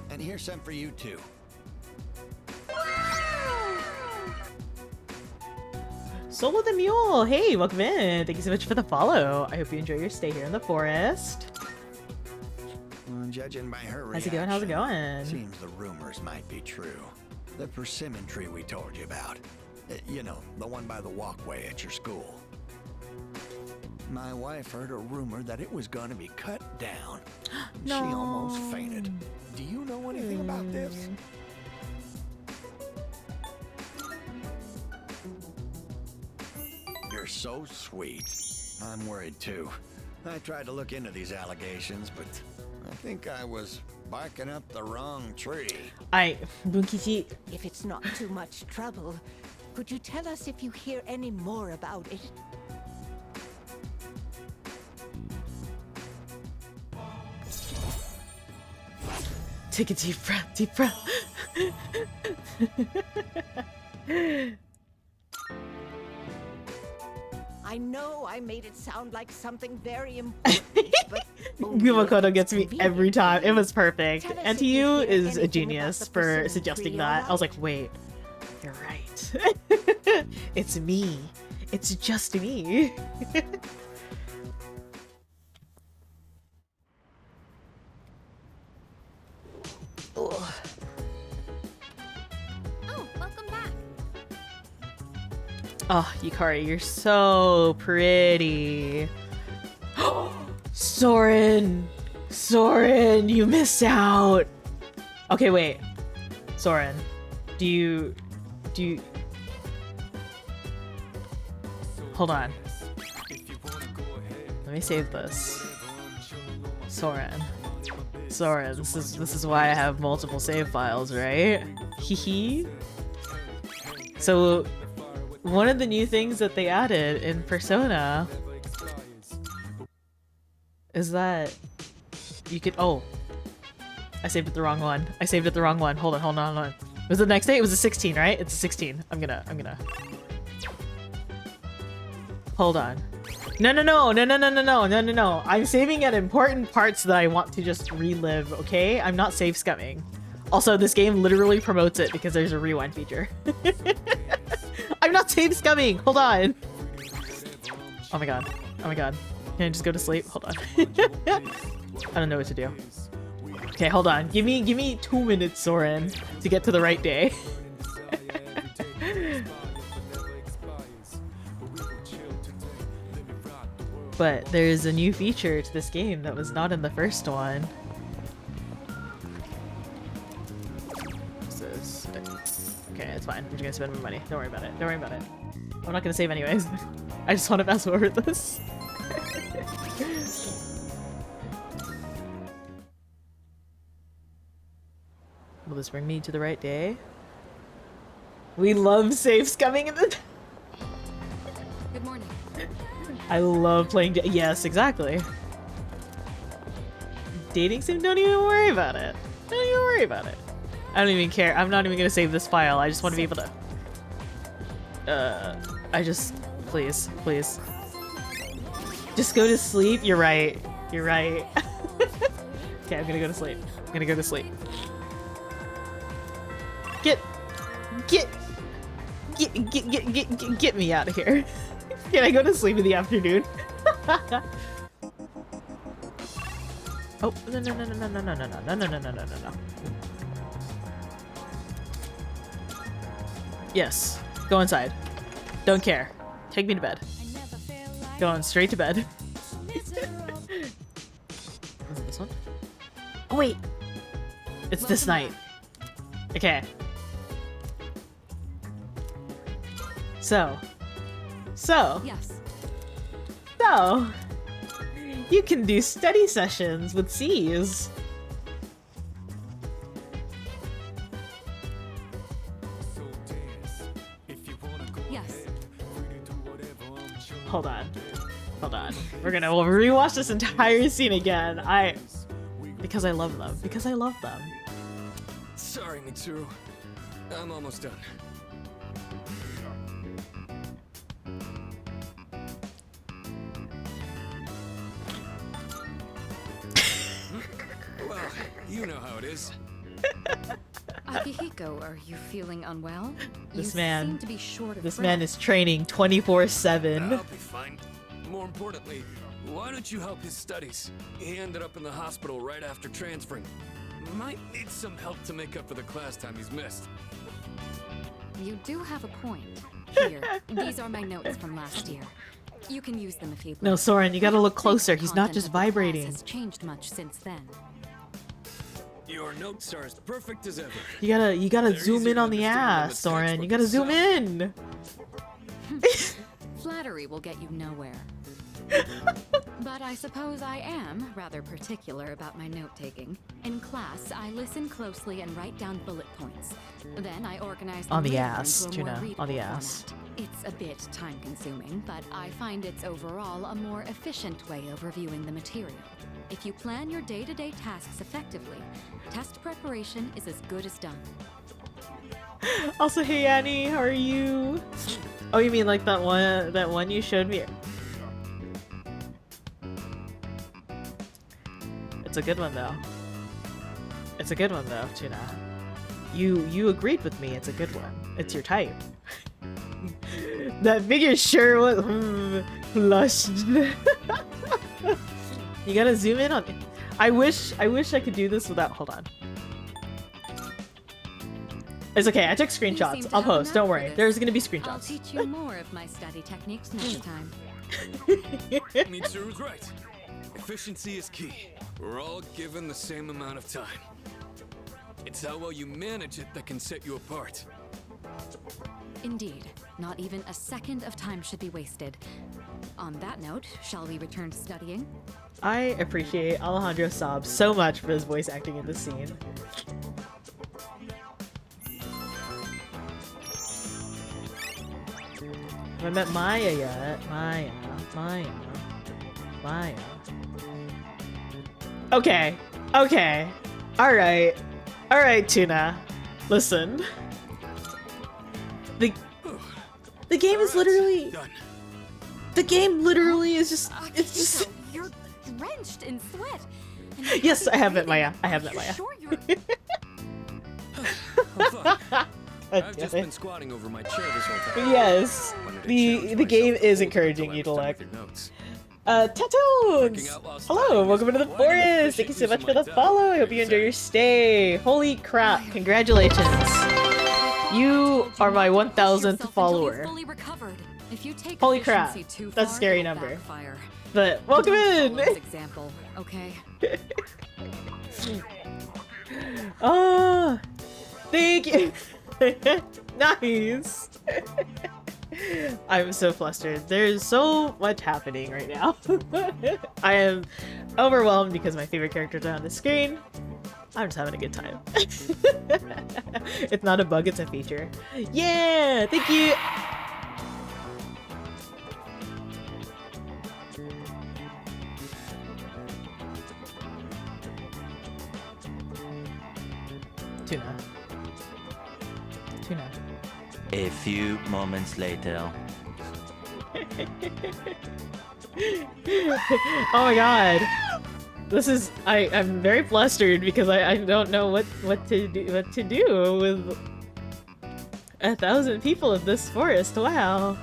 And here's some for you, too. Solo the Mule! Hey, welcome in! Thank you so much for the follow. I hope you enjoy your stay here in the forest. Well, judging by her How's it going? How's it going? Seems the rumors might be true. The persimmon tree we told you about. You know, the one by the walkway at your school. My wife heard a rumor that it was going to be cut down. And No. She almost fainted. Do you know anything about this? You're so sweet. I'm worried too. I tried to look into these allegations, but I think I was barking up the wrong tree. Bunkichi, If it's not too much trouble, could you tell us if you hear any more about it? take a deep breath, deep breath. I know I made it sound like something very important, but Gumakoto gets me every time. It was perfect. Tell us And if to you you hear is a anything genius about the for persimmon suggesting tree, that. I was like, alright? wait, you're right. It's me. It's just me. Ugh. Oh, welcome back. Oh, Yukari, you're so pretty. Soren! Soren, you missed out! Okay, wait. Soren, do you... Hold on. Let me save this. Soren. Soren, this is why I have multiple save files, right? Hehe. So, one of the new things that they added in Persona is that you could— oh, I saved it the wrong one. I saved it the wrong one. Hold on. Was it the next day? It was a 16, right? It's a 16. I'm gonna hold on. No. I'm saving at important parts that I want to just relive, okay? I'm not save scumming. Also, this game literally promotes it because there's a rewind feature. I'm not save scumming. Hold on. Oh my god. Can I just go to sleep? Hold on. I don't know what to do. Okay, hold on. Give me 2 minutes, Soren, to get to the right day. But there's a new feature to this game that was not in the first one. This is— okay, it's fine. I'm just gonna spend my money. Don't worry about it. I'm not gonna save anyways. I just want to fast forward this. Will this bring me to the right day? We love safes coming in the... Good morning. I love playing... Yes, exactly. Dating sim? Don't even worry about it. Don't even worry about it. I don't even care. I'm not even gonna save this file. I just want to be able to... I just... Please. Please. Just go to sleep? You're right. You're right. Okay, I'm gonna go to sleep. I'm gonna go to sleep. Get me out of here. Can I go to sleep in the afternoon? Oh, no. Yes, go inside. Don't care. Take me to bed. Going straight to bed. Is it this one? Oh wait! It's this night. Okay. So, Yes. you can do study sessions with C's. Yes. Hold on. We're gonna rewatch this entire scene again. Because I love them. Because I love them. Sorry, Mitsuru. I'm almost done. Well, you know how it is. Akihiko, are you feeling unwell? This you man- seem to be short of This breath. man is training 24/7. I'll be fine. More importantly, why don't you help his studies? He ended up in the hospital right after transferring. Might need some help to make up for the class time he's missed. You do have a point. Here, these are my notes from last year. You can use them if you'd like. No, Soren, you gotta I look don't think closer. the He's not content just of the class vibrating. has changed much since then. Your notes are as perfect as ever. You gotta They're zoom easier in to on the understand than ass, the Soren. You textbook gotta zoom itself. in. Flattery will get you nowhere. But I suppose I am rather particular about my note-taking. In class, I listen closely and write down bullet points. Then I organize them On the later ass, into a more Tuna, on readable the ass. format. It's a bit time-consuming, but I find it's overall a more efficient way of reviewing the material. If you plan your day-to-day tasks effectively, test preparation is as good as done. Also, hey Annie, how are you? Oh, you mean like that one you showed me? It's a good one though. It's a good one though, Tuna. You agreed with me. It's a good one. It's your type. That figure sure was flushed. You gotta zoom in on it. I wish I could do this without. Hold on. It's okay. I took You seem screenshots. to I'll have a post. knack Don't for worry. this. There's gonna be I'll screenshots. teach you more of my study techniques next time. Mitsuru's right. Efficiency is key. We're all given the same amount of time. It's how well you manage it that can set you apart. Indeed, not even a second of time should be wasted. On that note, shall we return to studying? I appreciate Alejandro Saab so much for his voice acting in this scene. Have I met Maya yet? Maya. Okay. Alright, Tuna. Listen. The game is literally... Done. The game literally is just... It's just... You're drenched in sweat. Yes, I have met Maya. I have met Maya. Sure you're... I'm fine. God I've just damn been it. squatting over my chair this whole time. Yes, Wanted to the challenge game myself is to encouraging hold you to on look. with your notes. Tattoons! Hello, welcome to the forest! Thank you so much for the follow! I hope you enjoy your stay! Holy crap, congratulations! You are my 1000th follower. Holy crap, that's a scary number. But welcome in! Example, okay? Oh, thank you! Nice! I'm so flustered. There's so much happening right now. I am overwhelmed because my favorite characters are on the screen. I'm just having a good time. It's not a bug, it's a feature. Yeah! Thank you! Tuna. Tuna. A few moments later. Oh my god. This is I'm very flustered because I don't know what to do with 1,000 people in this forest. Wow.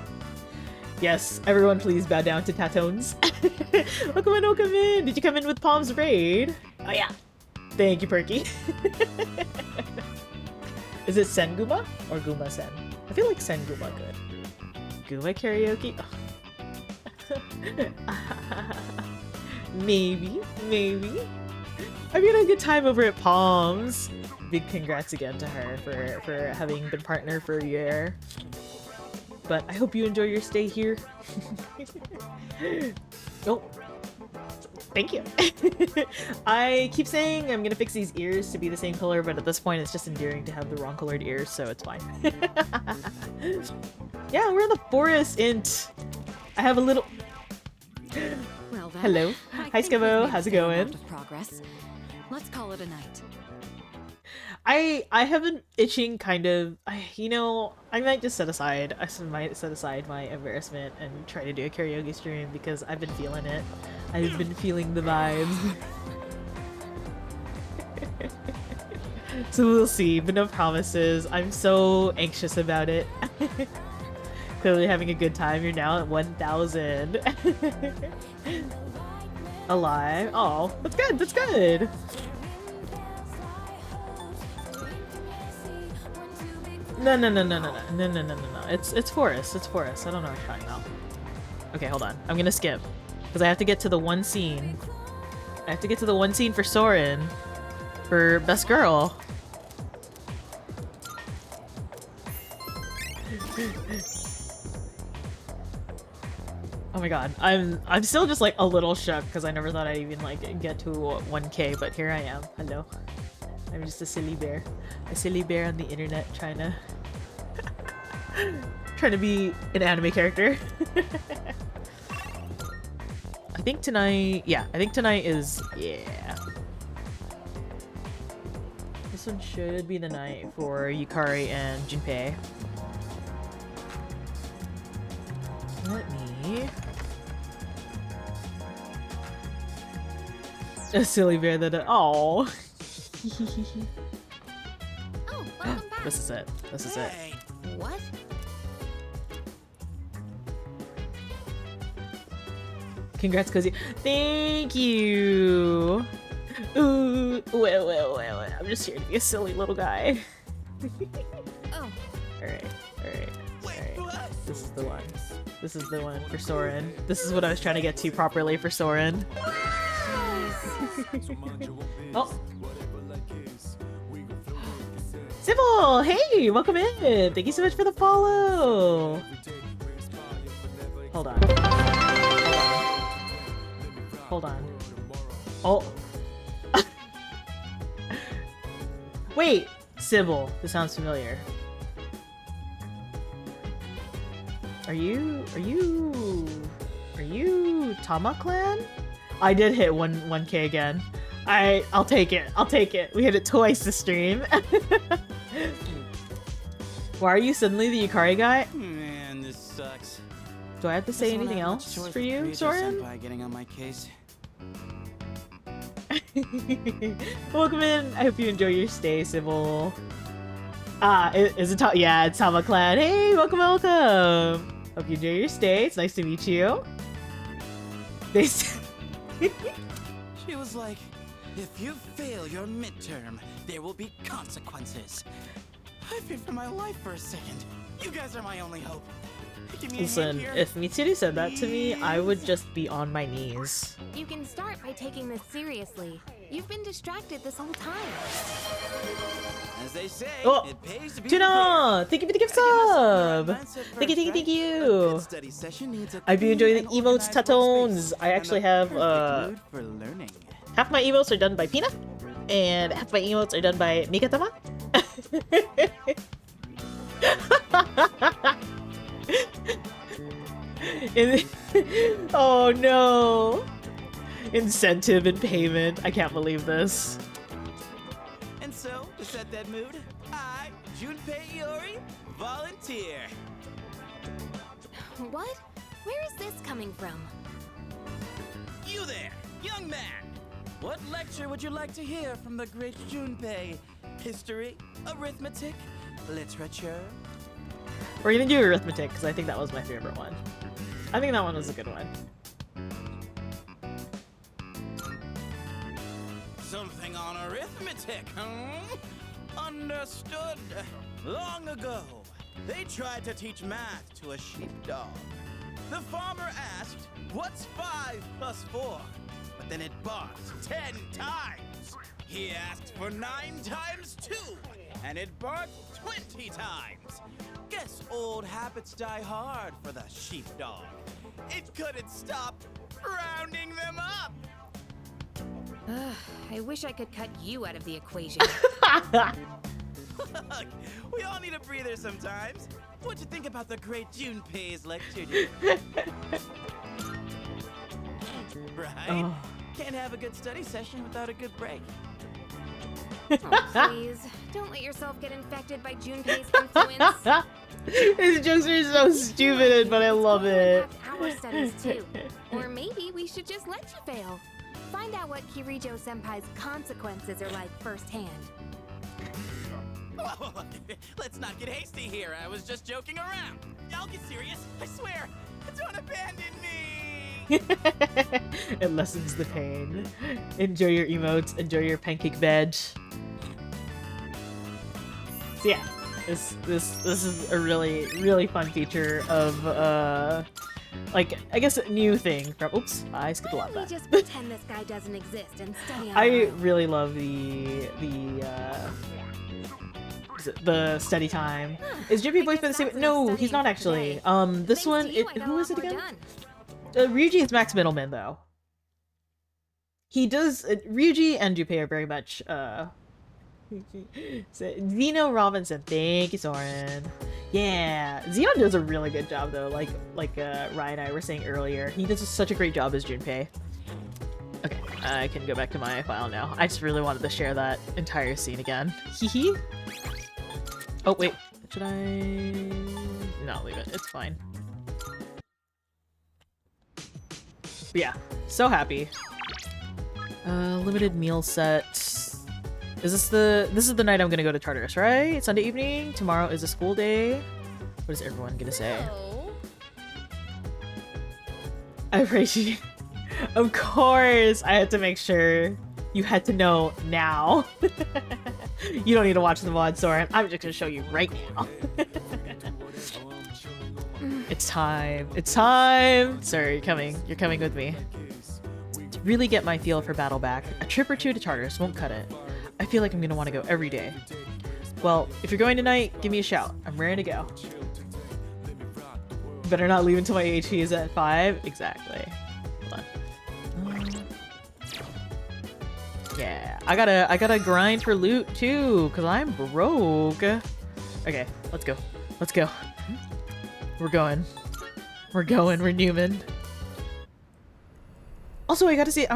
Yes, everyone please bow down to Tatones. Welcome in, welcome in. Did you come in with Palm's Raid? Oh yeah. Thank you, Perky. Is it Senguma or Guma Sen? I feel like Senguma good. Guma karaoke? Maybe. I'm having a good time over at Palms. Big congrats again to her for having been partner for a year. But I hope you enjoy your stay here. Oh. Thank you. I keep saying I'm gonna fix these ears to be the same color, but at this point it's just endearing to have the wrong colored ears, so it's fine. Yeah, we're in the forest, Int. I have a little... Well then, Hello. Hi, Skibbo. How's it going? Progress. Let's call it a night. I have been itching kind of, you know, I might just set aside my embarrassment and try to do a karaoke stream because I've been feeling it. I've been feeling the vibes. So we'll see, but no promises. I'm so anxious about it. Clearly having a good time. You're now at 1,000. Alive. Oh, that's good. That's good. No. It's forest. It's forest. I don't know what you're talking about. Okay, hold on. I'm gonna skip because I have to get to the one scene. I have to get to the one scene for Soren for best girl. Oh my god, I'm still just like a little shook because I never thought I'd even like get to 1K, but here I am. Hello. I'm just a silly bear on the internet trying to be an anime character. I think tonight is this one should be the night for Yukari and Junpei. Let me... A silly bear that... Oh, welcome back. This is it. This is it. What? Congrats, Cozy. Thank you! Ooh, well. I'm just here to be a silly little guy. Oh. Alright. This is the one. This is the one for Soren. This is what I was trying to get to properly for Soren. Oh. Sybil! Hey! Welcome in! Thank you so much for the follow! Hold on. Hold on. Oh! Wait! Sybil. This sounds familiar. Are you Tama Clan? I did hit 1K again. I'll take it. I'll take it. We hit it twice this stream. Why are you suddenly the Yukari guy? Man, this sucks. Do I have to say anything else for you, Soren? Getting on my case. Welcome in. I hope you enjoy your stay, Sybil. Is it yeah, it's Tama Clan. Hey, welcome. Hope you enjoy your stay. It's nice to meet you. She was like, if you fail your midterm, there will be consequences. I feared for my life for a second. You guys are my only hope. Give me a hand Listen, here. if Mitsuru said that to me, I would just be on my knees. You can start by taking this seriously. You've been distracted this whole time. As they say, Oh, it pays to be Tuna! Thank you for the gift sub! Thank you, thank you! Study session needs a I do enjoy the clean and emotes, organized tatones. workspace, I and actually the have perfect mood for learning. half my emotes are done by Pina, and half my emotes are done by Mikatama. Oh no! Incentive and payment. I can't believe this. And so, to set that mood, I, Junpei Iori, volunteer. What? Where is this coming from? You there, young man! What lecture would you like to hear from the great Junpei? History, arithmetic, literature? We're gonna do arithmetic because I think that was my favorite one. I think that one was a good one. Something on arithmetic, huh? Understood. Long ago, they tried to teach math to a sheepdog. The farmer asked, "What's 5 plus 4?" But then it barked 10 times. He asked for 9 times 2, and it barked 20 times. Guess old habits die hard for the sheepdog. It couldn't stop rounding them up. I wish I could cut you out of the equation. Look, we all need a breather sometimes. What'd you think about the great Junpei's lecture today? Right? Oh. Can't have a good study session without a good break. Oh, please. Don't let yourself get infected by Junpei's influence. His jokes are so stupid, but I love it. Our studies too. Or maybe we should just let you fail. Find out what Kirijo Senpai's consequences are like firsthand. Whoa, let's not get hasty here. I was just joking around. I'll get serious. I swear. Don't abandon me. It lessens the pain. Enjoy your emotes. Enjoy your pancake veg. So yeah, this is a really fun feature of like, I guess a new thing from. Oops, I skipped a lot of We that. just pretend this guy doesn't exist and study on our I own. really love the study time. Is Jippy voiced by the same? No, he's not actually. This one, who is it again? Ryuji is Max Middleman though. He does. Ryuji and Junpei are very much. Zeno Robinson, thank you, Soren. Yeah, Zeno does a really good job though. Like Ryan and I were saying earlier, he does such a great job as Junpei. Okay, I can go back to my file now. I just really wanted to share that entire scene again. Hee. Oh wait, should I? No, leave it. It's fine. But yeah, so happy. Limited meal set. This is the night I'm gonna go to Tartarus, right? Sunday evening. Tomorrow is a school day. What is everyone gonna say? I appreciate. Of course, I had to make sure you had to know now. You don't need to watch the VOD, Soren. I'm just gonna show you right now. It's time. It's time. Sir, you're coming with me. To really get my feel for battle back, a trip or two to Tartarus won't cut it. I feel like I'm gonna want to go every day. Well, if you're going tonight, give me a shout. I'm ready to go. Better not leave until my HP is at 5. Exactly. Hold on. Yeah, I gotta grind for loot too, cause I'm broke. Okay, let's go. Let's go. We're going. We're Newman. Also, I got to see.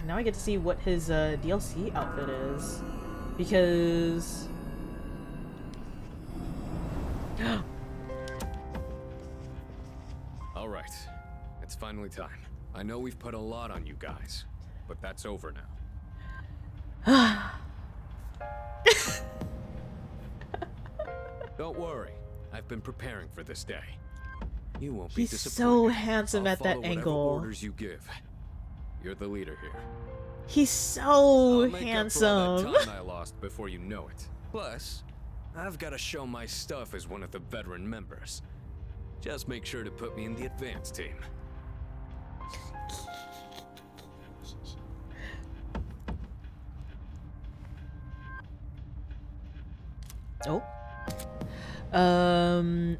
Now I get to see what his DLC outfit is, because. All right, it's finally time. I know we've put a lot on you guys, but that's over now. Don't worry, I've been preparing for this day. You won't be He's disappointed. so handsome I'll at that follow whatever angle. orders you give. You're the leader here. He's so I'll make handsome. up for all that time I lost before you know it. Plus, I've got to show my stuff as one of the veteran members. Just make sure to put me in the advanced team. Oh.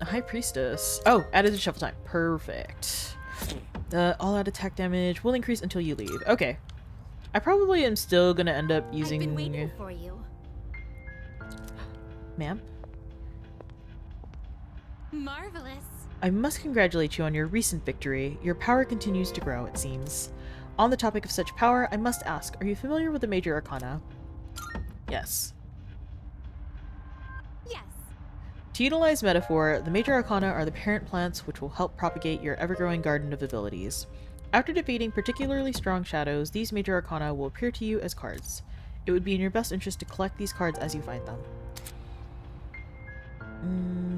High Priestess. Oh, added to shuffle time. Perfect. All out attack damage will increase until you leave. Okay. I probably am still gonna end up using... I've been waiting for you. Ma'am? Marvelous. I must congratulate you on your recent victory. Your power continues to grow, it seems. On the topic of such power, I must ask, are you familiar with the Major Arcana? Yes. Yes. To utilize metaphor, the Major Arcana are the parent plants which will help propagate your ever-growing garden of abilities. After defeating particularly strong shadows, these Major Arcana will appear to you as cards. It would be in your best interest to collect these cards as you find them.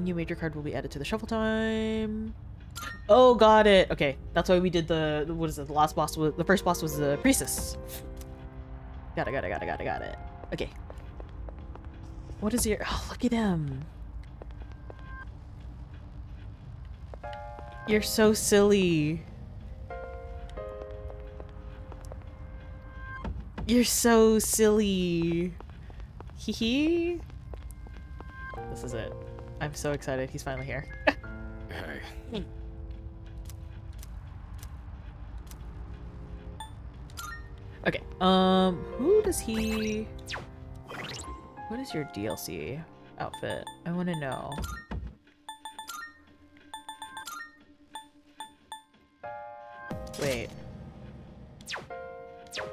New Major card will be added to the shuffle time. Oh, got it. Okay, that's why we did the what is it? The last boss was the first boss was the priestess. Got it. Okay. What is your? Oh, look at him. You're so silly. You're so silly. Hee hee. This is it. I'm so excited. He's finally here. Hey. Okay. Who does he... What is your DLC outfit? I want to know.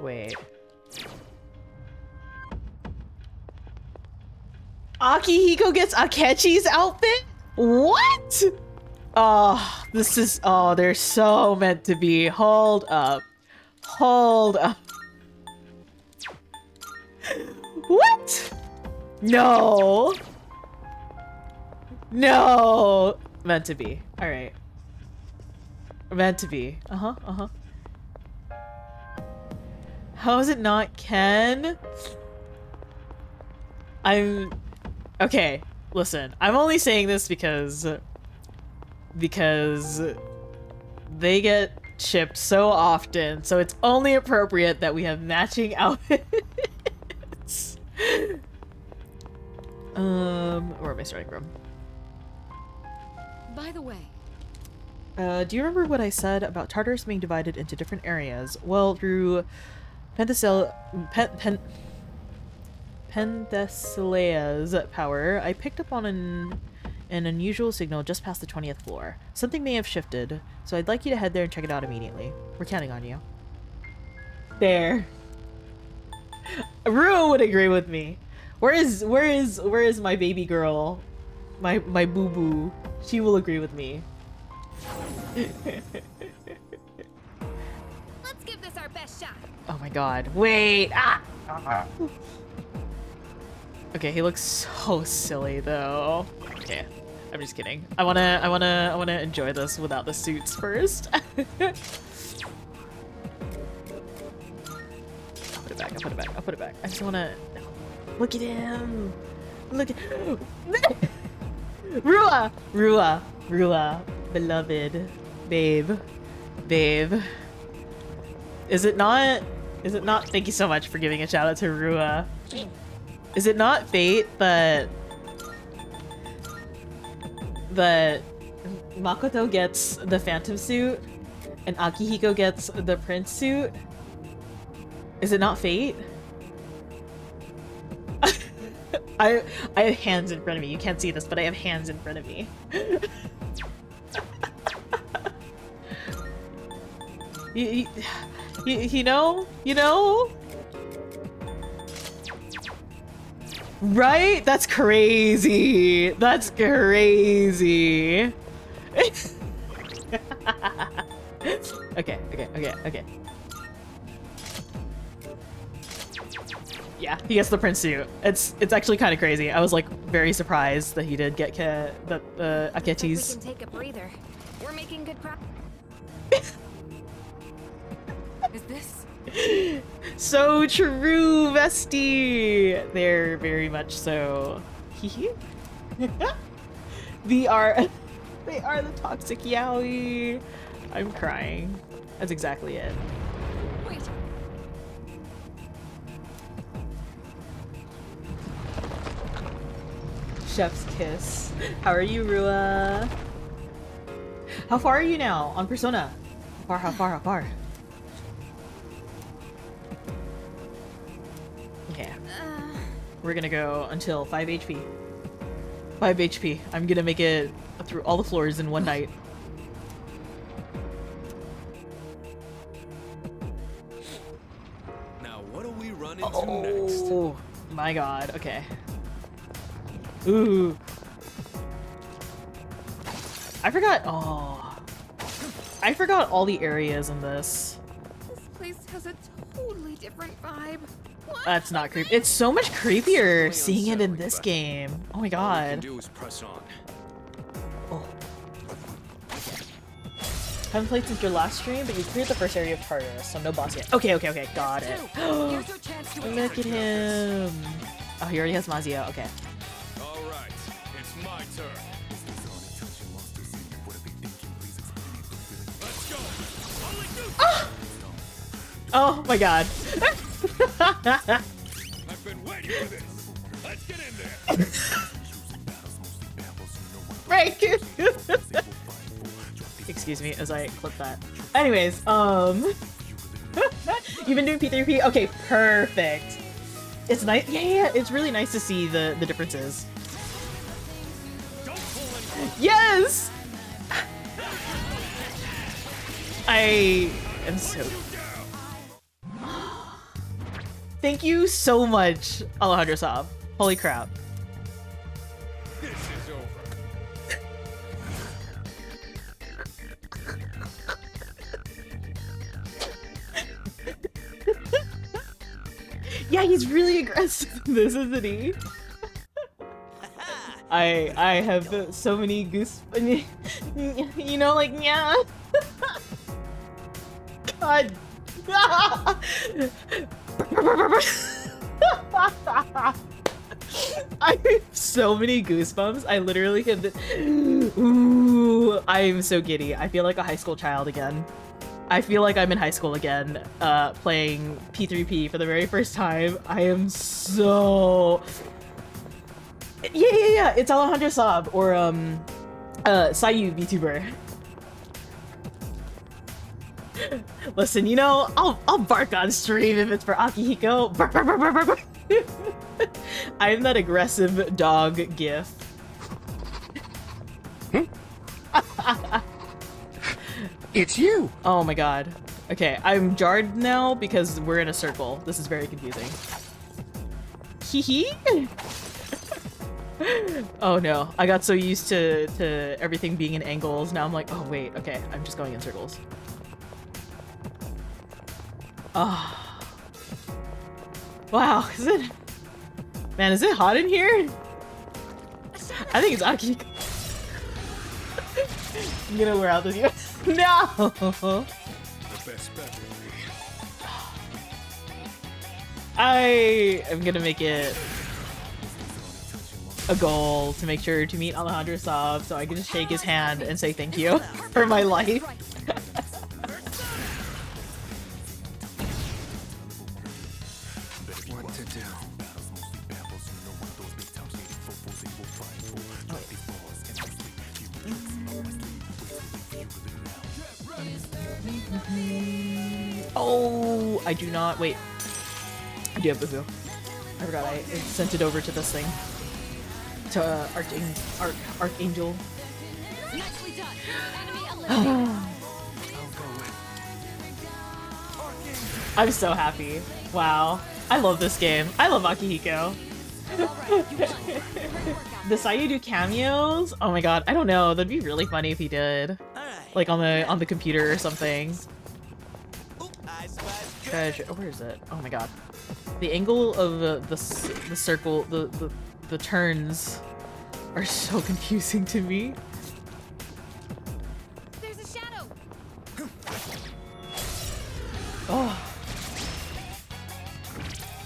Wait. Akihiko gets Akechi's outfit? What? Oh, this is... Oh, they're so meant to be. Hold up. What? No. Meant to be. Alright. Meant to be. How is it not Ken? Okay, listen. I'm only saying this because they get shipped so often, so it's only appropriate that we have matching outfits. Where am I starting from? By the way, do you remember what I said about Tartarus being divided into different areas? Well, through Penthesilea's power, I picked up on an unusual signal just past the 20th floor. Something may have shifted, so I'd like you to head there and check it out immediately. We're counting on you. There. Rua would agree with me. Where is my baby girl? My boo boo. She will agree with me. Let's give this our best shot. Oh my god. Wait. Ah. Okay, he looks so silly though. Okay. I'm just kidding. I wanna enjoy this without the suits first. I'll put it back. I just wanna look at him. Look at Rua, beloved, babe. Is it not? Thank you so much for giving a shout out to Rua. Is it not fate that Makoto gets the phantom suit and Akihiko gets the prince suit? Is it not fate? I have hands in front of me. You can't see this, but I have hands in front of me. You know? Right? That's crazy. Okay. Yeah, he gets the prince suit. It's actually kind of crazy. I was like very surprised that he did get Akechi's. We can take a breather. We're making good progress. is this? So true, Vesti. They're very much so. they are the toxic yaoi. I'm crying. That's exactly it. Wait. Chef's kiss. How are you, Rua? How far are you now on Persona? How far? Okay. We're gonna go until 5 HP. 5 HP. I'm gonna make it through all the floors in one night. Now, what do we run into next? Oh my god. Okay. Ooh. I forgot. Oh. I forgot all the areas in this. This place has a totally different vibe. What? That's not creepy. It's so much creepier seeing it in this game. Oh my All we can god. do is press on. Oh. Haven't played since your last stream, but you cleared the first area of Tartarus, so no boss yet. Okay, got it. Here's your chance to Look at him. Oh, he already has Mazio. Okay. All right, it's my turn. Let's go. Oh my god. I've been waiting for this. Let's get in there. Right. Excuse me as I clip that. Anyways, you've been doing P3P? Okay, perfect. It's nice. Yeah, it's really nice to see the differences. Yes! I am so... Thank you so much, Alejandro Saab. Holy crap. This is over. Yeah, he's really aggressive in this, isn't he? I have so many goose... You know, like, yeah. God. I have so many goosebumps. I literally have the... Ooh, I'm so giddy. I feel like a high school child again. I feel like I'm in high school again, playing P3P for the very first time. I am so... Yeah. It's Alejandro Saab or Sayu VTuber. Listen, you know, I'll bark on stream if it's for Akihiko. Bark, bark, bark, bark, bark. I'm that aggressive dog gif. It's you! Oh my god. Okay, I'm jarred now because we're in a circle. This is very confusing. Hee hee? Oh no, I got so used to everything being in angles. Now I'm like, oh wait, okay, I'm just going in circles. Oh. Wow, is it... Man, is it hot in here? I think it's Aki. I'm gonna wear out this year. No! The best bet would be. I am gonna make it a goal to make sure to meet Alejandro Saab so I can just shake his hand and say thank you for my life. What to do? Oh, I do not. Wait. I do have Boo-Boo. I forgot I sent it over to this thing. To Archangel. Nicely done. Enemy I'm so happy. Wow. I love this game. I love Akihiko. The Sayu do cameos? Oh my god, I don't know. That'd be really funny if he did. Like on the computer or something. Treasure. Where is it? Oh my god. The angle of the circle, the turns are so confusing to me. There's a shadow. Oh.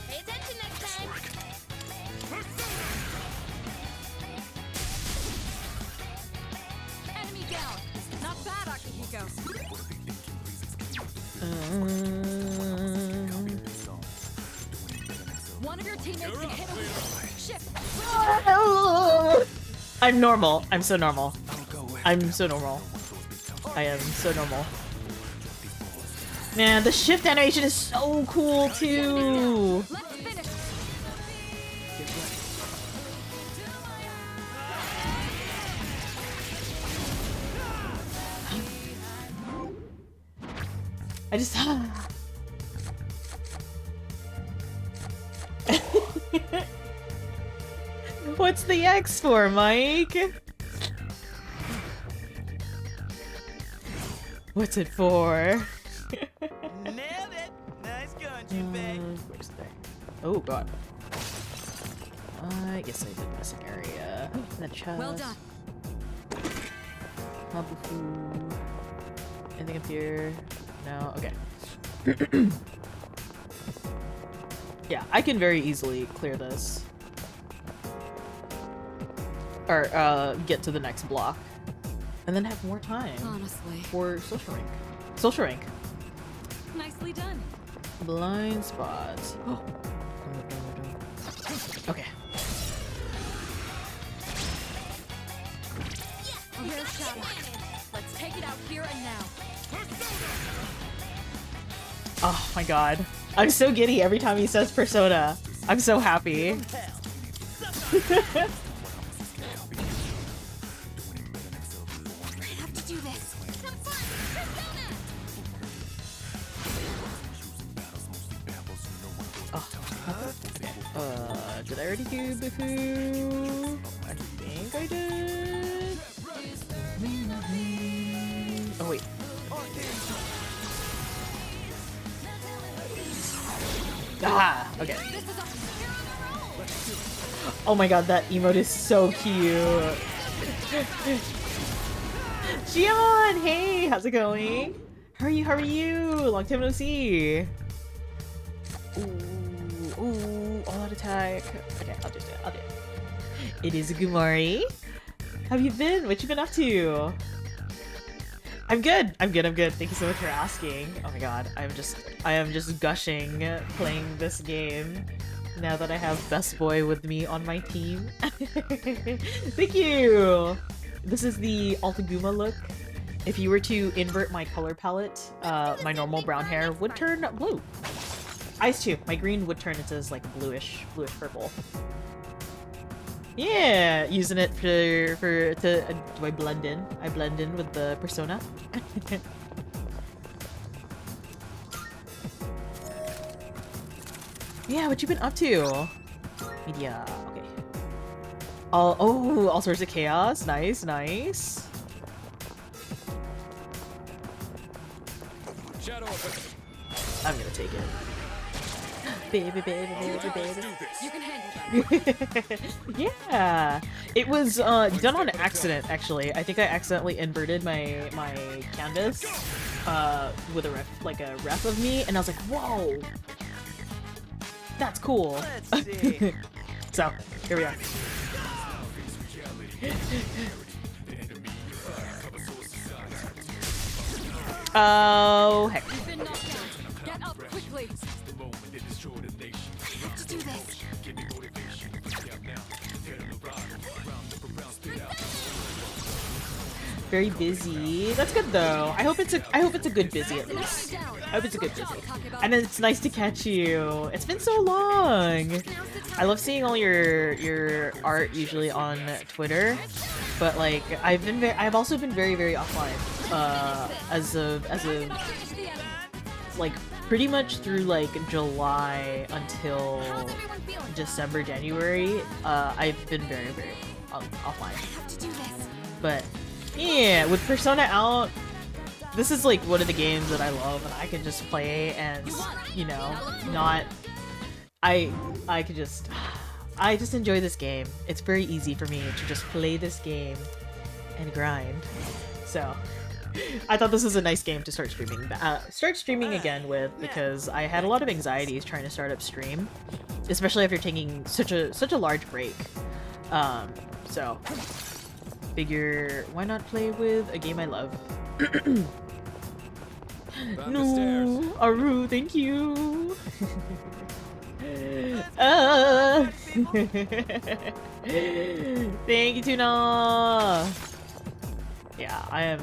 Pay attention next time. Enemy down. Not bad, Akihiko. One of your teammates can hit a wheel. Shift. Oh. I'm normal. I'm so normal. I'm so normal. I am so normal. Man, the shift animation is so cool too. I just What's the X for, Mike? What's it for? Nailed it. Nice going, Where's the... Oh god. I guess I did miss an area. That chest. Well done. Mabufu. Anything up here? No? Okay. Yeah, I can very easily clear this. Or, get to the next block. And then have more time. Honestly. For social rank. Social rank. Nicely done. Blind spots. Oh. Okay. Here's Shadow. Let's take it out here and now. Oh my god. I'm so giddy every time he says Persona. I'm so happy. Did I already do Bufu? I think I did. Oh wait. Ah, okay. Oh my god, that emote is so cute. Gion, hey, how's it going? How are you? How are you? Long time no see. Ooh, all out attack. Okay, I'll do it. I'll do it. It is Gumari. How have you been? What you been up to? I'm good. I'm good. I'm good. Thank you so much for asking. Oh my god, I am just gushing playing this game now that I have Best Boy with me on my team. Thank you. This is the Altaguma look. If you were to invert my color palette, my normal brown hair would turn blue. Eyes too. My green would turn into this like bluish purple. Yeah, using it do I blend in? I blend in with the persona. Yeah, what you been up to? Media. Okay. All sorts of chaos. Nice, nice. I'm gonna take it. Baby, baby, baby, baby. You can handle that. Yeah, it was done on accident. Actually, I think I accidentally inverted my canvas with a ref of me, and I was like, whoa, that's cool. So here we are. Oh heck. You've been knocked down. Get up quickly. To do this. Very busy. That's good though. I hope it's a good busy at least. I hope it's a good busy. And then it's nice to catch you. It's been so long. I love seeing all your art usually on Twitter, but like I've also been very offline. As of like pretty much through like July until December, January. I've been very offline. But yeah, with Persona out, this is like one of the games that I love, and I can just play and, you know, I just enjoy this game. It's very easy for me to just play this game and grind. So I thought this was a nice game to start streaming again with, because I had a lot of anxieties trying to start up stream, especially after taking such a large break. So figure, why not play with a game I love? No, Aru, thank you. Thank you, Tuna. Yeah, I am.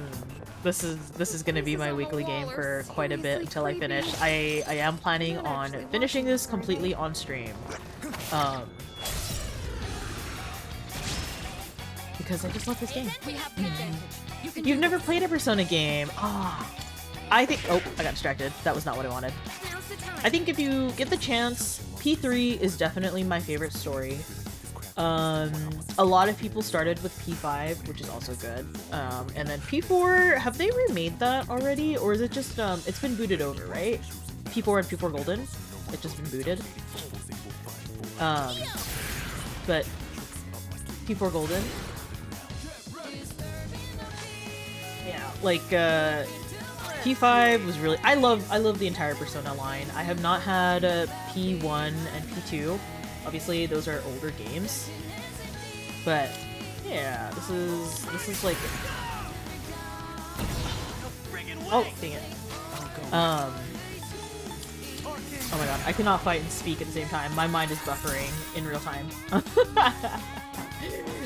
This is gonna be my weekly game for quite a bit until I finish. I am planning on finishing this completely on stream, because I just love this game. You've never played a Persona game. Ah, I think. Oh, I got distracted. That was not what I wanted. I think if you get the chance, P3 is definitely my favorite story. A lot of people started with P5, which is also good. And then P4, have they remade that already? Or is it just, it's been booted over, right? P4 and P4 Golden? It's just been booted. But P4 Golden? Yeah, like, P5 was really, I love the entire Persona line. I have not had P1 and P2. Obviously, those are older games, but yeah, this is like, oh dang it, oh my god, I cannot fight and speak at the same time. My mind is buffering in real time.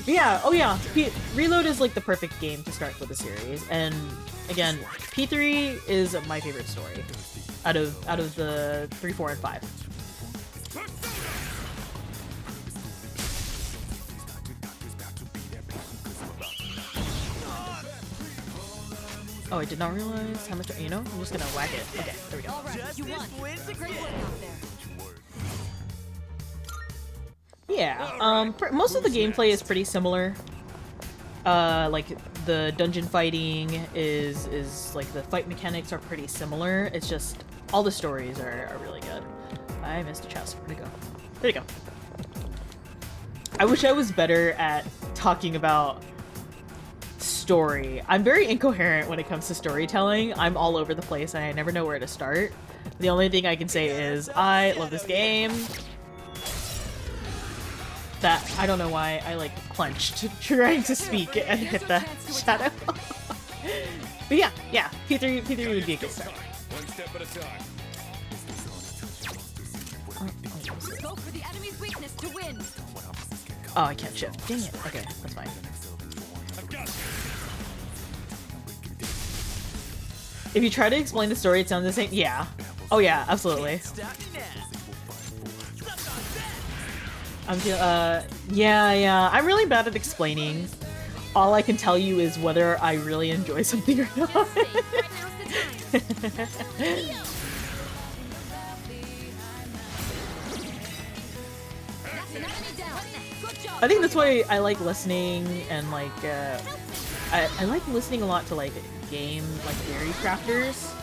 Yeah, oh yeah, Reload is like the perfect game to start with the series, and again, P3 is my favorite story out of the 3, 4, and 5. Oh, I did not realize how much, you know? I'm just gonna whack it. Okay, there we go. Yeah, most of the gameplay is pretty similar. Like, the dungeon fighting is like, the fight mechanics are pretty similar. It's just, all the stories are really good. I missed a chest. Where'd it go? There you go. I wish I was better at talking about story. I'm very incoherent when it comes to storytelling. I'm all over the place and I never know where to start. The only thing I can say is I love this game. That, I don't know why I like clenched trying to speak and hit the shadow. But yeah, P3 would be a good start. One step at a time. Go for the enemy's weakness to win. Oh, I can't shift. Dang it. Okay, that's fine. If you try to explain the story, it sounds the same. Yeah. Oh yeah, absolutely. Yeah. I'm really bad at explaining. All I can tell you is whether I really enjoy something or not. I think that's why I like listening and like, I like listening a lot to like game like theory crafters.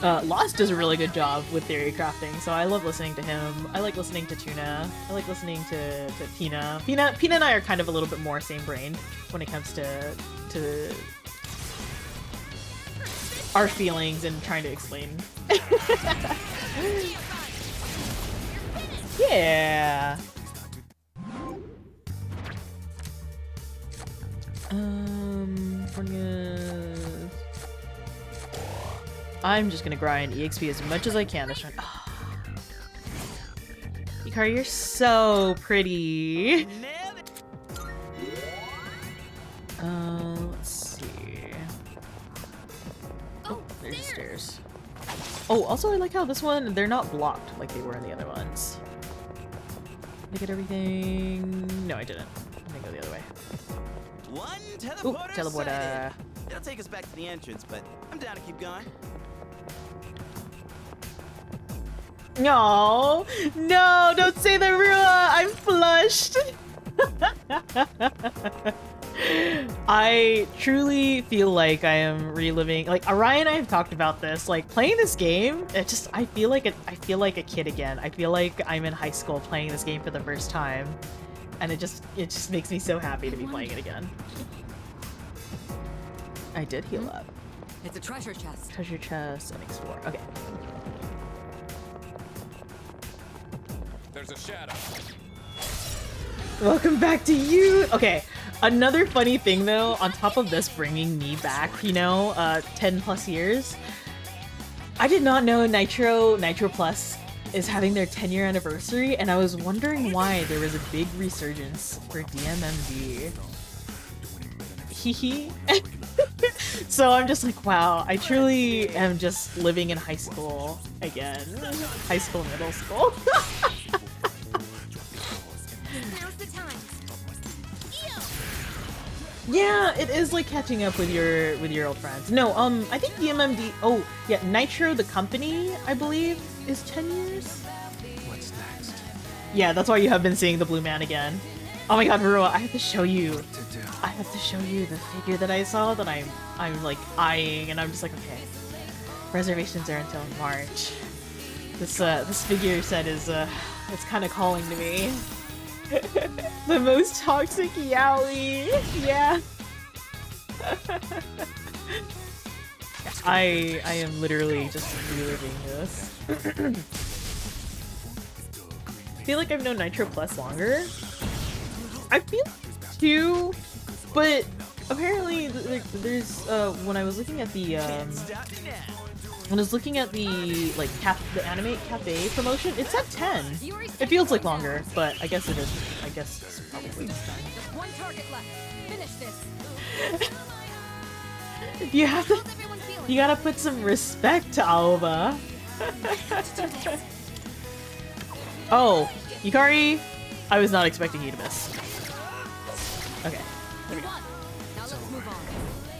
Lost does a really good job with theory crafting, so I love listening to him. I like listening to Tuna. I like listening to Pina. Pina and I are kind of a little bit more same brain when it comes to our feelings and trying to explain. Yeah. I'm just gonna grind EXP as much as I can this turn. Oh. Hikari, you're so pretty. Let's see. Oh, there's the stairs. Oh, also I like how this one, they're not blocked like they were in the other ones. Did I get everything? No, I didn't. I'm gonna go the other way. One Ooh, teleporter. It'll take us back to the entrance, but I'm down to keep going. No, don't say the Rua. I'm flushed. I truly feel like I am reliving. Like Orion and I have talked about this. Like playing this game, I feel like a kid again. I feel like I'm in high school playing this game for the first time, and it just makes me so happy to be playing it again. I did heal up. It's a treasure chest. Treasure chest. That makes 4. Okay. There's a shadow. Welcome back to you. Okay, another funny thing though, on top of this bringing me back, 10 plus years, I did not know Nitro Plus is having their 10-year anniversary, and I was wondering why there was a big resurgence for DMMD. Hehe. So I'm just like, wow, I truly am just living in high school again. High school, middle school. Now's the time. Yeah, it is like catching up with your old friends. No, I think DMMD. Oh, yeah, Nitro the company, I believe, is 10 years. What's next? Yeah, that's why you have been seeing the blue man again. Oh my God, Rua, I have to show you. What to do? I have to show you the figure that I saw that I'm like eyeing, and I'm just like, okay, reservations are until March. This figure set is it's kind of calling to me. The most toxic yaoi. Yeah. I am literally just reliving this. I feel like I've known Nitro Plus longer. I feel two, but apparently there's when I was looking at the like the anime cafe promotion, it's at 10. It feels like longer, but I guess it is. I guess it's probably 10. One target left. Finish this. You have to. You gotta put some respect to Aoba. Oh, Yukari, I was not expecting you to miss. Okay. You won. Now let's move on.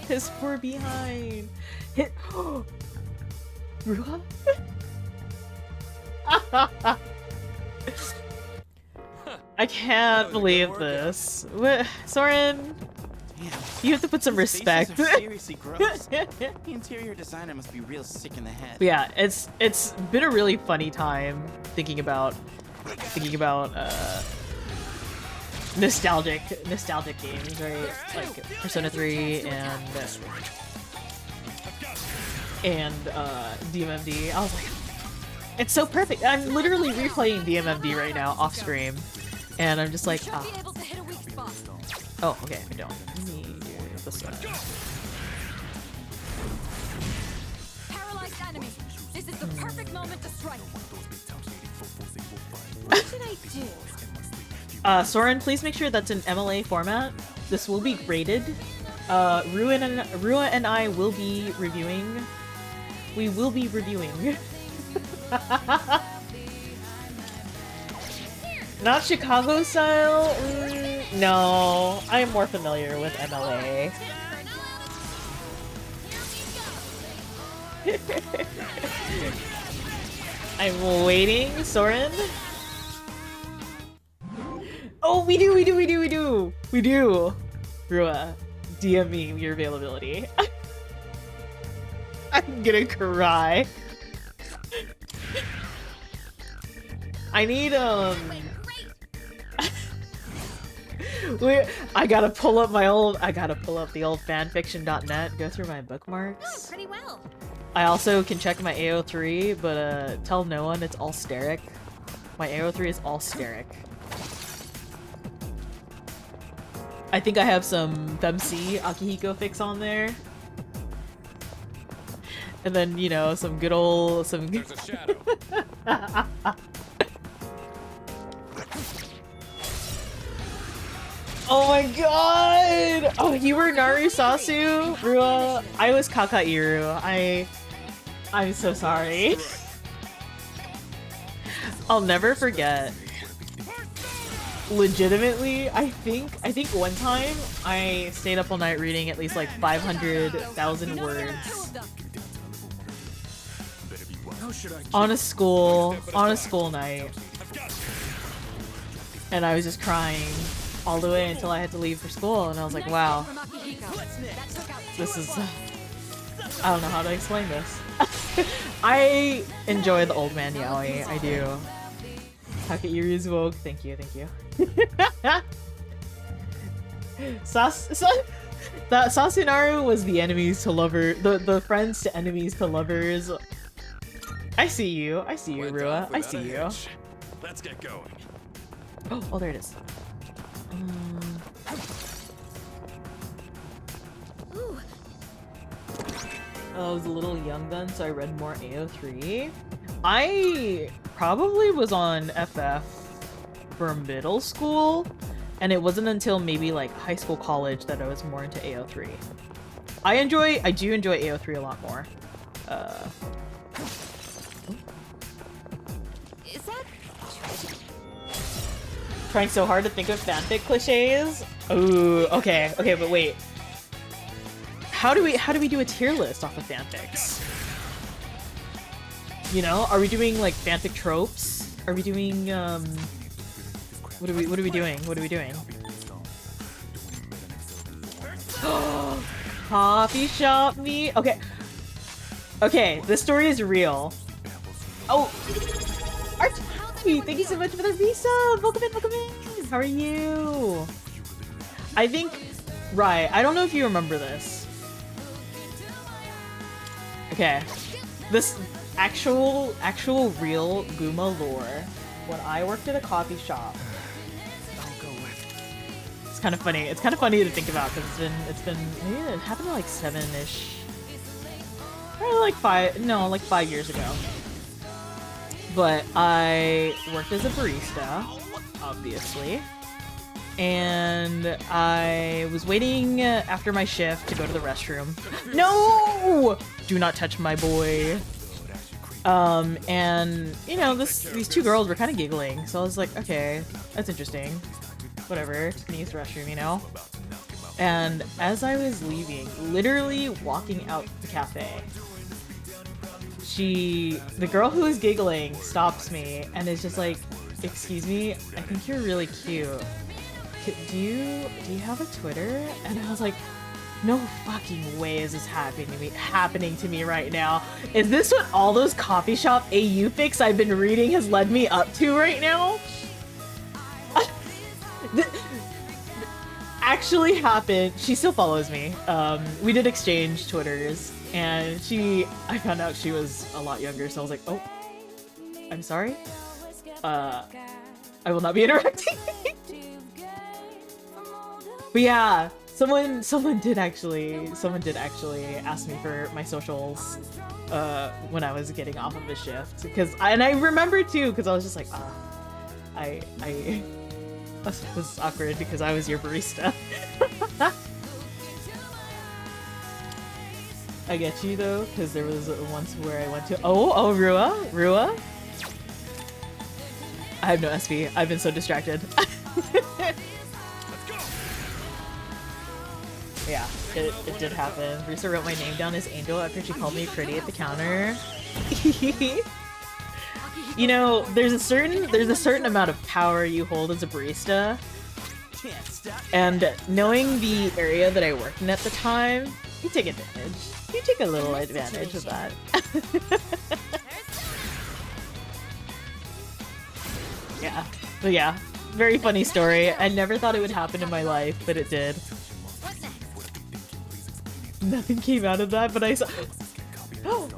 His poor behind. Hit. Rua? I can't believe this. Soren, you have to put some respect. Seriously gross. The interior designer must be real sick in the head. Yeah, it's been a really funny time thinking about nostalgic games, right? Like Persona 3 and DMMD. I was like, it's so perfect. I'm literally replaying DMMD right now off stream, and I'm just like, ah. Oh, okay, I don't. Let me do this one. Paralyzed enemy. This is the perfect moment to strike. What should I do? Soren, please make sure that's in MLA format. This will be graded. Rua and I will be reviewing. We will be reviewing. Not Chicago style? No, I'm more familiar with MLA. I'm waiting, Soren. Oh, we do. Rua, DM me your availability. I'm gonna cry. I need, I gotta pull up the old fanfiction.net, go through my bookmarks. Oh, pretty well. I also can check my AO3, but tell no one it's all steric. My AO3 is all steric. I think I have some FemC Akihiko fix on there. And then, you know, some good old... There's a shadow. Oh my god! Oh, you were Narusasu? Rua, I was Kakairu. I'm so sorry. I'll never forget. Legitimately, I think one time I stayed up all night reading at least like 500,000 words on a school night, and I was just crying all the way until I had to leave for school, and I was like, wow, this is, I don't know how to explain this. I enjoy the old man yaoi, I do. Takairu's Vogue, thank you. Sasunaru was the enemies to lover, the friends to enemies to lovers. I see you, Rua. I see you. Let's get going. Oh, there it is. I was a little young then, so I read more AO3. I probably was on FF for middle school, and it wasn't until maybe like high school, college that I was more into AO3. I do enjoy AO3 a lot more. Is that... Trying so hard to think of fanfic cliches. Ooh, okay, but wait. How do we do a tier list off of fanfics? You know, are we doing like fanfic tropes? Are we doing what are we doing? What are we doing? Coffee shop me? Okay. Okay, this story is real. Oh, Archie, thank you so much for the visa. Welcome in, welcome in. How are you? I think, right, I don't know if you remember this. Okay, this actual real Guma lore. When I worked at a coffee shop, it's kind of funny. It's kind of funny to think about because maybe it happened like 7-ish, probably like 5 years ago. But I worked as a barista, obviously, and I was waiting after my shift to go to the restroom. No! Do not touch my boy. And you know, these two girls were kind of giggling, so I was like, okay, that's interesting. Whatever, just gonna use the restroom, you know? And as I was leaving, literally walking out the cafe, the girl who was giggling stops me and is just like, excuse me, I think you're really cute. Do you have a Twitter? And I was like, no fucking way is this happening to me right now. Is this what all those coffee shop AU fics I've been reading has led me up to right now? Actually happened. She still follows me. We did exchange Twitters, and I found out she was a lot younger, so I was like, oh, I'm sorry. I will not be interacting. But yeah, someone did actually ask me for my socials when I was getting off of a shift, and I remember too, because I was just like, this was awkward because I was your barista. I get you though, because there was once where I went to Rua. I have no SP. I've been so distracted. Yeah, it did happen. Barista wrote my name down as Angel after she called me pretty at the counter. You know, there's a certain amount of power you hold as a barista, and knowing the area that I worked in at the time, you take advantage. You take a little advantage of that. Yeah, but yeah, very funny story. I never thought it would happen in my life, but it did. Nothing came out of that, but I saw. Oh.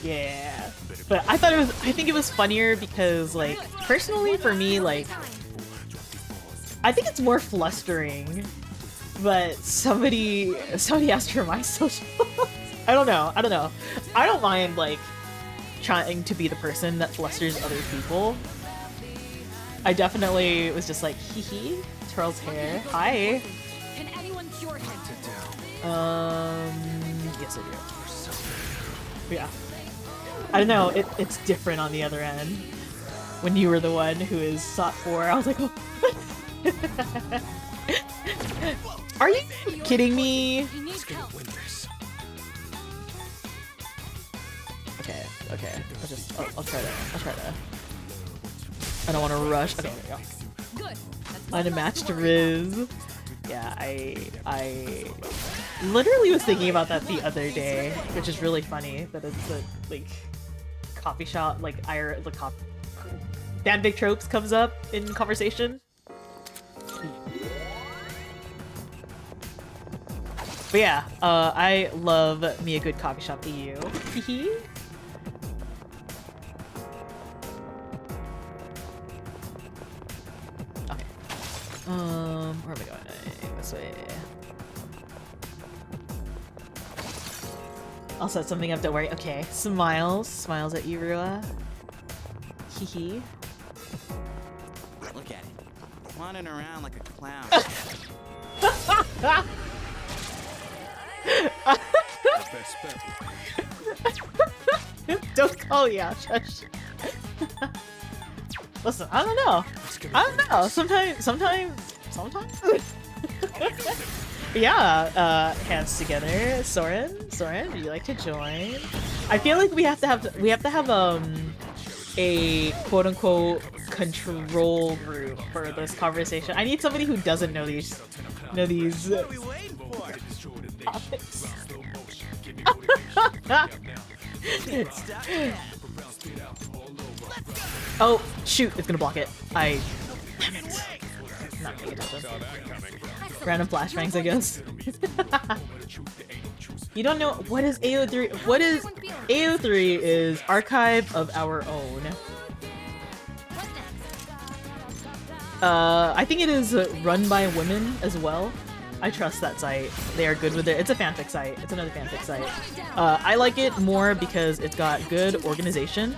Yeah, but I think it was funnier because, like, personally for me, like, I think it's more flustering, but somebody asked for my socials. I don't know. I don't mind, like, trying to be the person that flusters other people. I definitely was just like, hee hee, twirls hair. Hi. Can anyone cure him? Yes I do. Yeah. I don't know, it's different on the other end. When you were the one who is sought for, I was like, oh. Are you kidding me? Okay. I'll try to. I don't want to rush. Okay, there we go. Unmatched Riz. Yeah, I literally was thinking about that the other day, which is really funny that it's like coffee shop, like fanfic tropes comes up in conversation. But yeah, I love me a good coffee shop EU. Hee. Okay. Where am I going? This way. I'll set something up, don't worry. Okay, smiles. Smiles at you, Rua. Hee hee. Look at it. Wandering around like a clown. Don't call yeah, shush. Listen, I don't know. I don't know. Sometimes. Yeah, hands together. Soren, would you like to join? I feel like we have to have a quote unquote control group for this conversation. I need somebody who doesn't know these topics. Oh shoot, it's gonna block it. Damn it. Not paying attention. Random flashbangs, I guess. You don't know what is AO3? What is AO3 is Archive of Our Own. I think it is run by women as well. I trust that site. They are good with it. It's a fanfic site. It's another fanfic site. I like it more because it's got good organization.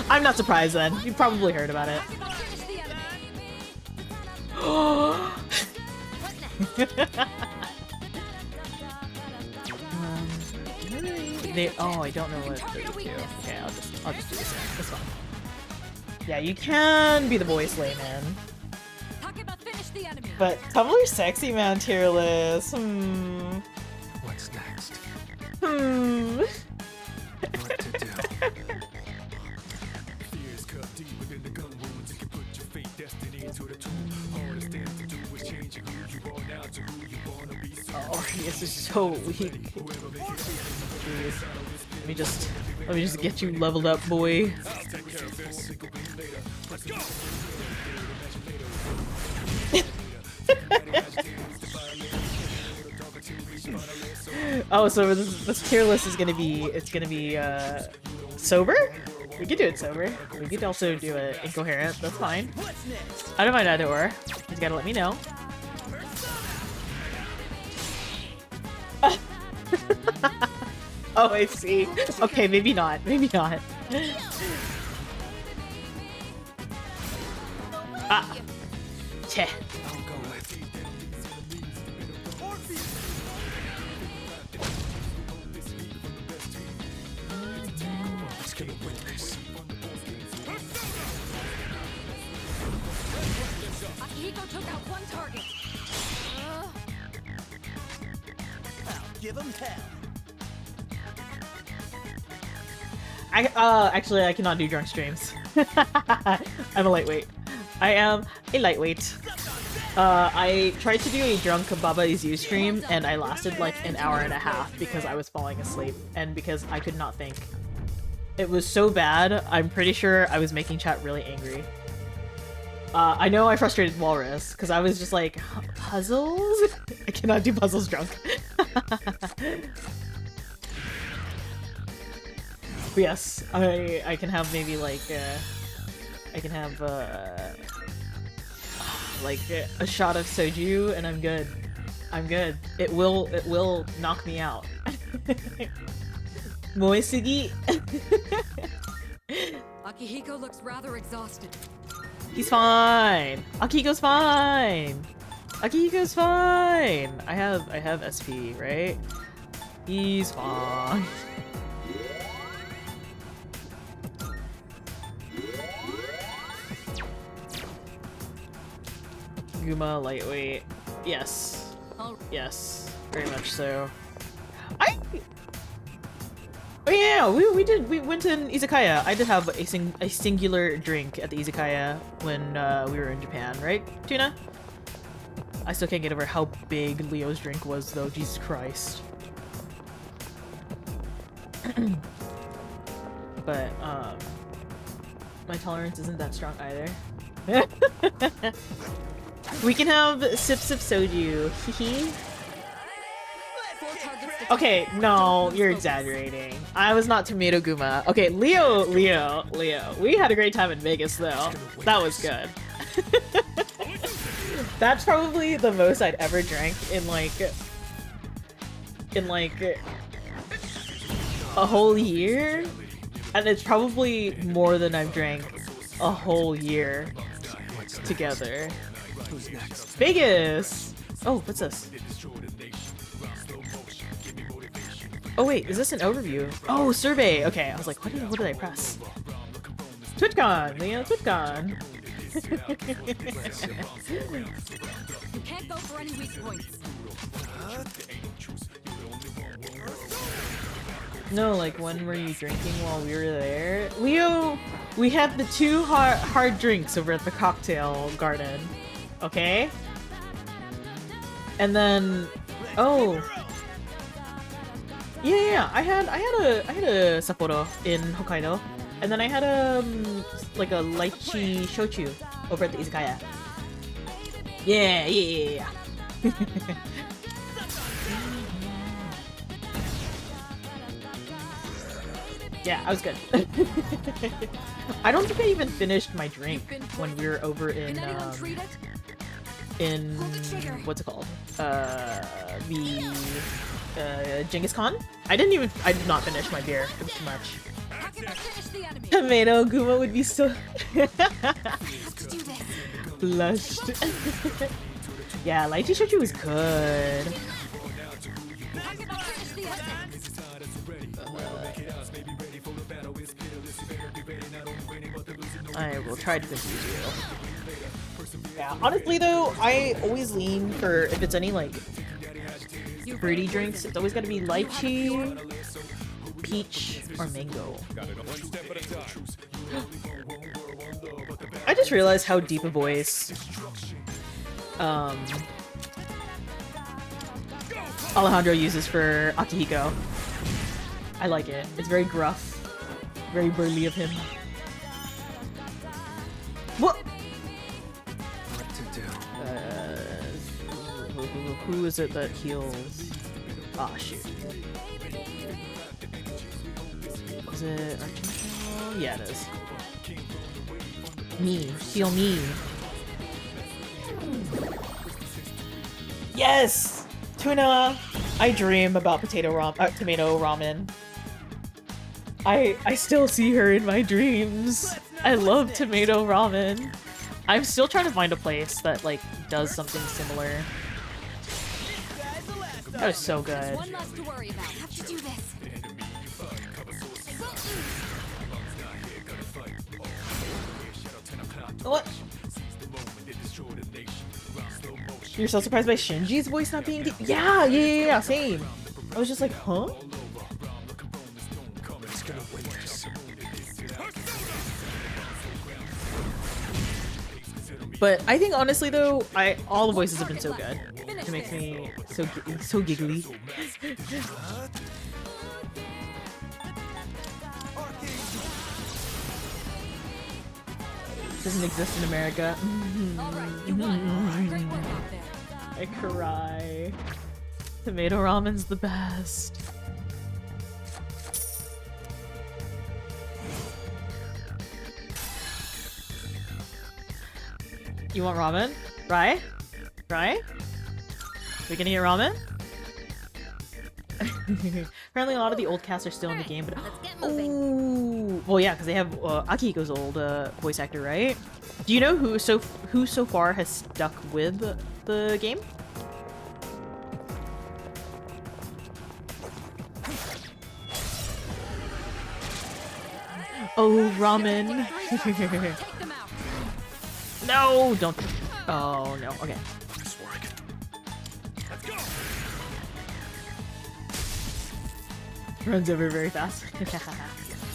I'm not surprised then. You probably heard about it. I don't know what they do. Okay, I'll just do this. It's fine. Yeah, you can be the voice layman. But Tumblr sexy man tier list. What's next? What to do? Oh, this is so weak. Jeez. Let me just get you leveled up, boy. Oh, so this tier list is gonna be sober? We could do it sober. We could also do it incoherent. That's fine. I don't mind either or. You gotta let me know. Oh, I see. Okay, maybe not. Maybe not. Ah. Cheh. Akihiko took out one target. Give him hell. Actually, I cannot do drunk streams. I'm a lightweight. I am a lightweight. I tried to do a drunk Baba Is You stream, and I lasted like an hour and a half because I was falling asleep, and because I could not think. It was so bad, I'm pretty sure I was making chat really angry. I know I frustrated Walrus, because I was just like, puzzles? I cannot do puzzles drunk. But yes, I can have maybe like, I can have like a shot of soju and I'm good. I'm good. It will knock me out. Moesugi. Akihiko looks rather exhausted. He's fine. Akihiko's fine. Akihiko's fine. I have SP, right? He's fine. Guma lightweight. Yes. Yes. Very much so. Oh yeah, we went to an izakaya. I did have a singular drink at the izakaya when we were in Japan, right, Tuna? I still can't get over how big Leo's drink was though, Jesus Christ. But my tolerance isn't that strong either. We can have sip soju. Hehe. Okay, no, you're exaggerating. I was not Tomato Guma. Okay, Leo. We had a great time in Vegas though. That was good. That's probably the most I'd ever drank in like in like a whole year, and it's probably more than I've drank a whole year together. Who's next? Vegas! Oh, what's this? Oh wait, is this an overview? Oh, survey! Okay, I was like, what did I press? TwitchCon! Leah, TwitchCon! You can't go for any weak points. No, like when were you drinking while we were there? We had the two hard drinks over at the cocktail garden. Okay? And then oh yeah, I had a Sapporo in Hokkaido, and then I had like a lychee shochu over at the izakaya. Yeah. Yeah, I was good. I don't think I even finished my drink when we were over in what's it called? The Genghis Khan? I did not finish my beer. It was too much. Tomato Guma would be so blushed. Yeah, lychee shochu was good. I will try to confuse you. Yeah, honestly though, I always lean for, if it's any like fruity drinks, it's always gotta be lychee, peach, or mango. I just realized how deep a voice Alejandro uses for Akihiko. I like it. It's very gruff, very burly of him. What? What to do? Who is it that heals? Ah, shoot. Is it Archangel? Yeah, it is. Me. Heal me. Yes! Tuna! I dream about tomato ramen. I still see her in my dreams. I love tomato ramen. I'm still trying to find a place that like does something similar. That was so good. One less to worry about. Have to do this. What? You're so surprised by Shinji's voice not being deep? Yeah, same. I was just like, huh? But I think honestly though, all the voices have been so good. It makes me so giggly. Doesn't exist in America. I cry. Tomato ramen's the best. You want ramen? Right? We gonna get ramen? Apparently a lot of the old casts are still in the game, but oh, well yeah, because they have Akihiko's old voice actor, right? Do you know who so far has stuck with the game? Oh, ramen. No, don't. Oh no. Okay. Runs over very fast.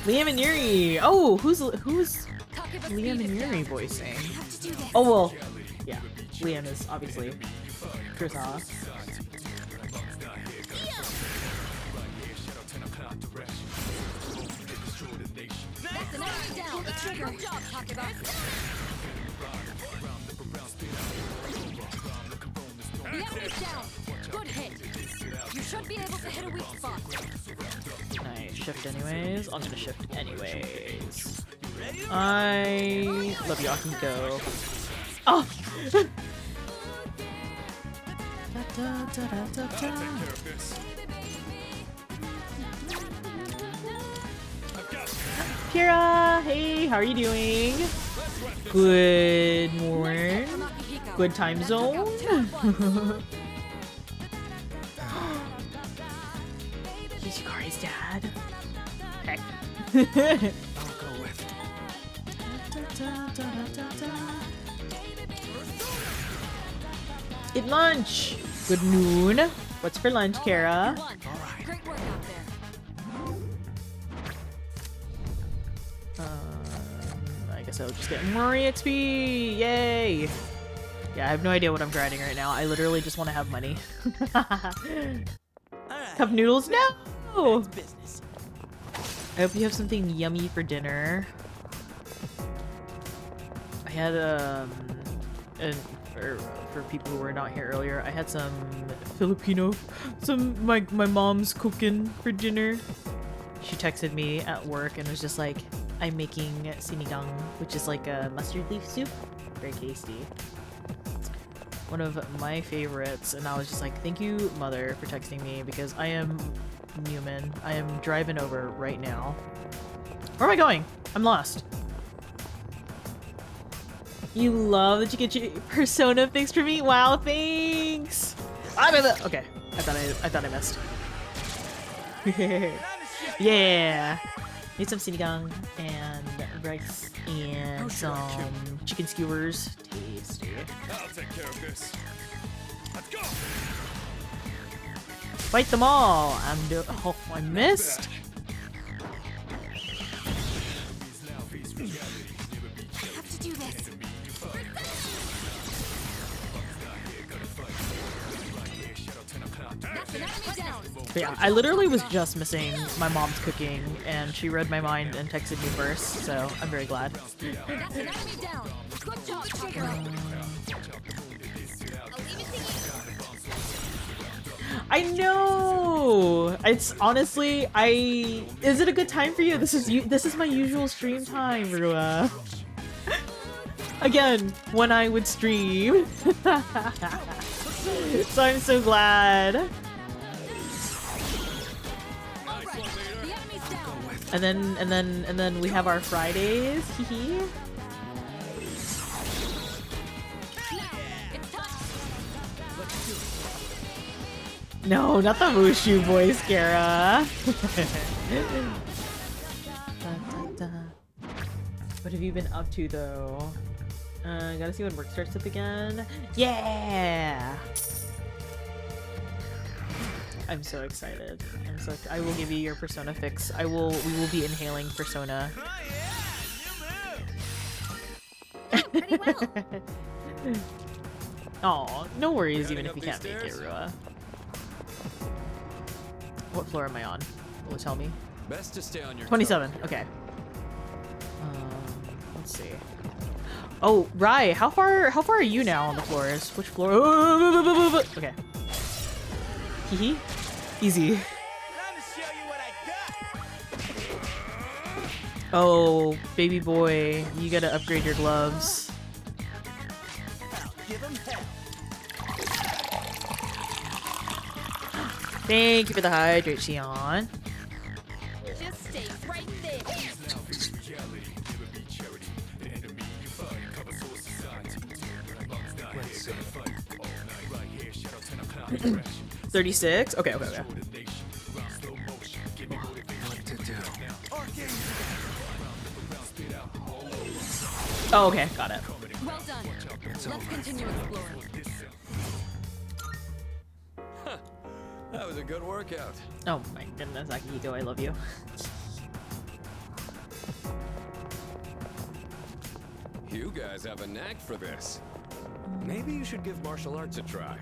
Liam and Yuri. Oh, who's Liam and Yuri voicing? Oh well, yeah. Liam is obviously Kurosawa. That's an enemy down. The trigger. Job, Takeba. The enemy's down. Good hit. You should be able to hit a weak spot. I shift anyways. I'm gonna shift anyways. I love you, Akihiko. Oh! Kira, hey, how are you doing? Good morning. Good time zone. He's Yukari's dad. Heck. I'll go with. Eat lunch. Good noon. What's for lunch, Kara? Great work out there. I guess I'll just get more EXP. Yay! Yeah, I have no idea what I'm grinding right now. I literally just want to have money. Cup noodles? No! Business. I hope you have something yummy for dinner. I had and for people who were not here earlier, I had some Filipino, my mom's cooking for dinner. She texted me at work and was just like, I'm making sinigang, which is like a mustard leaf soup. Very tasty. One of my favorites, and I was just like, thank you, mother, for texting me, because I am Newman. I am driving over right now. Where am I going? I'm lost. You love that you get your Persona fixed for me? Wow, thanks! Okay, I thought I missed. Yeah! Need some sinigang and rice and some chicken skewers. Tasty. I'll take care of this. Let's go. Fight them all! Oh, I missed! I have to do this. That's an enemy down. But yeah, I literally was just missing my mom's cooking, and she read my mind and texted me first, so I'm very glad. That's an enemy down. Good job, Tucker. I know. It's honestly, is it a good time for you? This is my usual stream time, Rua. Again, when I would stream. So I'm so glad. And then we have our Fridays. Hee. No, not the Mushu voice, Kara. What have you been up to, though? Gotta see when work starts up again. Yeah! I'm so excited. I will give you your Persona fix. We will be inhaling Persona. Pretty well. Aw, no worries even if you can't make it, Rua. What floor am I on? Will it tell me? Best to stay on your 27, okay. Let's see. Oh, Rai, how far are you now on the floors? Which floor? Okay. Hee. Easy. Oh, baby boy, you gotta upgrade your gloves. Thank you for the hydration. Just stay right there. 36? Okay. Oh, okay, got it. Well done. Let's continue exploring. That was a good workout. Oh my goodness, Akihiko, I love you. You guys have a knack for this. Maybe you should give martial arts a try.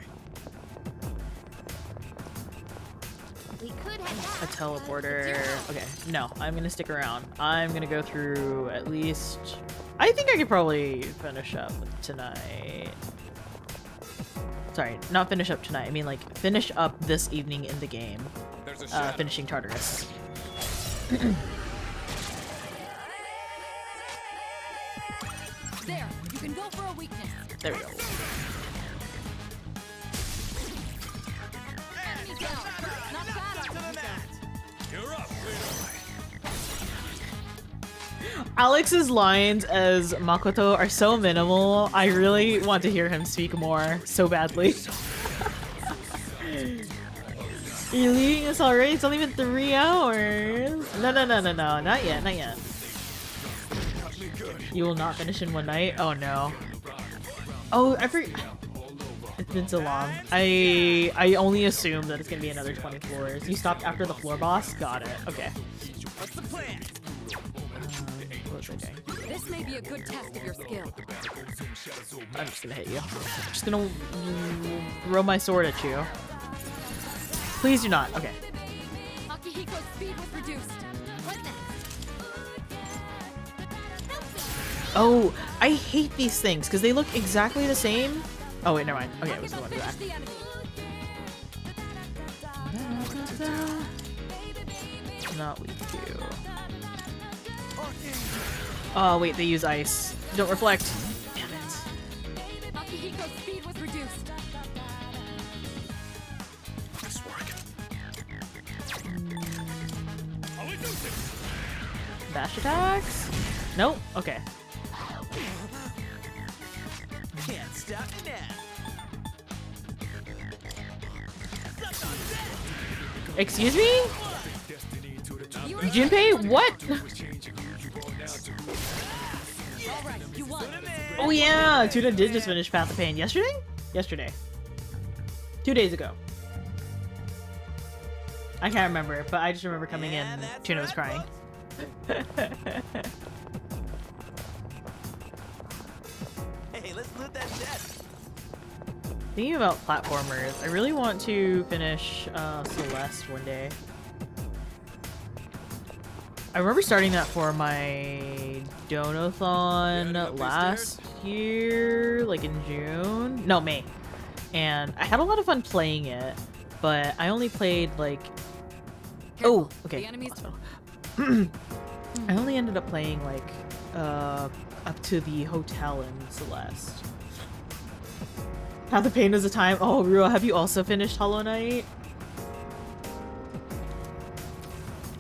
We could have A teleporter. Okay, no, I'm gonna stick around. I'm gonna go through at least... I think I could probably finish up tonight. Sorry, not finish up tonight. I mean, like, finish up this evening in the game. Finishing Tartarus. There, you can go for a weakness. There we go. Enemy down. Not bad, Arthur. You're up, Alex's lines as Makoto are so minimal. I really want to hear him speak more so badly. You're leaving us already? It's only been 3 hours. No, not yet, not yet. You will not finish in one night? Oh no. Oh, it's been so long. I only assumed that it's gonna be another 20 floors. You stopped after the floor boss? Got it. Okay. What's the plan? What was I doing? This may be a good test of your skill. I'm just gonna hit you. I'm just gonna throw my sword at you. Please do not. Okay. Akihiko's speed was reduced. What next? Oh, I hate these things because they look exactly the same. Oh wait, never mind. Okay, I was going to that. Not with you. Oh wait, they use ice. Don't reflect. Damn it. Akihiko's speed was reduced. Nice work. Dash attacks? Nope. Okay. Can't stop now. Excuse me? Junpei? What? Oh yeah, Tuna did just finish Path of Pain. Yesterday? Yesterday. 2 days ago. I can't remember, but I just remember coming in, Tuna was crying. Hey, let's loot that jet. Thinking about platformers, I really want to finish Celeste one day. I remember starting that for my Donathon last year, like in June. No, May. And I had a lot of fun playing it, but I only played like... Careful. Oh, okay. The enemy's... I only ended up playing like up to the hotel in Celeste. Path of Pain is a time. Oh, Rua, have you also finished Hollow Knight?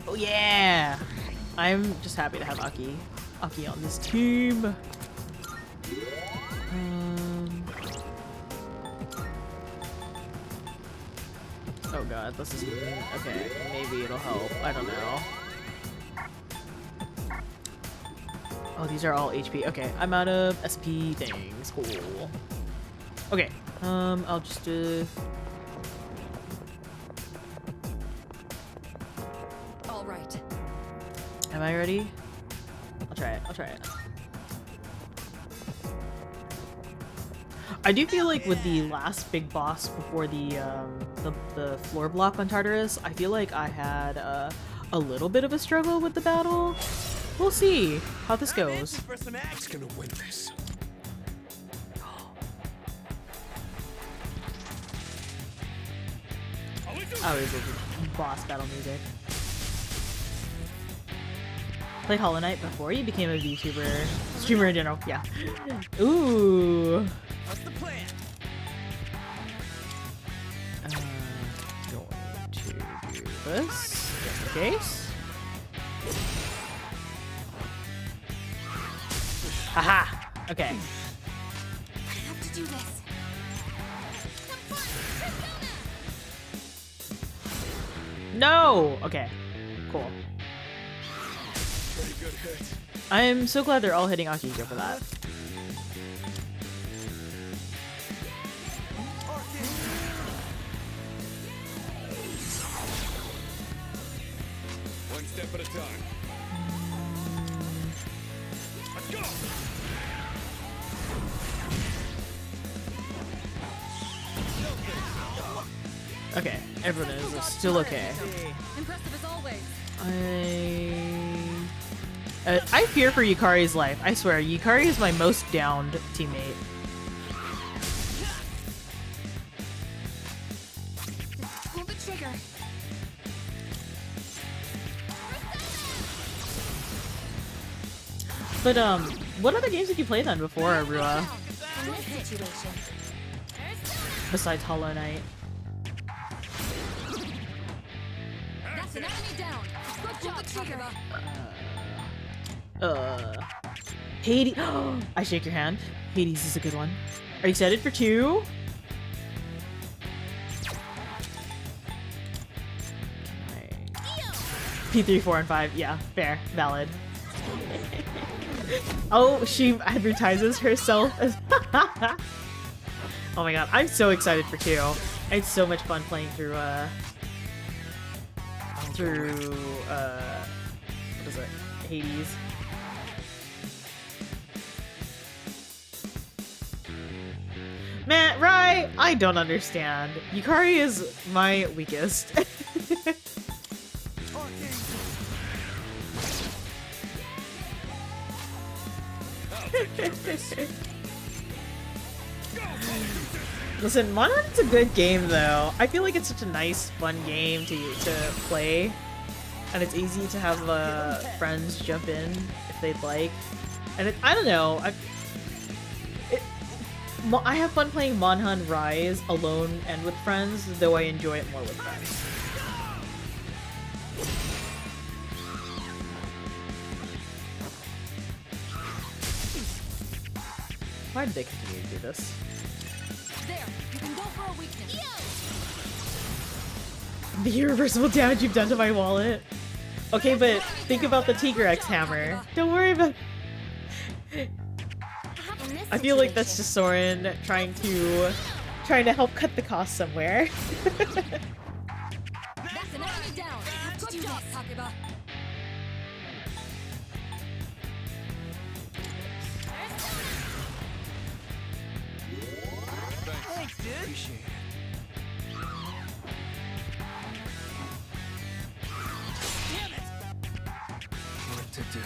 Oh yeah! I'm just happy to have Aki on this team. Oh god, this is okay. Maybe it'll help. I don't know. Oh, these are all HP. Okay, I'm out of SP things. Cool. Okay, I'll just do. All right. Am I ready? I'll try it. I'll try it. I do feel like with the last big boss before the floor block on Tartarus, I feel like I had a little bit of a struggle with the battle. We'll see how this goes. Who's gonna win this? I always love the boss battle music. Played Hollow Knight before you became a VTuber. Streamer in general, yeah. Ooh. What's the plan? Going to do this, just in case. Haha! Okay. I have to do this. No! Okay. Cool. I'm so glad they're all hitting Akihiko for that. One step at a time. Let's go! Okay, everyone is still okay. Impressive as always. I fear for Yukari's life. I swear, Yukari is my most downed teammate. Pull the trigger. But what other games did you play then before Arua? In this situation. Besides Hollow Knight. That's an enemy down. Good job, trigger. Hades. I shake your hand. Hades is a good one. Are you excited for 2? P3, 4, and 5. Yeah, fair. Valid. Oh, she advertises herself as... Oh my god, I'm so excited for 2. I had so much fun playing through, what is it? Hades. Man, right? I don't understand. Yukari is my weakest. Listen, Monhan's a good game though. I feel like it's such a nice, fun game to play. And it's easy to have friends jump in if they'd like. And I don't know, I have fun playing Monhan Rise alone and with friends, though I enjoy it more with friends. Why did they continue to do this? There, you can go for a weakness. The irreversible damage you've done to my wallet. Okay, but think about the Tigrex hammer. Don't worry about. I feel like that's just Soren trying to help cut the cost somewhere. That's an enemy down. Good job, Takeba. Thanks, dude. Appreciate it. Damn it! What to do?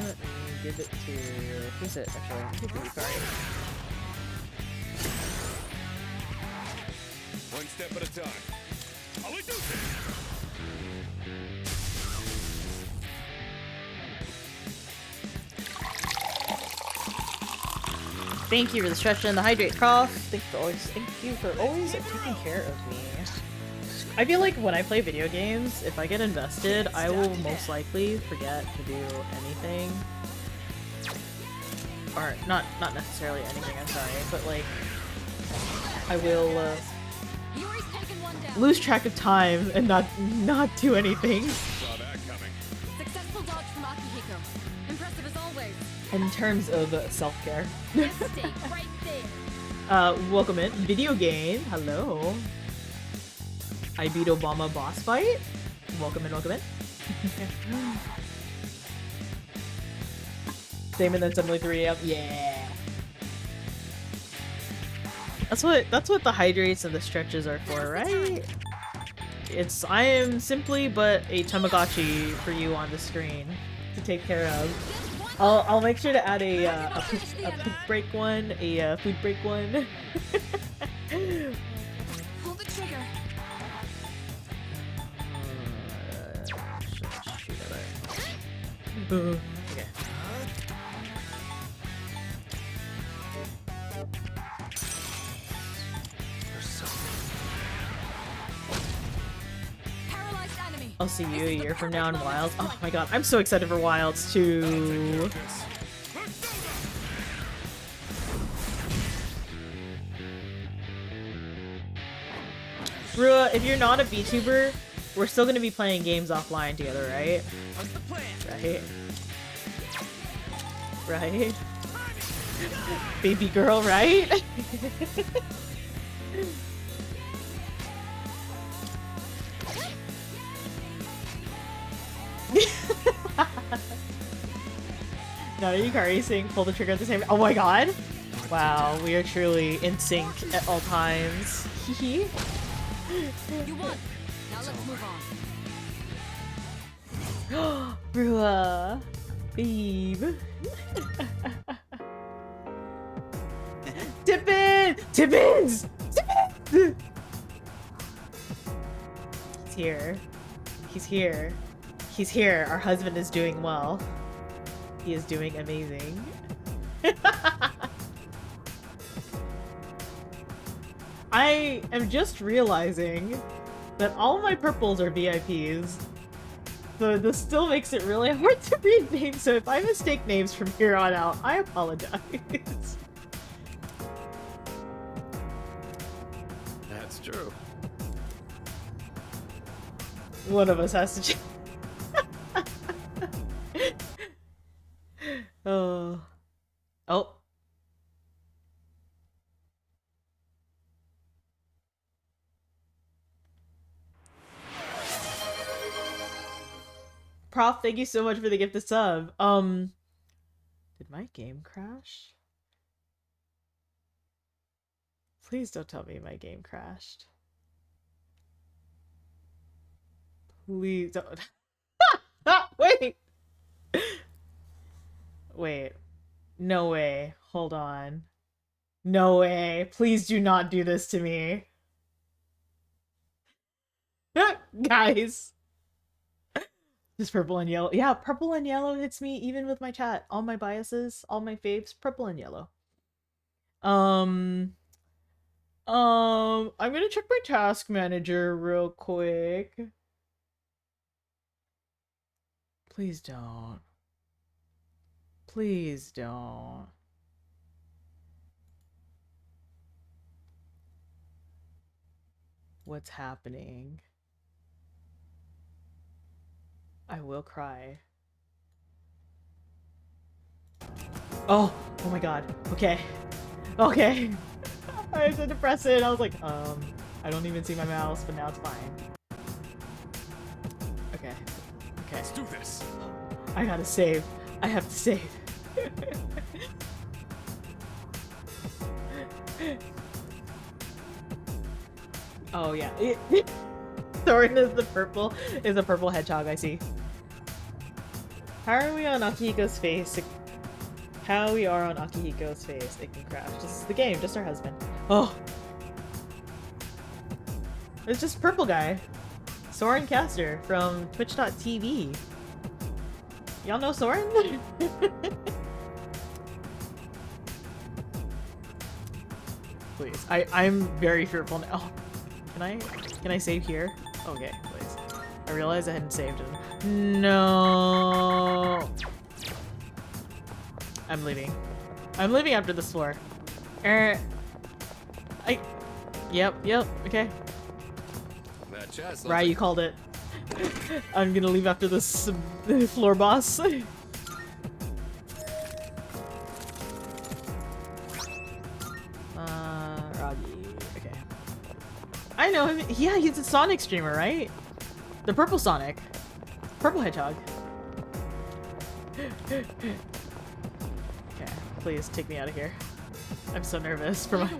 Let me give it to... Who's it, actually? I'll give it to Yukari. One step at a time. I'll do this. Thank you for the stretch and the hydrate, Cross. Thank you for always taking care of me. I feel like when I play video games, if I get invested, I will most likely forget to do anything. Or not necessarily anything, I'm sorry, but like I will lose track of time and not do anything. Saw that coming. Successful dodge from Akihiko. Impressive as always. In terms of self-care. Yes, stay right there. Welcome in. Video game. Hello. I beat Obama boss fight. Welcome in, welcome in. Same and then suddenly 3 AM. Yeah. That's what the hydrates and the stretches are for, right? I am simply but a Tamagotchi for you on the screen to take care of. I'll make sure to add a poop break one, a food break one. Pull the trigger. Okay. Paralyzed enemy. I'll see you a year from now in Wilds. Oh my god, I'm so excited for Wilds too. Rua, if you're not a VTuber, we're still gonna be playing games offline together, right? What's the plan? Right? Right? Baby girl, right? Now Yukari saying pull the trigger at the same time. Oh my god! Wow, we are truly in sync at all times. You won. Now let's move on. Rua, babe. Tippin! Tippins! Tippins! He's here. He's here. He's here. Our husband is doing well. He is doing amazing. I am just realizing that all my purples are VIPs. though, this still makes it really hard to read names, so if I mistake names from here on out, I apologize. That's true. One of us has to change. Oh. Oh. Prof, thank you so much for the gift of sub. Did my game crash? Please don't tell me my game crashed. Please don't. Wait! Wait. No way. Hold on. No way. Please do not do this to me. Guys. Just purple and yellow. Yeah, purple and yellow hits me even with my chat. All my biases, all my faves, purple and yellow. I'm gonna check my task manager real quick. Please don't. Please don't. What's happening? I will cry. Oh my god. Okay. Okay. I had to press it. I was like, I don't even see my mouse, but now it's fine. Okay. Okay. Let's do this. I gotta save. I have to save. Oh yeah. Thorin is the purple hedgehog, I see. How are we on Akihiko's face? How we are on Akihiko's face. It can crash. This is the game, just our husband. Oh. It's just purple guy. Soren Caster from Twitch.tv. Y'all know Soren? Please. I'm very fearful now. Can I save here? Okay, please. I realized I hadn't saved him. No. I'm leaving. I'm leaving after this floor. Yep, okay. That chest. Right, you called it. I'm gonna leave after this floor boss. Roggy. Okay. I know him. Yeah, he's a Sonic streamer, right? The purple Sonic. Purple Hedgehog. Okay, please take me out of here. I'm so nervous for my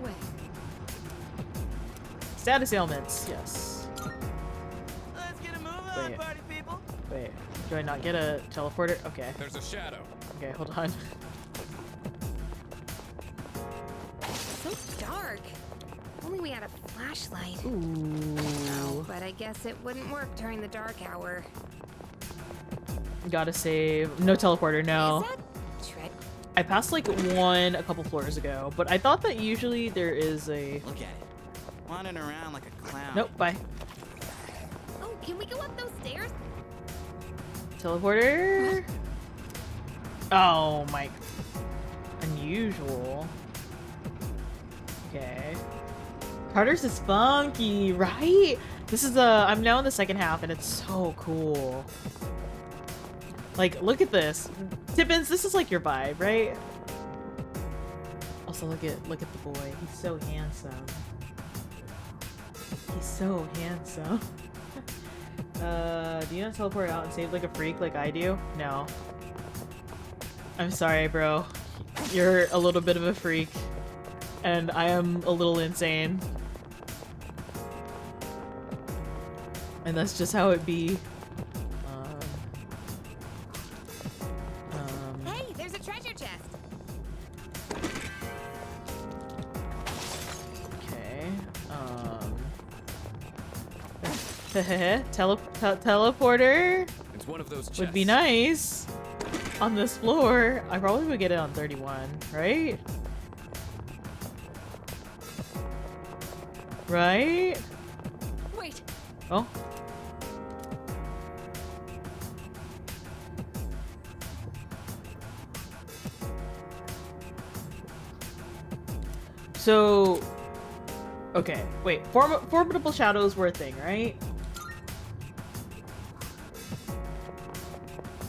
status ailments. Yes. Let's get a move on, party people. Wait, do I not get a teleporter? Okay. There's a shadow. Okay, hold on. So dark. Only we had a flashlight. Ooh. But I guess it wouldn't work during the dark hour. Gotta save. No teleporter, no. Is that trick? I passed like one a couple floors ago, but I thought that usually there is a... Look at it. Wandering around like a clown. Nope, bye. Oh, can we go up those stairs? Teleporter? Oh my... Unusual. Okay. Carter's is funky, right? This is I'm now in the second half and it's so cool. Like, look at this. Tippins, this is like your vibe, right? Also, look at the boy. He's so handsome. He's so handsome. Do you not teleport out and save like a freak like I do? No. I'm sorry, bro. You're a little bit of a freak. And I am a little insane. And that's just how it be. Hey, there's a treasure chest. Okay. Teleporter It's one of those chests. would be nice on this floor. I probably would get it on 31, right? Right? Wait. Oh. So, okay, wait. Formidable shadows were a thing, right?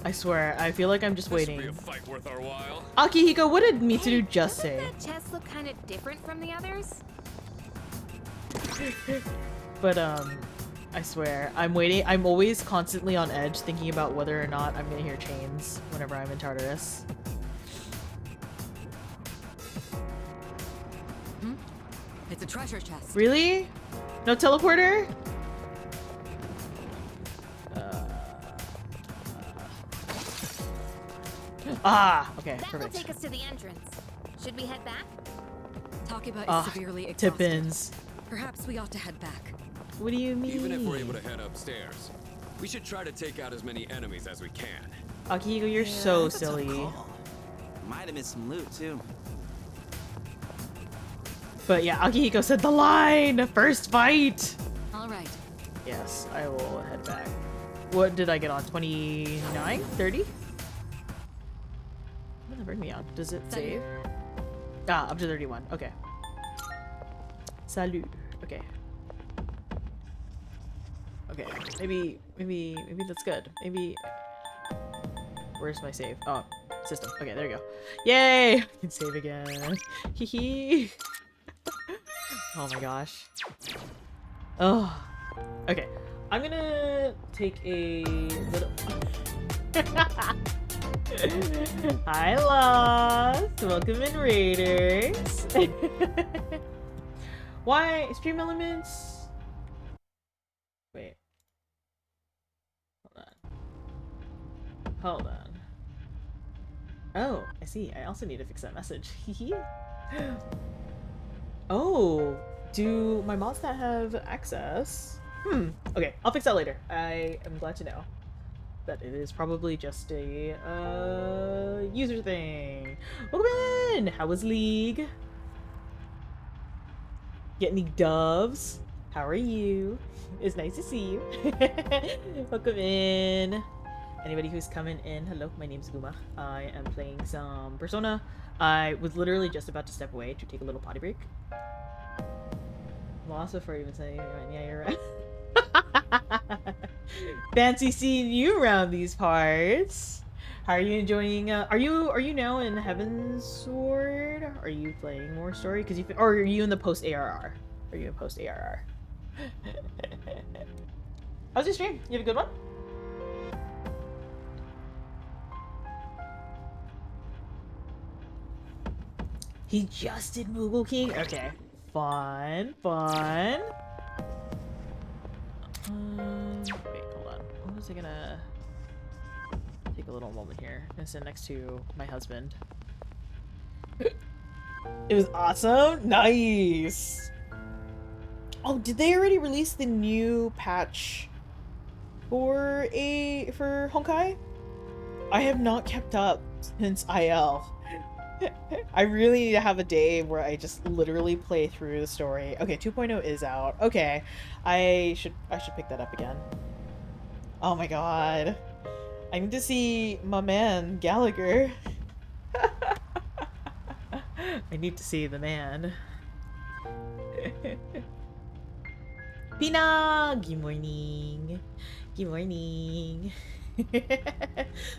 I swear, I feel like I'm just waiting. This will be a fight worth our while. Akihiko, what did Mitsuru just Doesn't say? that chest look kind of different from the others? But I swear, I'm waiting. I'm always constantly on edge thinking about whether or not I'm gonna hear chains whenever I'm in Tartarus. It's a treasure chest. Really? No teleporter? Okay, That will perfect. take us to the entrance. Should we head back? Takiba is severely exhausted. Tippins. Perhaps we ought to head back. What do you mean? Even if we're able to head upstairs, we should try to take out as many enemies as we can. Akihiko, you're so that's a tough silly. call. Might have missed some loot too. But yeah, Akihiko said the line! First fight! All right. Yes, I will head back. What did I get on? 29? 30? What did that bring me on? Does it save? Ah, up to 31. Okay. Salut. Okay. Okay. Maybe that's good. Maybe... Where's my save? Oh, system. Okay, there you go. Yay! I can save again. Hee hee. Oh my gosh. Oh. Okay. I'm gonna take a little... Hi, Lost! Welcome in, Raiders! Why? Stream elements? Wait. Hold on. Oh, I see. I also need to fix that message. Oh, do my mods not have access? Okay, I'll fix that later. I am glad to know that it is probably just a user thing. Welcome in! How was League? Get any doves? How are you? It's nice to see you. Welcome in. Anybody who's coming in, hello, my name's Guma. I am playing some Persona. I was literally just about to step away to take a little potty break. Lost before even saying, yeah, you're right. Fancy seeing you around these parts. How are you enjoying? Are you now in Heaven's Sword? Are you playing more story? Because or are you in the post ARR? Are you in post ARR? How's your stream? You have a good one? He just did Moogle King? Okay. Fun. Wait, hold on. What was I gonna... Take a little moment here. I'm gonna sit next to my husband. It was awesome? Nice! Oh, did they already release the new patch for Honkai? I have not kept up since IL. I really need to have a day where I just literally play through the story. Okay, 2.0 is out. Okay, I should pick that up again. Oh my god. I need to see my man, Gallagher. I need to see the man. Pina! Good morning. Good morning.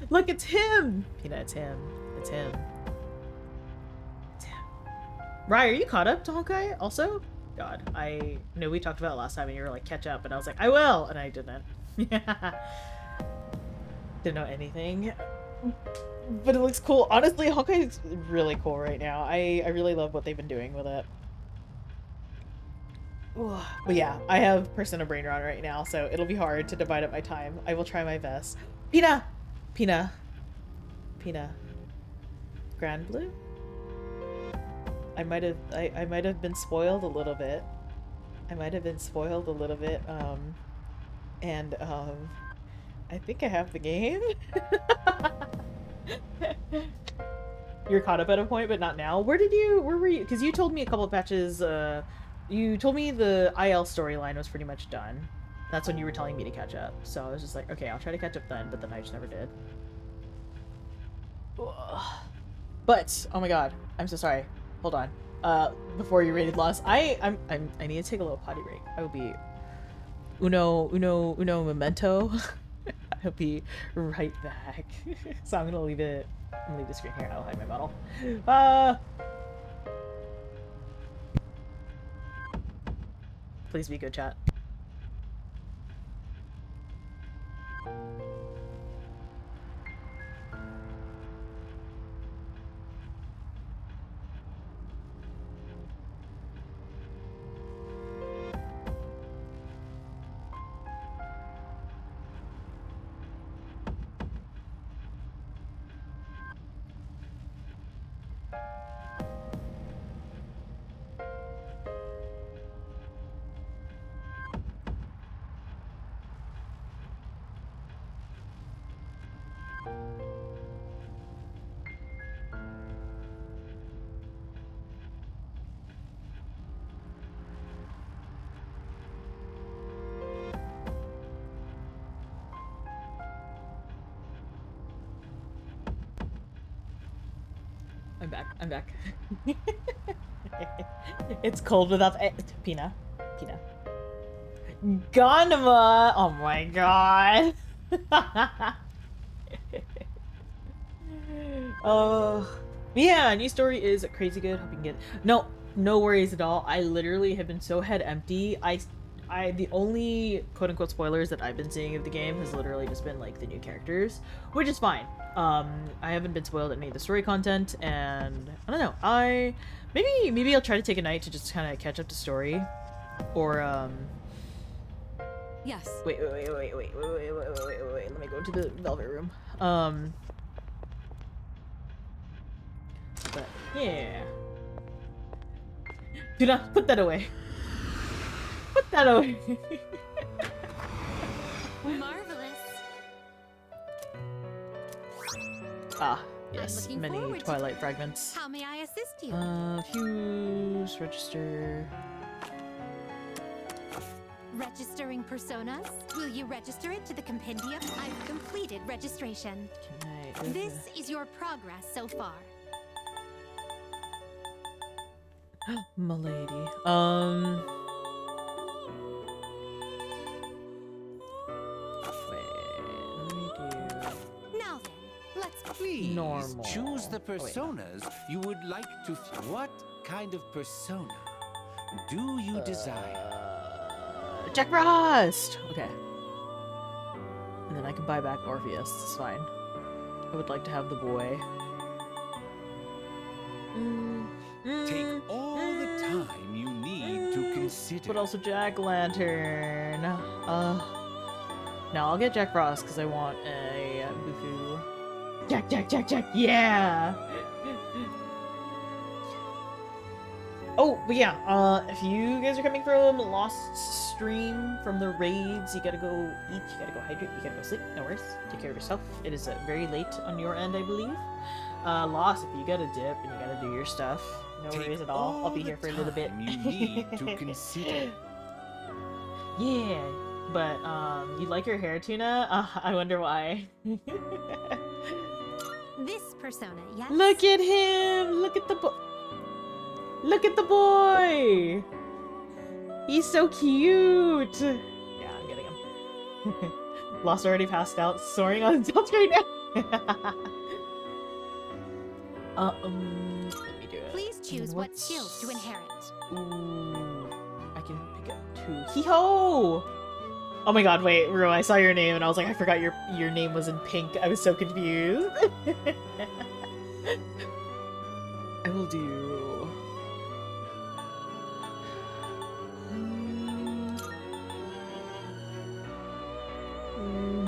Look, it's him! Pina, it's him. It's him. Rai, are you caught up to Honkai also? God, I know we talked about it last time and you were like, catch up, and I was like, I will! And I didn't. Didn't know anything. But it looks cool. Honestly, Honkai is really cool right now. I really love what they've been doing with it. Ooh. But yeah, I have Persona Brain Rot right now, so it'll be hard to divide up my time. I will try my best. Pina! Pina. Pina. Grand Blue? I might have been spoiled a little bit. I think I have the game. You're caught up at a point, but not now. Where were you? Because you told me a couple of patches, you told me the IL storyline was pretty much done. That's when you were telling me to catch up. So I was just like, okay, I'll try to catch up then, but then I just never did. But, oh my god, I'm so sorry. Hold on. before you rated Lost. I need to take a little potty break. I will be uno memento. I'll be right back. So I'm gonna leave it. I'm gonna leave the screen here. I'll hide my model. Please be good, chat. I'm back. It's cold without Pina. Ganema! Oh my god. Yeah, new story is crazy good. Hope you can get it. No worries at all. I literally have been so head empty. The only quote unquote spoilers that I've been seeing of the game has literally just been like the new characters, which is fine. I haven't been spoiled any of the story content, and I don't know. Maybe I'll try to take a night to just kind of catch up to story, or Yes. Wait. Let me go to the velvet room. But yeah. Do not put that away. Put that away. Marvelous. Ah, yes. Many Twilight fragments. How may I assist you? Fuse, register. Registering personas? Will you register it to the compendium? I've completed registration. This is your progress so far. Milady. Now then, let's Please normal. choose the personas you would like to. What kind of persona do you desire? Jack Frost! Okay. And then I can buy back Orpheus. It's fine. I would like to have the boy. Take all the time you need to consider. But also Jack Lantern. No, I'll get Jack Frost because I want a Bufu. Jack, yeah! Oh, but yeah, if you guys are coming from Lost Stream, from the raids, you gotta go eat, you gotta go hydrate, you gotta go sleep, no worries. Take care of yourself. It is very late on your end, I believe. Lost, if you gotta dip and you gotta do your stuff, no worries at all. I'll be here for a little bit. You need to consider. Yeah, but, you like your hair, Tuna? I wonder why. this persona, yes? Look at him! Look at the boy! Look at the boy! He's so cute! Yeah, I'm getting him. Lost already passed out, soaring on top right now. Let me do it. Please choose what skills to inherit. Ooh, I can pick up 2. Hee-ho! Oh my god, wait, Rue, I saw your name and I was like, I forgot your name was in pink. I was so confused. I will do...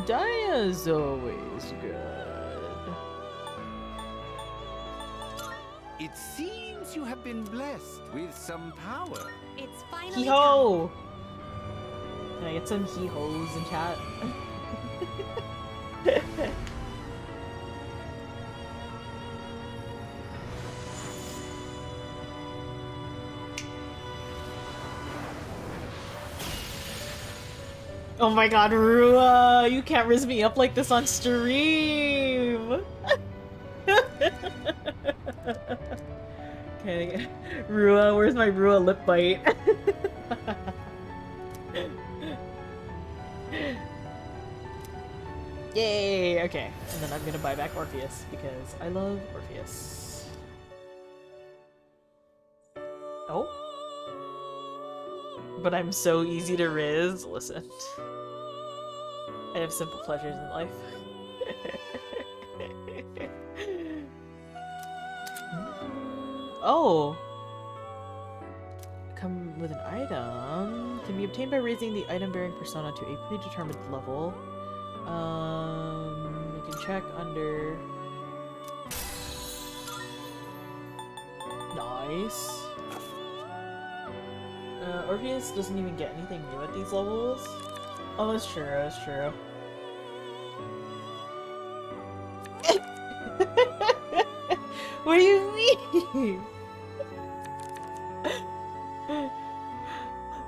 Dia's always good. It seems you have been blessed with some power. It's finally Hee-ho! Can I get some hee-hos in chat? Oh my god, Rua! You can't riz me up like this on stream! Okay, Rua, where's my Rua lip bite? Yay! Okay, and then I'm gonna buy back Orpheus because I love Orpheus. Oh? But I'm so easy to riz. Listen. I have simple pleasures in life. Oh! Come with an item. Can be obtained by raising the item-bearing persona to a predetermined level. You can check under... Nice. Orpheus doesn't even get anything new at these levels. Oh, that's true, that's true. What do you mean?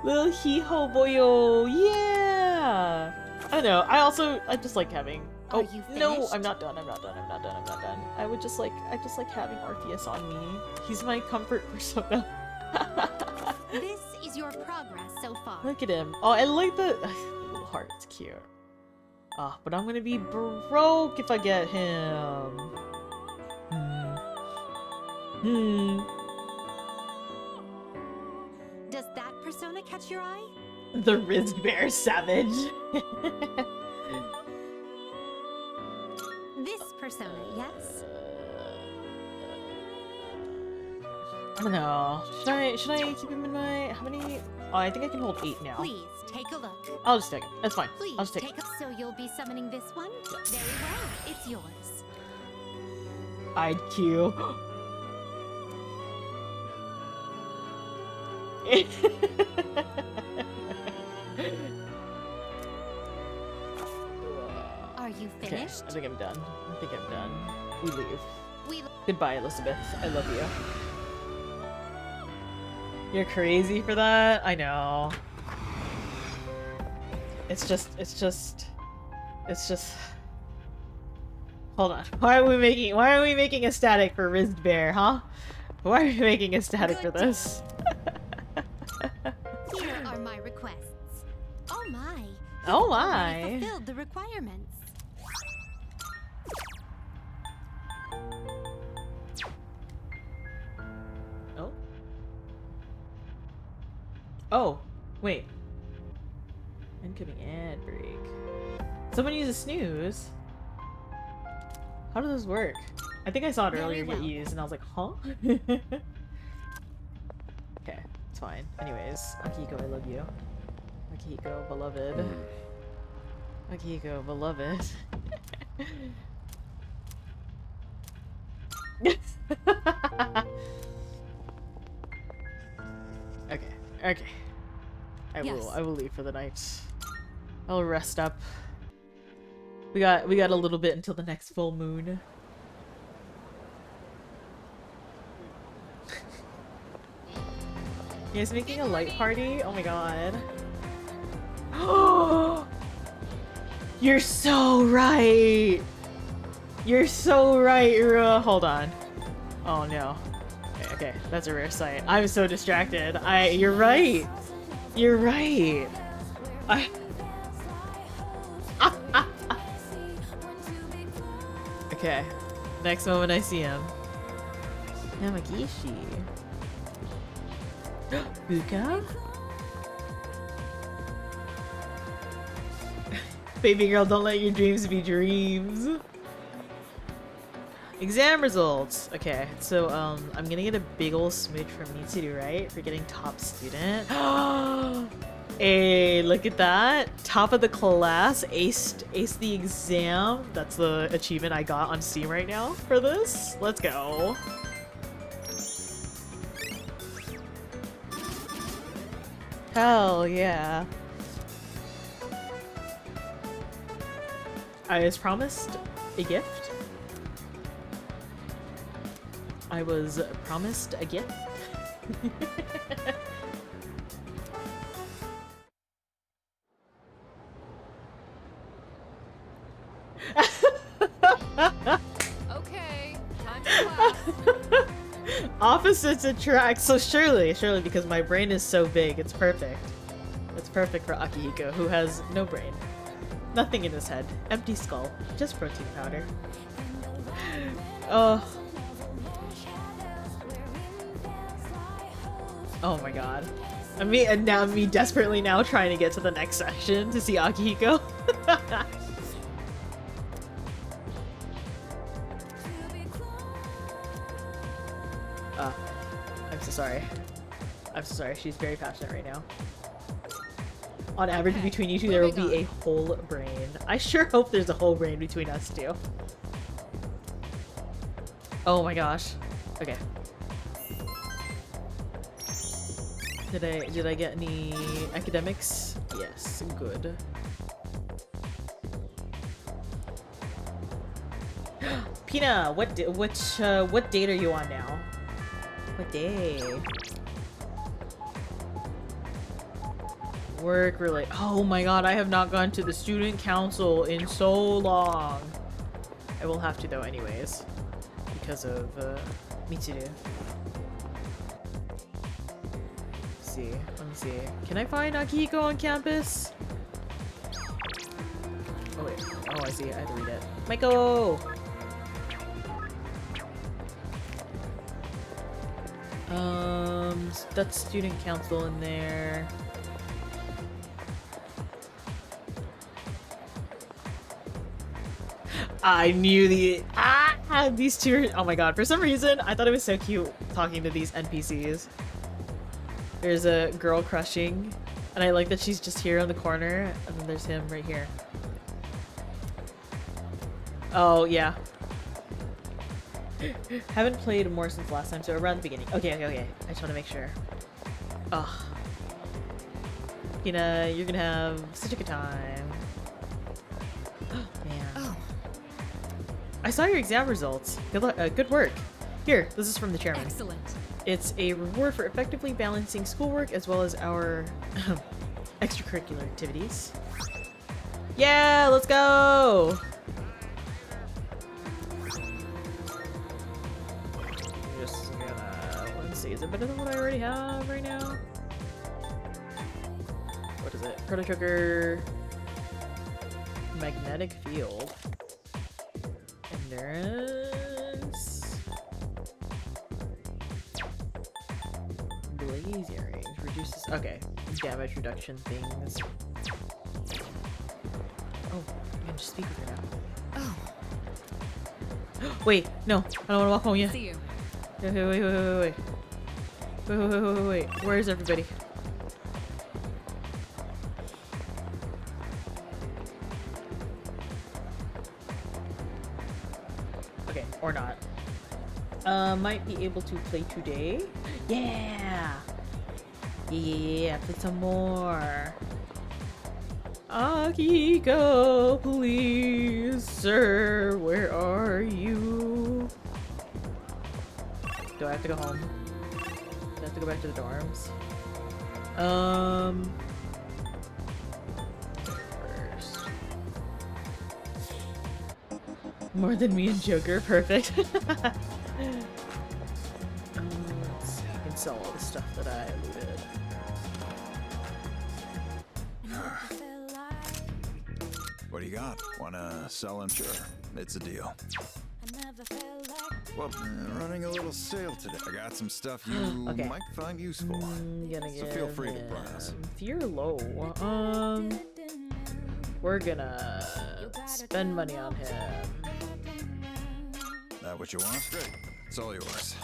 Little hee-ho boyo, yeah! I don't know, I just like having... Oh, no, I'm not done. I just like having Orpheus on me. He's my comfort persona. This is your progress so far. Look at him. Oh, I like the little heart. It's cute. Ah, but I'm gonna be broke if I get him. Does that persona catch your eye? The Riz Bear Savage. This persona, yes? I don't know. Should I keep him in my... How many... Oh, I think I can hold 8 now. Please, take a look. I'll just take it. That's fine. Please, I'll just take it. So you'll be summoning this one? Very well. It's yours. IQ. Are you Okay, finished? I think I'm done. We leave. Goodbye, Elizabeth. I love you. You're crazy for that? I know. It's just... Hold on. Why are we making a static for Rizzed Bear, huh? Why are we making a static for this? Here are my requests. Oh my. Oh You've my. already fulfilled the requirements. Oh? Oh, wait. Incoming ad break. Someone uses snooze? How does this work? I think I saw it earlier get used and I was like, huh? Okay, it's fine. Anyways, Akiko, I love you. Akiko, beloved. Akiko, beloved. Okay. I will leave for the night. I'll rest up. We got a little bit until the next full moon. You guys making a light party? Oh my god. You're so right! You're so right, Irua. Hold on. Oh no. Okay, that's a rare sight. I'm so distracted. You're right. You're right. Okay. Next moment I see him. Yamagishi. Buka? Baby girl, don't let your dreams be dreams. Exam results. Okay, so I'm gonna get a big ol' smooch from Mitsuru, right? For getting top student. Hey, look at that. Top of the class, aced the exam. That's the achievement I got on Steam right now for this. Let's go. Hell yeah. I was promised a gift. I was promised a gift. Okay, time for class. Opposites attract. So surely because my brain is so big, it's perfect. It's perfect for Akihiko, who has no brain. Nothing in his head. Empty skull. Just protein powder. Oh. Oh my god. And now me desperately now trying to get to the next section to see Akihiko. I'm so sorry. I'm so sorry. She's very passionate right now. On average, between you two, there will be a whole brain. I sure hope there's a whole brain between us two. Oh my gosh. Okay. Did I get any academics? Yes, good. Pina, what date are you on now? What day? Work related. Oh my god, I have not gone to the student council in so long. I will have to though anyways. Because of Mitsuru. Let me see. Can I find Akihiko on campus? Oh wait. Oh, I see. I have to read it. Maiko! That's student council in there. I knew these two are, oh my god, for some reason I thought it was so cute talking to these NPCs. There's a girl crushing and I like that she's just here on the corner and then there's him right here. Oh yeah. Haven't played more since last time, so around the beginning. Okay. I just want to make sure. Ugh. You're gonna have such a good time. Man. Oh. I saw your exam results. Good work. Here, this is from the chairman. Excellent. It's a reward for effectively balancing schoolwork as well as our extracurricular activities. Yeah, let's go! Just gonna, let's see, is it better than what I already have right now? What is it? Protochoker, magnetic field, endurance, blaze earrings, reduces, okay, damage reduction things. Oh, I can just speak with her now. Oh. Wait, no, I don't want to walk home yet. See you. Wait. Where is everybody? Okay, or not. Might be able to play today. Yeah! Yeah, play some more. Akihiko, please, sir, where are you? Do I have to go home? Do I have to go back to the dorms? First. More than me and Joker, perfect. Let's see, I can sell all the stuff that I looted. What do you got? Wanna sell him? Sure, it's a deal. Well, running a little sale today. I got some stuff you might find useful. So feel free to browse. Fear low. We're gonna spend money on him. That what you want? Great. It's all yours.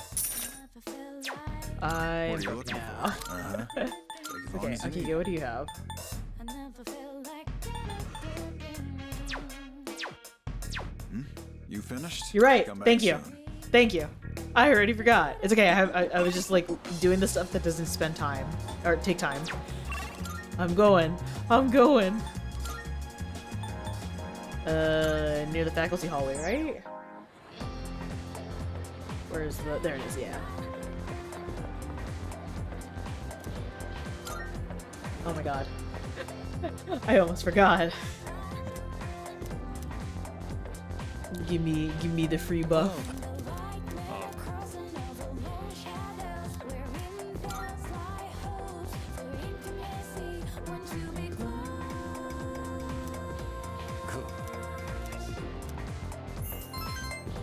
I'm what are you looking now. for? Okay, Akihiko, what do you have? You finished? You're right. Come back Thank you. soon. Thank you. I already forgot. It's okay. I was just like doing the stuff that doesn't spend time or take time. I'm going. Near the faculty hallway, right? Where's the? There it is. Yeah. Oh my god. I almost forgot. Give me the free buff.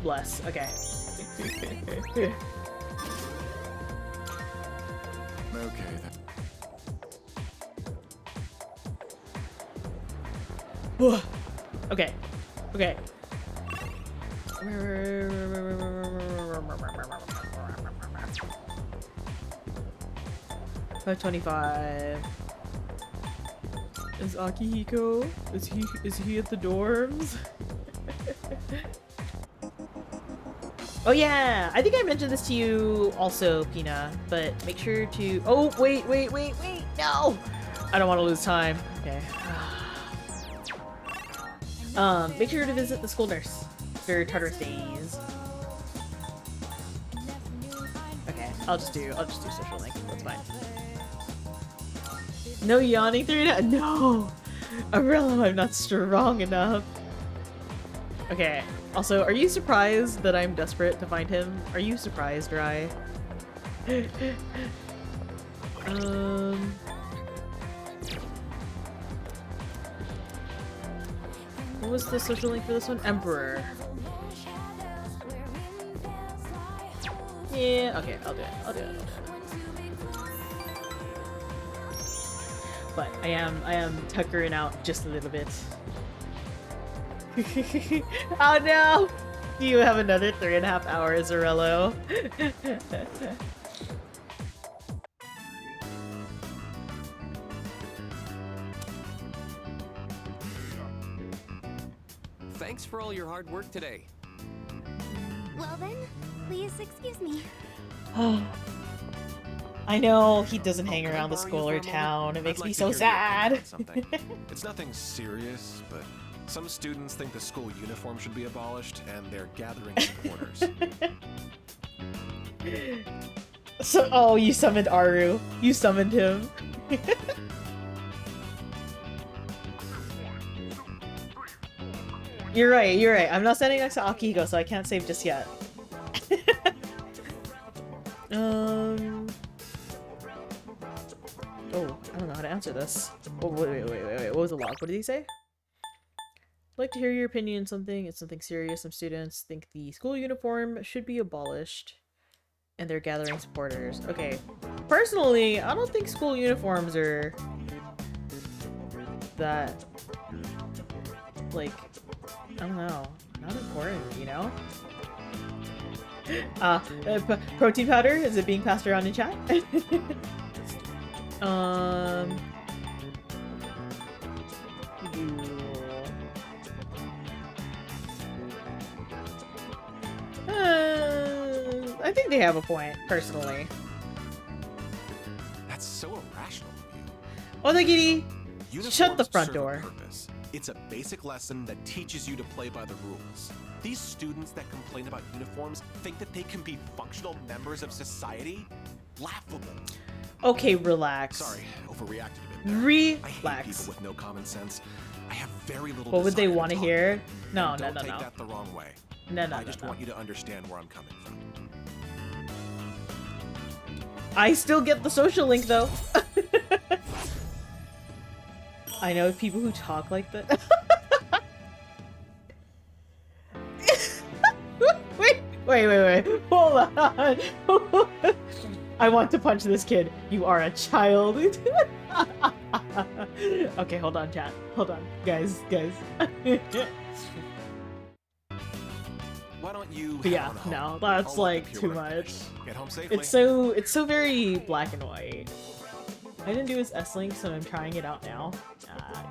Bless. Okay. Okay, then. Okay. Okay. 525. Is Akihiko? Is he at the dorms? Oh yeah! I think I mentioned this to you also, Pina, but make sure to— oh, wait, no! I don't want to lose time. Okay. Make sure to visit the school nurse for Tartarus days. Okay, I'll just do social link. That's fine. No yawning through it? No! Arello, I'm not strong enough. Okay. Also, are you surprised that I'm desperate to find him? Are you surprised, Rai? What was the social link for this one? Emperor. Yeah, okay, I'll do it. But I am tuckering out just a little bit. Oh no! You have another 3.5 hours, Arello. Thanks for all your hard work today. Well then, please excuse me. I know he doesn't hang around the school or town. It makes me so sad. It's nothing serious, but some students think the school uniform should be abolished, and they're gathering supporters. So, oh, you summoned Aru. You summoned him. You're right. I'm not standing next to Akihiko, so I can't save just yet. Oh, I don't know how to answer this. Oh, wait. What was the log? What did he say? I'd like to hear your opinion on something. It's something serious. Some students think the school uniform should be abolished, and they're gathering supporters. Okay. Personally, I don't think school uniforms are that, like, I don't know, not important, you know? Protein powder, is it being passed around in chat? I think they have a point, personally. That's so irrational of you. Oh, the giddy! Shut the front Uniforms serve a door. purpose. It's a basic lesson that teaches you to play by the rules. These students that complain about uniforms think that they can be functional members of society? Laughable. Okay, relax. Sorry, overreacted a bit there. Relax. I hate people with no common sense. I have very little What would they desire want to talk hear? about it. No, And no. Don't take that the wrong way. No. I just want you to understand where I'm coming from. I still get the social link, though. I know people who talk like that. Wait. Hold on. I want to punch this kid. You are a child. Okay, hold on, chat. Hold on. Guys. Why don't you Yeah, no, that's like too much. Get home safely. It's so very black and white. I didn't do his S-Link, so I'm trying it out now.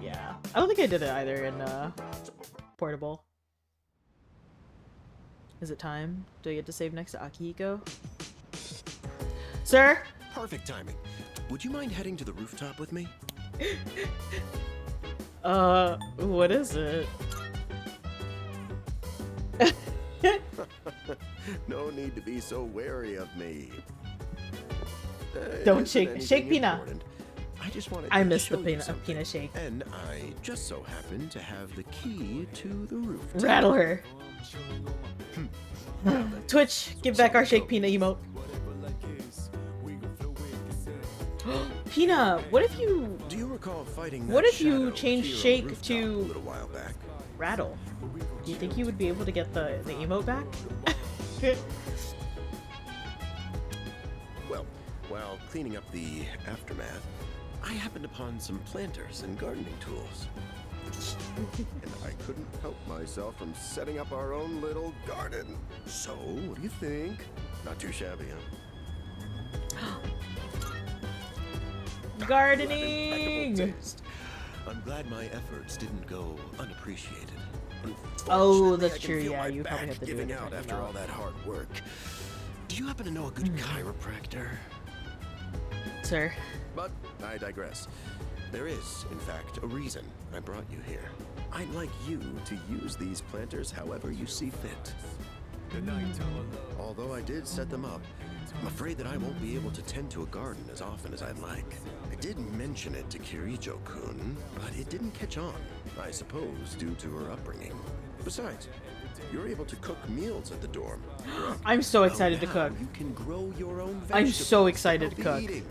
Yeah. I don't think I did it either in Portable. Is it time? Do I get to save next to Akihiko? Sir? Perfect timing. Would you mind heading to the rooftop with me? What is it? No need to be so wary of me. Don't shake Pina. I just wanted I to miss the show you Pina something. shake. And I just so happen to have the key to the rooftop. Rattle her. Twitch, give back our shake Pina emote. Pina, what if you recall fighting What that if you shadow change here on the Shake rooftop to a little while back. Rattle? Do you think you would be able to get the emote back? Well, while cleaning up the aftermath, I happened upon some planters and gardening tools. And I couldn't help myself from setting up our own little garden. So, what do you think? Not too shabby, huh? Gardening! I'm glad my efforts didn't go unappreciated. Oh, Unfortunately, that's I can true. feel Yeah, my you probably back have to do giving it. out after all that hard work. Do you happen to know a good chiropractor? Sir. But I digress. There is, in fact, a reason I brought you here. I'd like you to use these planters however you see fit. Although I did set them up, I'm afraid that I won't be able to tend to a garden as often as I'd like. I did mention it to Kirijo-kun, but it didn't catch on, I suppose due to her upbringing. Besides, you're able to cook meals at the dorm. I'm so excited to cook. You can grow your own vegetables. I'm so excited to cook. Eating.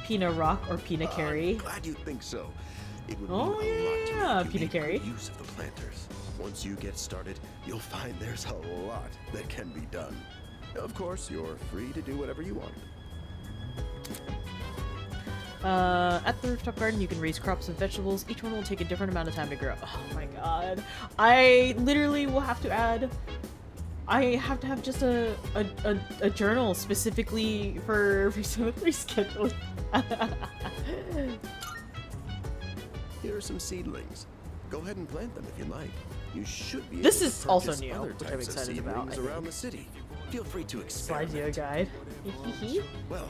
Pina Rock or Pina Carry? Glad you think so. It would Oh mean a lot to yeah, make you Pina make Carry. good use of the planters. Once you get started, you'll find there's a lot that can be done. Of course, you're free to do whatever you want. At the rooftop garden, you can raise crops and vegetables. Each one will take a different amount of time to grow. Oh my god. I literally will have to add... I have to have just a journal specifically for some of their scheduling. Here are some seedlings. Go ahead and plant them if you like. You should be. This able is to also purchase new, other which I'm types of excited about, seedlings around the city. Feel free to experiment. Slideshow guide. Well,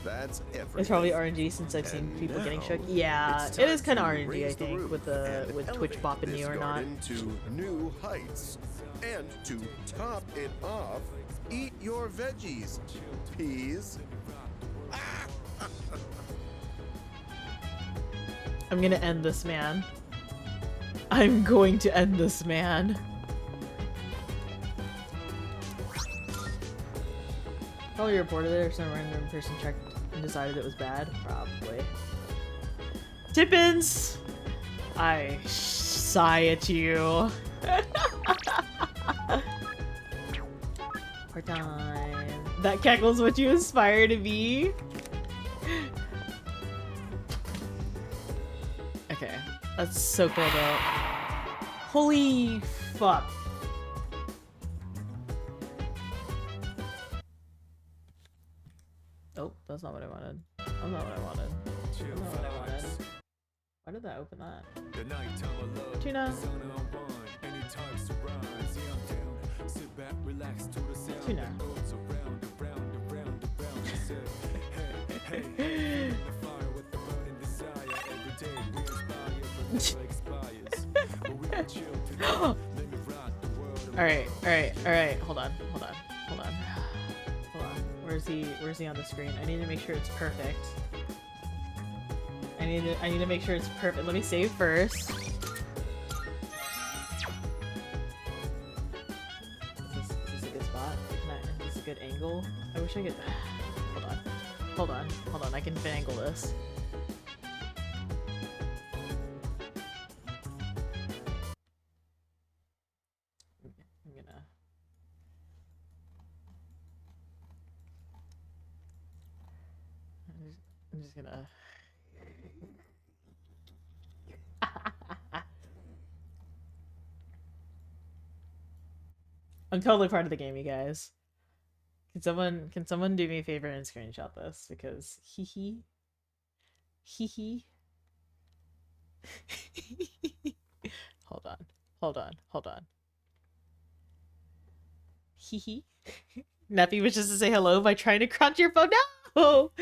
that's everything. It's probably RNG since I've seen people getting shook. Yeah, it is kind of RNG, I think, with Twitch bopping you or not. To new heights, and to top it off, eat your veggies, peas. I'm gonna end this man. I'm going to end this man. Probably reported it or some random person checked and decided it was bad. Probably. Tippins! I sigh at you. Part time. That cackle's what you aspire to be? Okay. That's so cool though. Holy fuck. Oh, that's not what I wanted. That's not what I wanted. That's not what I wanted. Why did that open that? Tuna. Tuna. Alright, hold on. Where's he on the screen? I need to make sure it's perfect. I need to make sure it's perfect. Let me save first. Is this a good spot? Is this a good angle? I wish I could... Hold on, I can finagle this. I'm just gonna... I'm totally part of the game, you guys. Can someone do me a favor and screenshot this? Because hee. Hold on. Hee. Nappy wishes to say hello by trying to crunch your phone. No!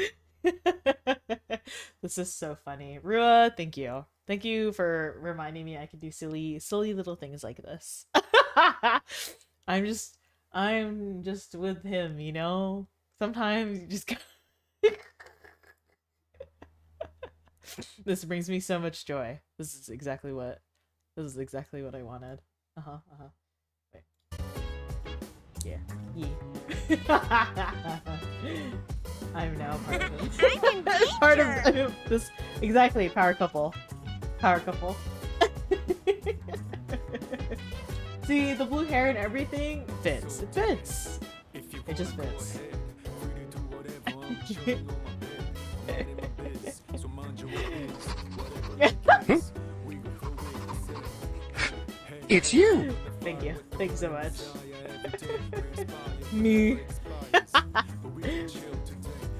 This is so funny. Rua, thank you. Thank you for reminding me I could do silly little things like this. I'm just with him, you know? Sometimes you just This brings me so much joy. This is exactly what I wanted. Wait. Yeah. I'm now part of him. I'm in danger. Part of this. Exactly, power couple. Power couple. See, the blue hair and everything fits. It fits. It just fits. It's you! Thank you. Thank you so much. Me.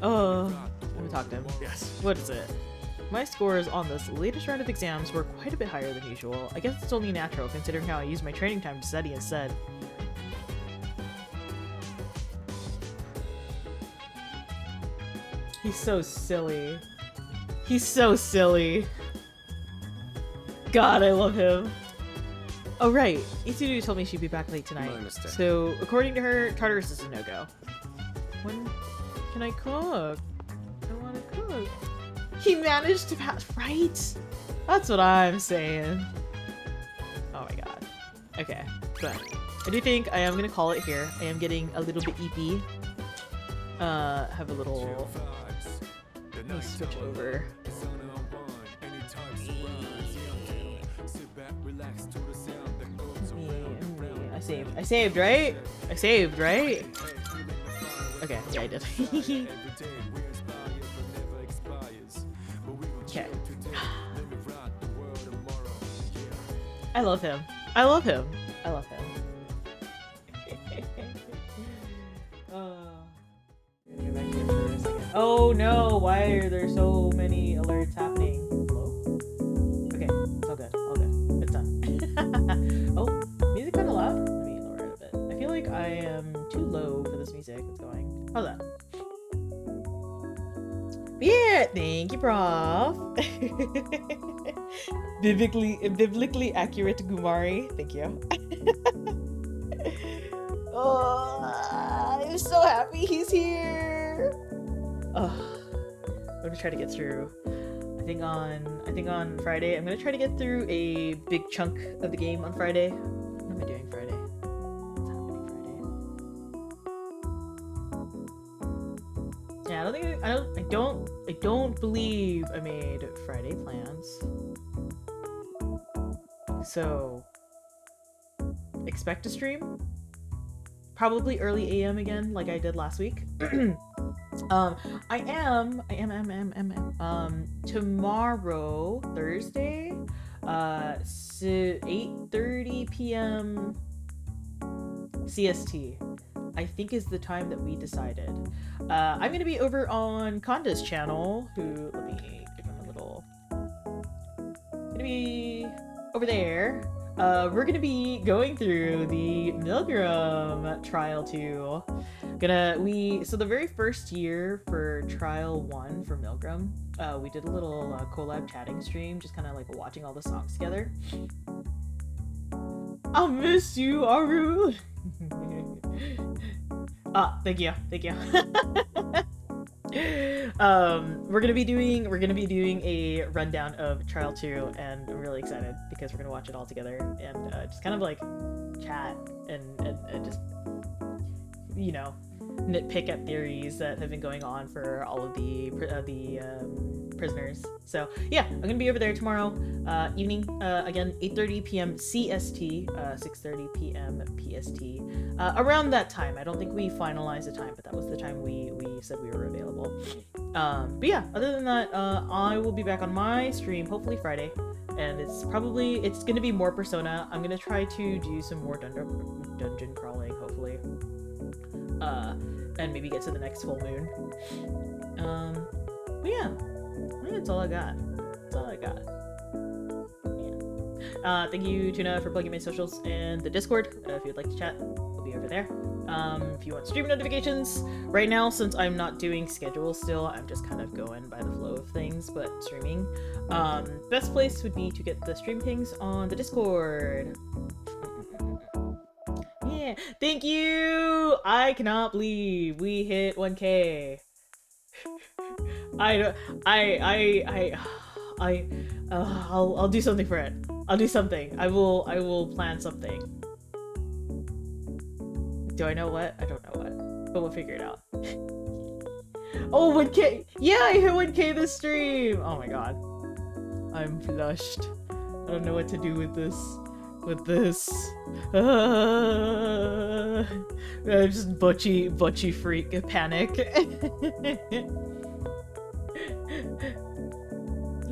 Oh, let me talk to him. Yes. What is it? My scores on this latest round of exams were quite a bit higher than usual. I guess it's only natural considering how I used my training time to study instead. He's so silly. He's so silly. God, I love him. Oh right, Itsudu told me she'd be back late tonight. My mistake. So, according to her, Tartarus is a no-go. When can I cook? I want to cook. He managed to pass, right? That's what I'm saying. Oh my god. Okay, but I do think I am gonna call it here. I am getting a little bit EP. Have a little. Let me switch over. I saved, right? I saved, right? Okay, yeah, I did. Okay. I love him. I love him. I love him. Go back here for a second. Oh no, why are there so many alerts happening? Hello? Okay, it's all good. All good. It's done. Oh, music kind of loud? Let me lower it a bit. I feel like I am too low for this music that's going. How's that? Yeah, thank you, Prof. Biblically accurate Gumari. Thank you. Oh, I'm so happy he's here. Oh, I'm gonna try to get through. I think on Friday, I'm gonna try to get through a big chunk of the game on Friday. What am I doing Friday? What's happening Friday? Yeah, I don't believe I made Friday plans. So expect a stream. Probably early AM again, like I did last week. I am tomorrow, Thursday, 8:30 p.m. CST, I think is the time that we decided. I'm gonna be over on Conda's channel, who, let me give him a little, gonna be over there. We're gonna be going through the Milgram Trial 2. So the very first year for Trial 1 for Milgram, we did a little collab chatting stream, just kind of like watching all the songs together. I'll miss you, Aru! Thank you. We're gonna be doing a rundown of Trial 2, and I'm really excited because we're gonna watch it all together and just kind of like chat and just, you know, nitpick at theories that have been going on for all of the prisoners. So yeah, I'm gonna be over there tomorrow evening, again 8:30 p.m. CST, 6:30 p.m. PST, around that time. I don't think we finalized the time, but that was the time we said we were available. But yeah, other than that, I will be back on my stream hopefully Friday, and it's gonna be more Persona. I'm gonna try to do some more dungeon crawling hopefully, and maybe get to the next full moon. But yeah, I think that's all I got. Yeah. Thank you, Tuna, for plugging my socials and the Discord. If you'd like to chat, we'll be over there. If you want stream notifications, right now, since I'm not doing schedule still, I'm just kind of going by the flow of things, but streaming. Best place would be to get the stream pings on the Discord. Yeah, thank you! I cannot believe we hit 1K. I'll do something for it. I'll do something. I will plan something. Do I know what? I don't know what, but we'll figure it out. Oh, 1K! Yeah, I hit 1K this stream! Oh my god. I'm flushed. I don't know what to do with this. Just butchy freak panic.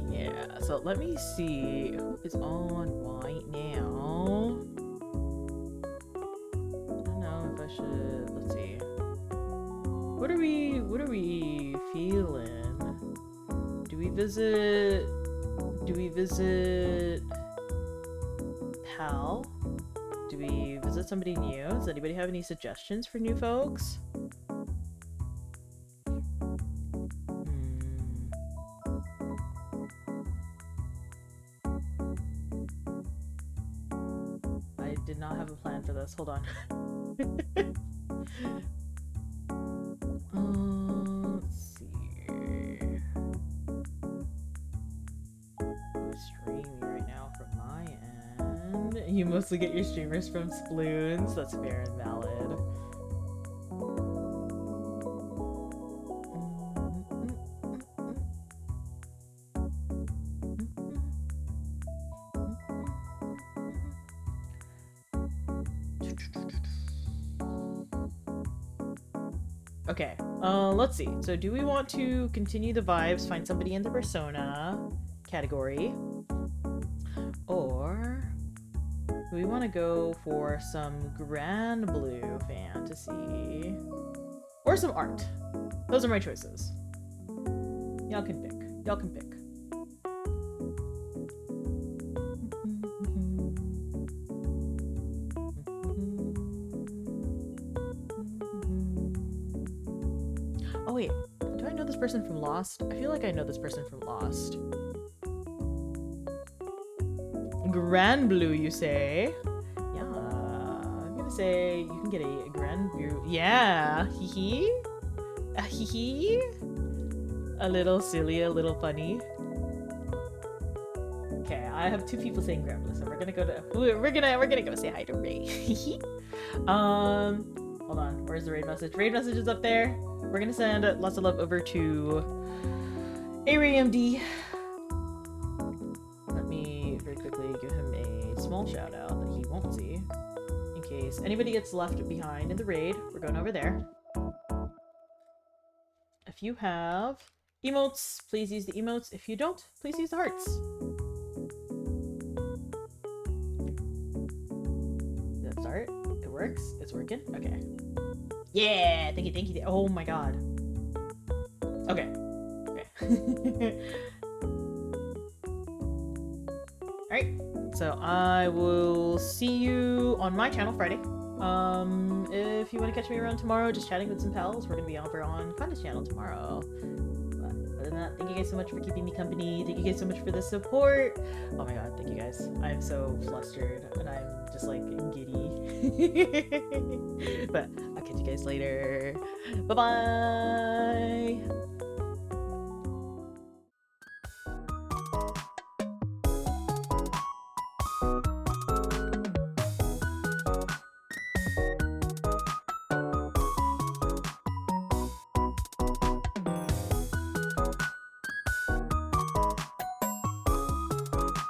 Yeah, so let me see who is on right now. I don't know if I should, let's see. What are we feeling? Do we visit Pal? Do we visit somebody new? Does anybody have any suggestions for new folks? I did not have a plan for this. Hold on. Let's see. I'm streaming right now from my end. You mostly get your streamers from Sploons. That's fair and valid. Okay, let's see. So do we want to continue the vibes, find somebody in the persona category? Or do we want to go for some Grand Blue fantasy? Or some art? Those are my choices. Y'all can pick. Y'all can pick. Oh wait, do I know this person from Lost? I feel like I know this person from Lost. Grand Blue, you say? Yeah, I'm gonna say you can get a Grand Blue. Yeah, hee hee. Hee hee. A little silly, a little funny. Okay, I have two people saying Grand Blue, so we're gonna go say hi to Ray. Hold on, where's the raid message? Raid message is up there. We're gonna send lots of love over to AMD. Let me very quickly give him a small shout out that he won't see. In case anybody gets left behind in the raid, we're going over there. If you have emotes, please use the emotes. If you don't, please use the hearts. Did that start? It works? It's working? Okay. Yeah! Thank you. Oh my god. Okay. Alright, so I will see you on my channel Friday. If you want to catch me around tomorrow, just chatting with some pals, we're going to be over on Conda's channel tomorrow. But other than that, thank you guys so much for keeping me company. Thank you guys so much for the support. Oh my god, thank you guys. I'm so flustered and I'm just like giddy. But I'll catch you guys later. Bye-bye!